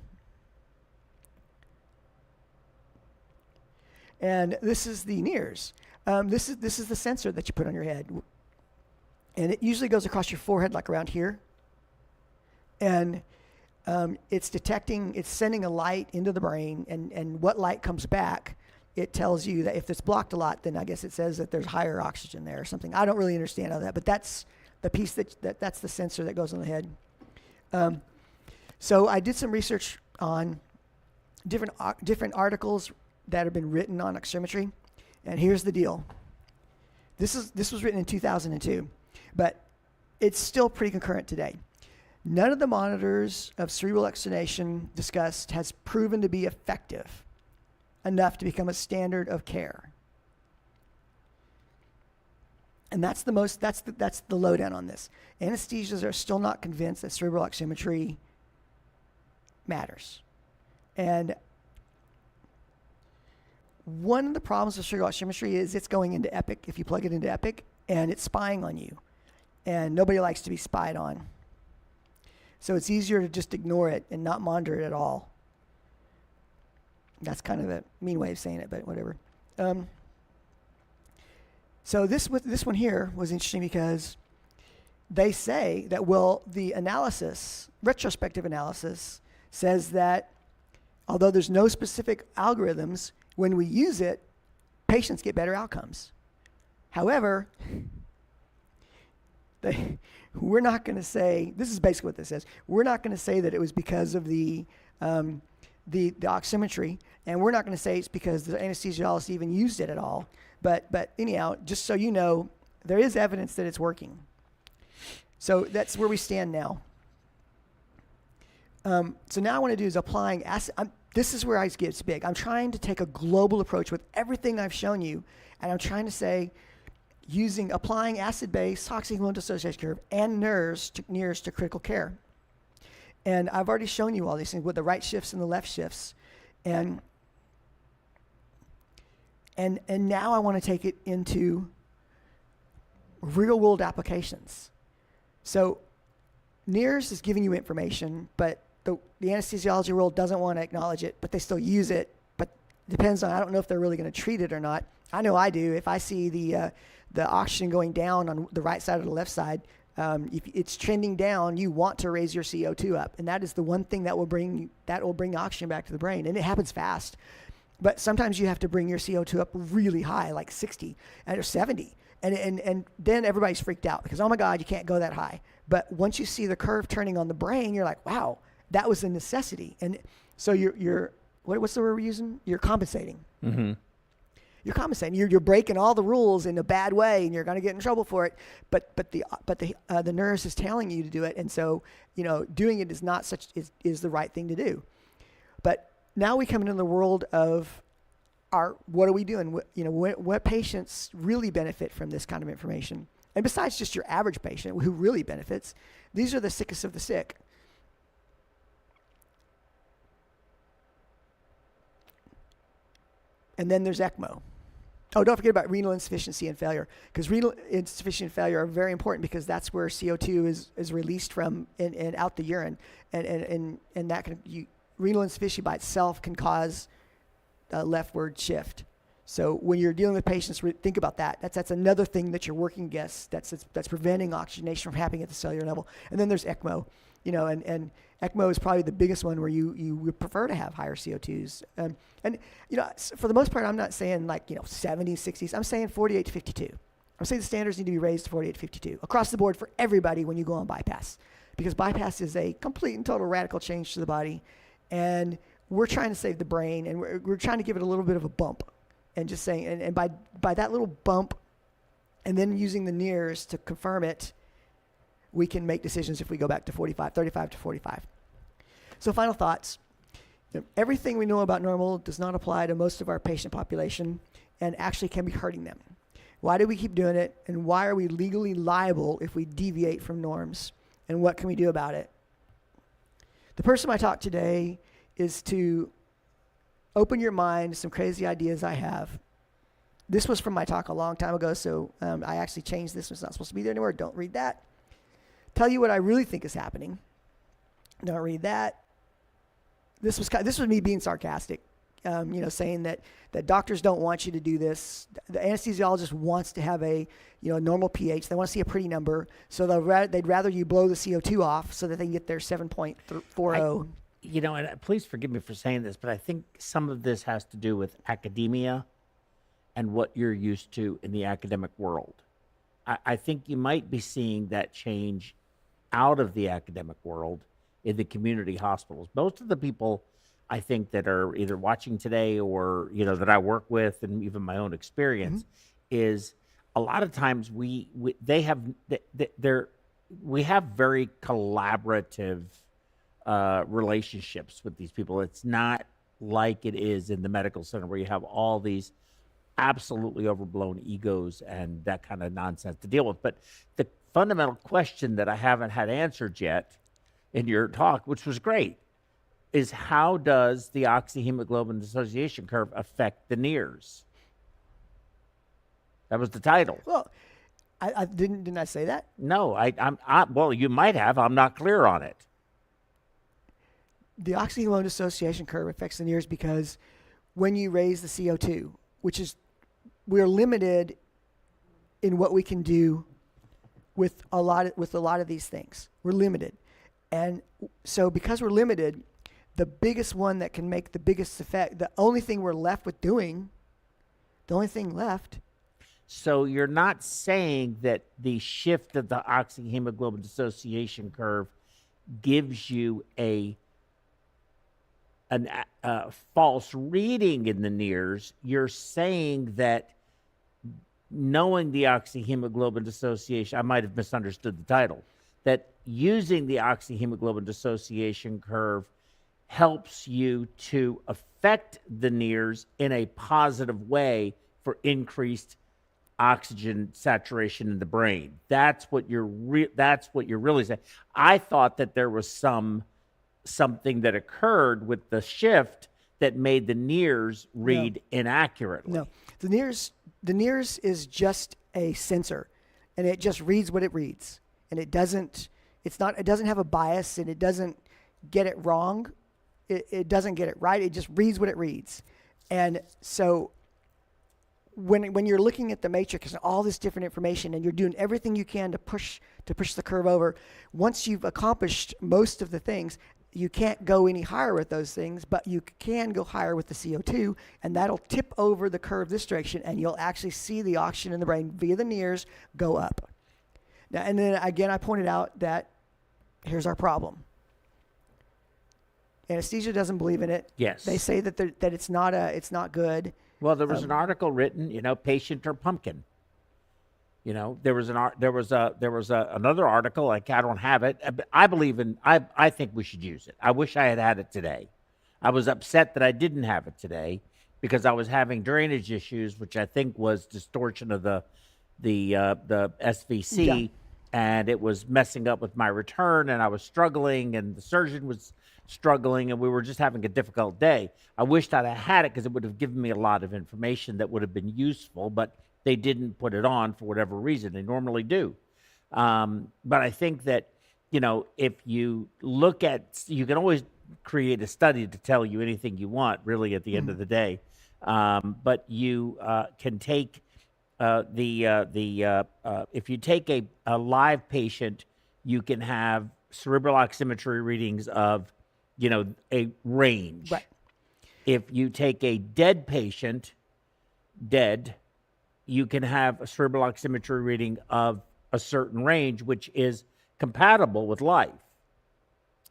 And this is the NIRS. This is the sensor that you put on your head. And it usually goes across your forehead, like around here. And it's sending a light into the brain, and what light comes back, it tells you that if it's blocked a lot, then I guess it says that there's higher oxygen there or something. I don't really understand all that, but that's the piece that's the sensor that goes on the head. So I did some research on different articles that have been written on oximetry, and here's the deal. This was written in 2002, but it's still pretty concurrent today. None of the monitors of cerebral oxygenation discussed has proven to be effective enough to become a standard of care. And that's the lowdown on this. Anesthesiologists are still not convinced that cerebral oximetry matters. And one of the problems with cerebral oximetry is it's going into Epic, if you plug it into Epic, and it's spying on you. And nobody likes to be spied on. So it's easier to just ignore it and not monitor it at all. That's kind of a mean way of saying it, but whatever. So this one here was interesting because they say that, well, the analysis, retrospective analysis, says that although there's no specific algorithms, when we use it, patients get better outcomes. However, we're not going to say, this is basically what this says, we're not going to say that it was because of the oximetry, and we're not going to say it's because the anesthesiologist even used it at all. But anyhow, just so you know, there is evidence that it's working. So that's where we stand now. So now what I want to do is applying acid. This is where it gets big. I'm trying to take a global approach with everything I've shown you, and I'm trying to say, applying acid-base oxyhemoglobin dissociation curve and NIRS to critical care. And I've already shown you all these things with the right shifts and the left shifts. And now I want to take it into real-world applications. So NIRS is giving you information, but the anesthesiology world doesn't want to acknowledge it, but they still use it. But it depends on, I don't know if they're really going to treat it or not. I know I do. If I see the oxygen going down on the right side or the left side, if it's trending down, you want to raise your CO2 up, and that is the one thing that will bring oxygen back to the brain, and it happens fast. But sometimes you have to bring your CO2 up really high, like 60 or 70, and then everybody's freaked out because, oh my God, you can't go that high. But once you see the curve turning on the brain, you're like, wow, that was a necessity. And so what's the word we're using? You're compensating. Mm-hmm. You're compensating. You're breaking all the rules in a bad way, and you're going to get in trouble for it. But the nurse is telling you to do it, and so doing it is the right thing to do. But now we come into the world of what are we doing? What patients really benefit from this kind of information? And besides just your average patient who really benefits, these are the sickest of the sick. And then there's ECMO. Oh, don't forget about renal insufficiency and failure, because renal insufficiency and failure are very important because that's where CO2 is released from and out the urine, and that renal insufficiency by itself can cause a leftward shift. So when you're dealing with patients, think about that. That's another thing that you're working against. That's preventing oxygenation from happening at the cellular level. And then there's ECMO. And ECMO is probably the biggest one where you would prefer to have higher CO2s. For the most part, I'm not saying 70s, 60s. I'm saying 48 to 52. I'm saying the standards need to be raised to 48 to 52 across the board for everybody when you go on bypass, because bypass is a complete and total radical change to the body, and we're trying to save the brain, and we're trying to give it a little bit of a bump, and just saying, and by that little bump, and then using the NIRS to confirm it, we can make decisions if we go back to 35 to 45. So final thoughts. Everything we know about normal does not apply to most of our patient population and actually can be hurting them. Why do we keep doing it? And why are we legally liable if we deviate from norms? And what can we do about it? The person I talked today is to open your mind to some crazy ideas I have. This was from my talk a long time ago, so I actually changed this. It's not supposed to be there anymore. Don't read that. Tell you what I really think is happening. Don't read that. This was me being sarcastic, saying that doctors don't want you to do this. The anesthesiologist wants to have a normal pH. They want to see a pretty number, so they'd rather you blow the CO2 off so that they can get their 7.40. And please forgive me for saying this, but I think some of this has to do with academia and what you're used to in the academic world. I think you might be seeing that change out of the academic world in the community hospitals. Most of the people I think that are either watching today or that I work with, and even my own experience, is a lot of times we have very collaborative relationships with these people. It's not like it is in the medical center where you have all these absolutely overblown egos and that kind of nonsense to deal with. But the fundamental question that I haven't had answered yet in your talk, which was great, is how does the oxyhemoglobin dissociation curve affect the NIRS? That was the title. Well, I didn't I say that? No, well, you might have. I'm not clear on it. The oxyhemoglobin dissociation curve affects the NIRS because when you raise the CO2, which is, we're limited in what we can do with a lot of these things. We're limited. And so because we're limited, the biggest one that can make the biggest effect, the only thing we're left with doing, the only thing left. So you're not saying that the shift of the oxyhemoglobin dissociation curve gives you a false reading in the NIRS. You're saying that knowing the oxyhemoglobin dissociation, I might have misunderstood the title, that using the oxyhemoglobin dissociation curve helps you to affect the NIRS in a positive way for increased oxygen saturation in the brain. That's what you're really saying. I thought that there was something that occurred with the shift that made the NIRS read inaccurately. No, the NIRS is just a sensor, and it just reads what it reads, and it doesn't have a bias, and it doesn't get it wrong. It doesn't get it right. It just reads what it reads. And so when you're looking at the matrix and all this different information, and you're doing everything you can to push the curve over, once you've accomplished most of the things, you can't go any higher with those things, but you can go higher with the CO2, and that'll tip over the curve this direction, and you'll actually see the oxygen in the brain via the NIRS go up. Now, and then again, I pointed out that here's our problem. Anesthesia doesn't believe in it. Yes. They say that it's not good. Well, there was an article written, patient or pumpkin. There was another article, like, I don't have it. I think we should use it. I wish I had it today. I was upset that I didn't have it today because I was having drainage issues, which I think was distortion of the SVC, Yeah. and it was messing up with my return, and I was struggling, and the surgeon was struggling, and we were just having a difficult day. I wished I'd have had it because it would have given me a lot of information that would have been useful, but they didn't put it on for whatever reason. They normally do. But I think that, if you look at, you can always create a study to tell you anything you want, really, at the end of the day. But you can take if you take a live patient, you can have cerebral oximetry readings of, a range. Right. If you take a dead patient, you can have a cerebral oximetry reading of a certain range, which is compatible with life.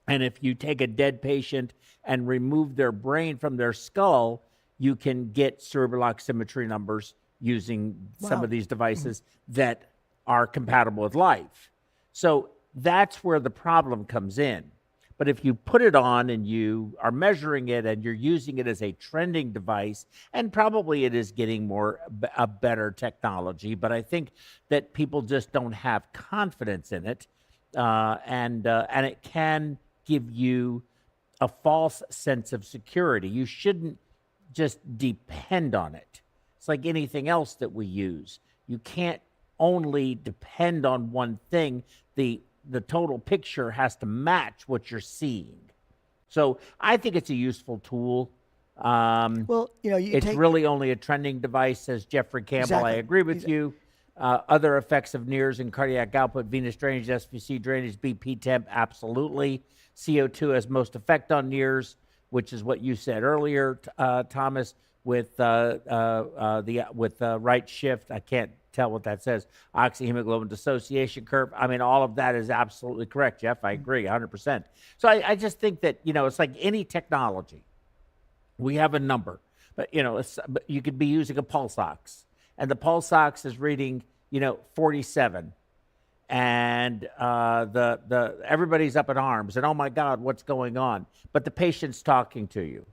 And if you take a dead patient and remove their brain from their skull, you can get cerebral oximetry numbers using some of these devices that are compatible with life. So that's where the problem comes in. But if you put it on and you are measuring it and you're using it as a trending device, and probably it is getting a better technology, but I think that people just don't have confidence in it, and it can give you a false sense of security. You shouldn't just depend on it. It's like anything else that we use. You can't only depend on one thing. The total picture has to match what you're seeing. So I think it's a useful tool. Well, you It's take really only a trending device, says Jeffrey Campbell. I Exactly. agree with you. Other effects of NIRS and cardiac output, venous drainage, SVC drainage, BP temp, absolutely. CO2 has most effect on NIRS, which is what you said earlier, Thomas, with right shift. I can't tell what that says. Oxyhemoglobin dissociation curve. I mean, all of that is absolutely correct, Jeff. I agree 100%. So I just think that, it's like any technology. We have a number, but but you could be using a pulse ox, and the pulse ox is reading 47, and the everybody's up in arms, and oh my God, what's going on? But the patient's talking to you.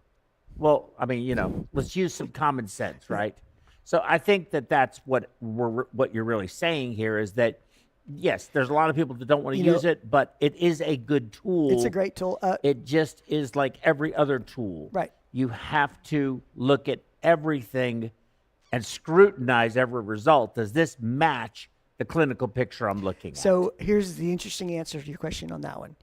Well, I mean, let's use some common sense, right? So I think that that's what you're really saying here is that yes, there's a lot of people that don't want to use it, but it is a good tool. It's a great tool. It just is like every other tool. Right. You have to look at everything and scrutinize every result. Does this match the clinical picture I'm looking at? So here's the interesting answer to your question on that one.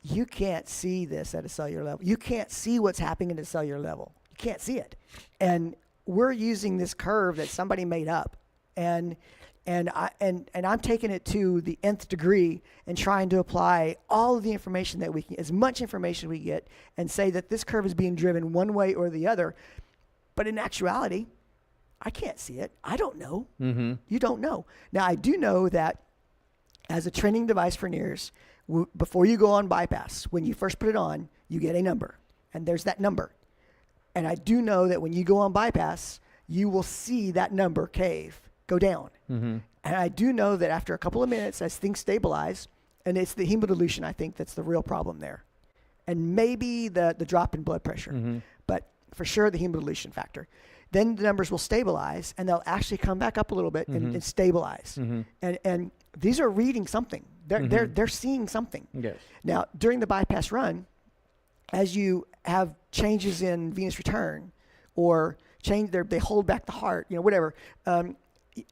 You can't see this at a cellular level. You can't see what's happening at a cellular level. You can't see it. And we're using this curve that somebody made up. And I'm taking it to the nth degree and trying to apply all of the information that we can, as much information we get, and say that this curve is being driven one way or the other. But in actuality, I can't see it. I don't know. Mm-hmm. You don't know. Now, I do know that as a training device for NIRS, before you go on bypass, when you first put it on, you get a number. And there's that number. And I do know that when you go on bypass, you will see that number cave go down. Mm-hmm. And I do know that after a couple of minutes, as things stabilize, and it's the hemodilution, I think, that's the real problem there. And maybe the drop in blood pressure, but for sure the hemodilution factor. Then the numbers will stabilize, and they'll actually come back up a little bit and stabilize. And these are reading something. They're seeing something. Yes. Now, during the bypass run, as you have changes in venous return or they hold back the heart, whatever,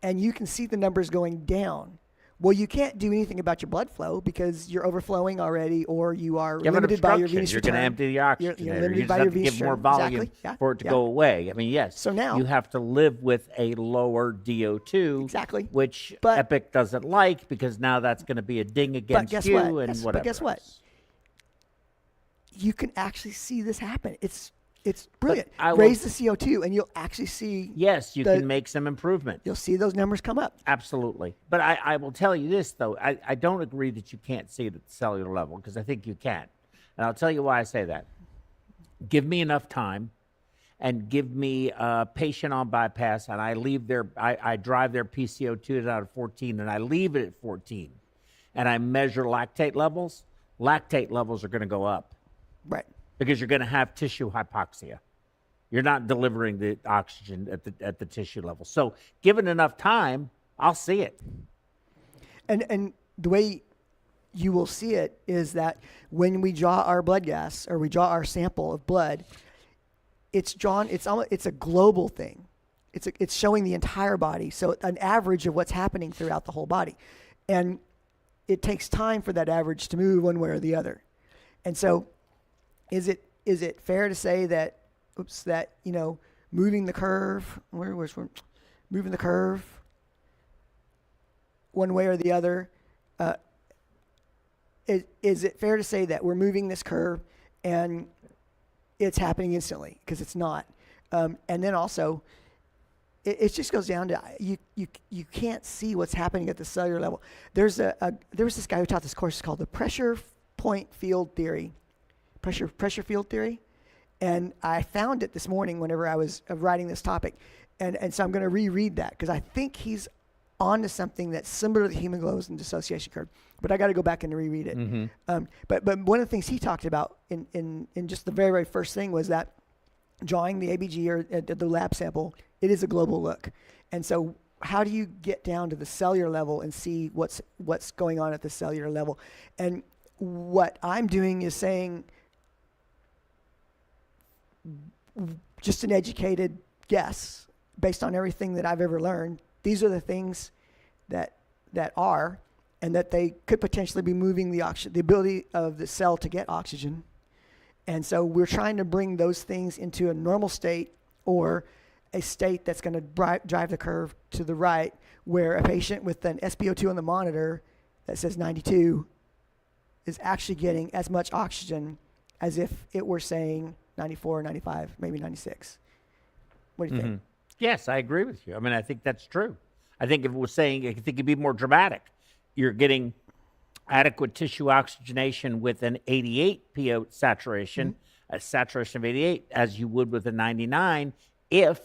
and you can see the numbers going down. Well, you can't do anything about your blood flow because you're overflowing already, or you are limited by your venous return. You're going to empty the oxygen. You're You limited just by have your to venous give more return. volume Exactly. for it to go away. I mean, yes. So now you have to live with a lower DO2, Exactly. which But- Epic doesn't like because now that's going to be a ding against guess you what? and Yes, but whatever. guess what? else. You can actually see this happen. It's brilliant. I will- Raise the CO2, and you'll actually see. Yes, you the- can make some improvement. You'll see those numbers come up. Absolutely. But I will tell you this, though. I don't agree that you can't see it at the cellular level because I think you can. And I'll tell you why I say that. Give me enough time and give me a patient on bypass, and I drive their PCO2 down to 14, and I leave it at 14, and I measure lactate levels. Lactate levels are going to go up Right. because you're going to have tissue hypoxia. You're not delivering the oxygen at the tissue level. So given enough time, I'll see it. And the way you will see it is that when we draw our blood gas or we draw our sample of blood, it's a global thing. It's showing the entire body. So an average of what's happening throughout the whole body. And it takes time for that average to move one way or the other. And so is it fair to say that moving the curve, moving the curve one way or the other, is it fair to say that we're moving this curve and it's happening instantly? Because it's not. And then also, it just goes down to you can't see what's happening at the cellular level. There was this guy who taught this course called the pressure field theory, and I found it this morning whenever I was writing this topic, and so I'm going to reread that because I think he's onto something that's similar to the hemoglobin dissociation curve, but I got to go back and reread it. Mm-hmm. But one of the things he talked about in just the very, very first thing was that drawing the ABG or the lab sample, it is a global look. And so how do you get down to the cellular level and see what's going on at the cellular level? And what I'm doing is saying just an educated guess based on everything that I've ever learned. These are the things that are, and that they could potentially be moving the ability of the cell to get oxygen, And so we're trying to bring those things into a normal state or a state that's going to drive the curve to the right, where a patient with an SpO2 on the monitor that says 92 is actually getting as much oxygen as if it were saying 94, 95, maybe 96. What do you think? Yes, I agree with you. I mean, I think that's true. I think if it was saying, I think it'd be more dramatic. You're getting adequate tissue oxygenation with an 88 PO saturation, a saturation of 88, as you would with a 99, if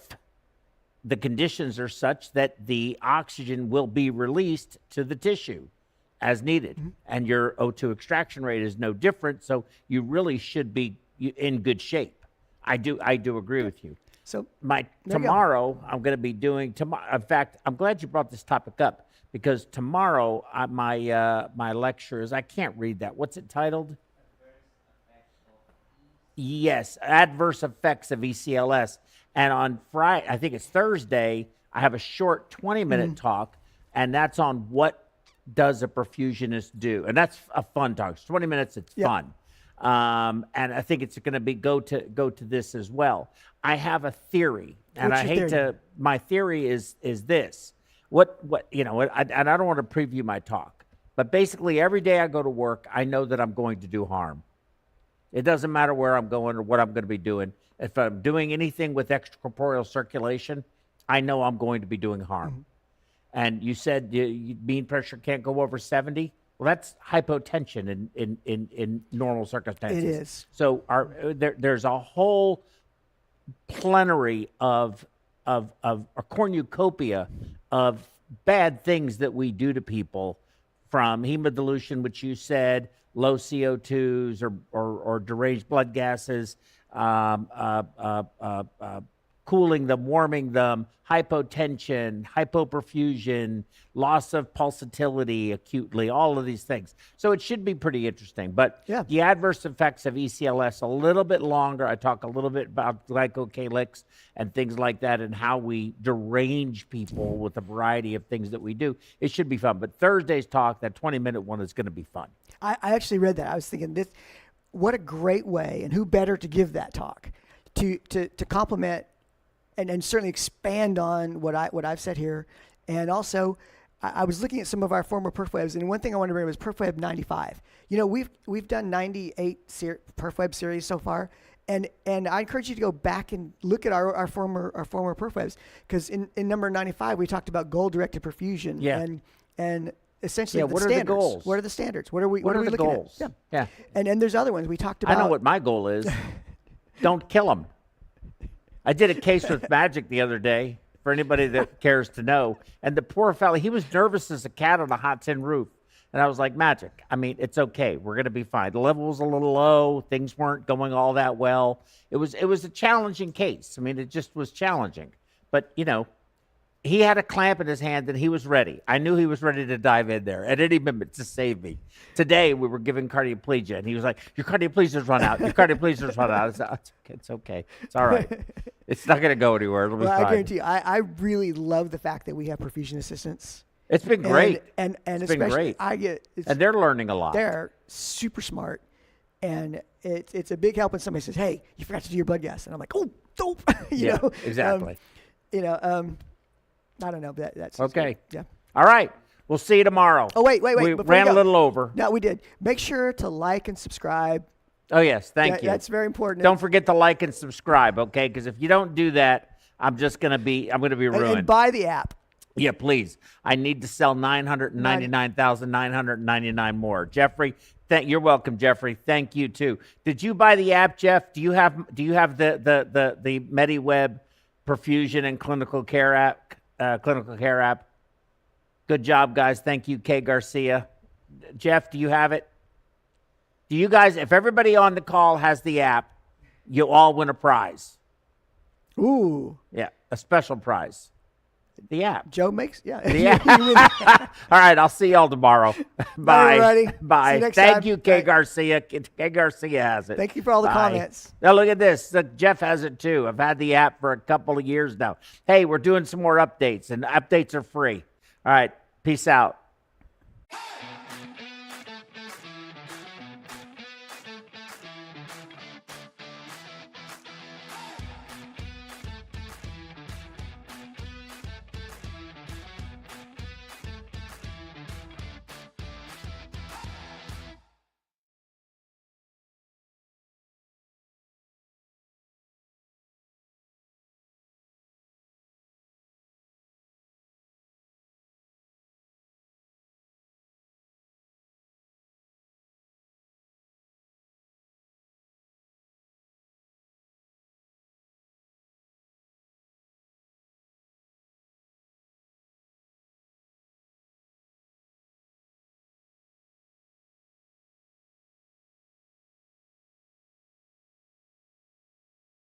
the conditions are such that the oxygen will be released to the tissue as needed. And your O2 extraction rate is no different, so you really should be in good shape. I do agree with you. So tomorrow, I'm going to be doing, in fact, I'm glad you brought this topic up, because tomorrow, my lecture is, I can't read that. What's it titled? Yes, Adverse Effects of ECLS. And on Friday, I think it's Thursday, I have a short 20-minute talk, and that's on what does a perfusionist do. And that's a fun talk. It's 20 minutes, it's fun. And I think it's going to be go to this as well. I have a theory, and my theory is this. What you know, and I don't want to preview my talk, but basically every day I go to work, I know that I'm going to do harm. It doesn't matter where I'm going or what I'm going to be doing. If I'm doing anything with extracorporeal circulation, I know I'm going to be doing harm. And you said mean pressure can't go over 70. Well, that's hypotension in normal circumstances. It is. So there's a whole plenary of a cornucopia of bad things that we do to people, from hemodilution, which you said, low CO2s or deranged blood gases, cooling them, warming them, hypotension, hypoperfusion, loss of pulsatility acutely, all of these things. So it should be pretty interesting. But the adverse effects of ECLS, a little bit longer. I talk a little bit about glycocalyx and things like that, and how we derange people with a variety of things that we do. It should be fun. But Thursday's talk, that 20-minute one, is going to be fun. I actually read that. I was thinking, this, what a great way, and who better to give that talk to complement and certainly expand on what I've said here. And also, I was looking at some of our former PerfWebs, and one thing I wanted to bring was PerfWeb 95. You know, we've done 98 PerfWeb series so far, and I encourage you to go back and look at our former PerfWebs, because in number 95 we talked about goal-directed perfusion and essentially the what standards. Are the goals? What are the standards? What are we the looking goals? at? Yeah. And there's other ones we talked about. I know what my goal is. Don't kill them. I did a case with Magic the other day, for anybody that cares to know. And the poor fella, he was nervous as a cat on a hot tin roof. And I was like, Magic, I mean, it's okay. We're going to be fine. The level was a little low. Things weren't going all that well. It was a challenging case. I mean, it just was challenging. But, you know, he had a clamp in his hand and he was ready. I knew he was ready to dive in there at any moment to save me. Today, we were giving cardioplegia, and he was like, your cardioplegia's run out. Your cardioplegia's run out. I said, it's okay. It's all right. It's not going to go anywhere. It'll be fine. I guarantee you, I really love the fact that we have perfusion assistants. It's been great. And it's especially, been great. And they're learning a lot. They're super smart. And it's a big help when somebody says, hey, you forgot to do your blood gas. And I'm like, oh, dope. you know? Exactly. I don't know. That's okay. Yeah. All right. We'll see you tomorrow. Oh, wait. We ran a little over. No, we did. Make sure to like and subscribe. Oh, yes. Thank you. That's very important. Don't forget to like and subscribe, okay? Because if you don't do that, I'm going to be ruined. And buy the app. Yeah, please. I need to sell 999,999 more. Jeffrey, you're welcome, Jeffrey. Thank you too. Did you buy the app, Jeff? Do you have the MediWeb Perfusion and clinical care app? Good job, guys. Thank you, Kay Garcia. Jeff, do you have it? Do you guys, if everybody on the call has the app, you all win a prize. Ooh. Yeah, a special prize. The app. Joe makes, The app. All right, I'll see y'all tomorrow. Bye. Everybody. Bye. See you next Thank time. you, Kay Garcia. Kay Garcia has it. Thank you for all the comments. Now look at this. Jeff has it too. I've had the app for a couple of years now. Hey, we're doing some more updates, and updates are free. All right, peace out.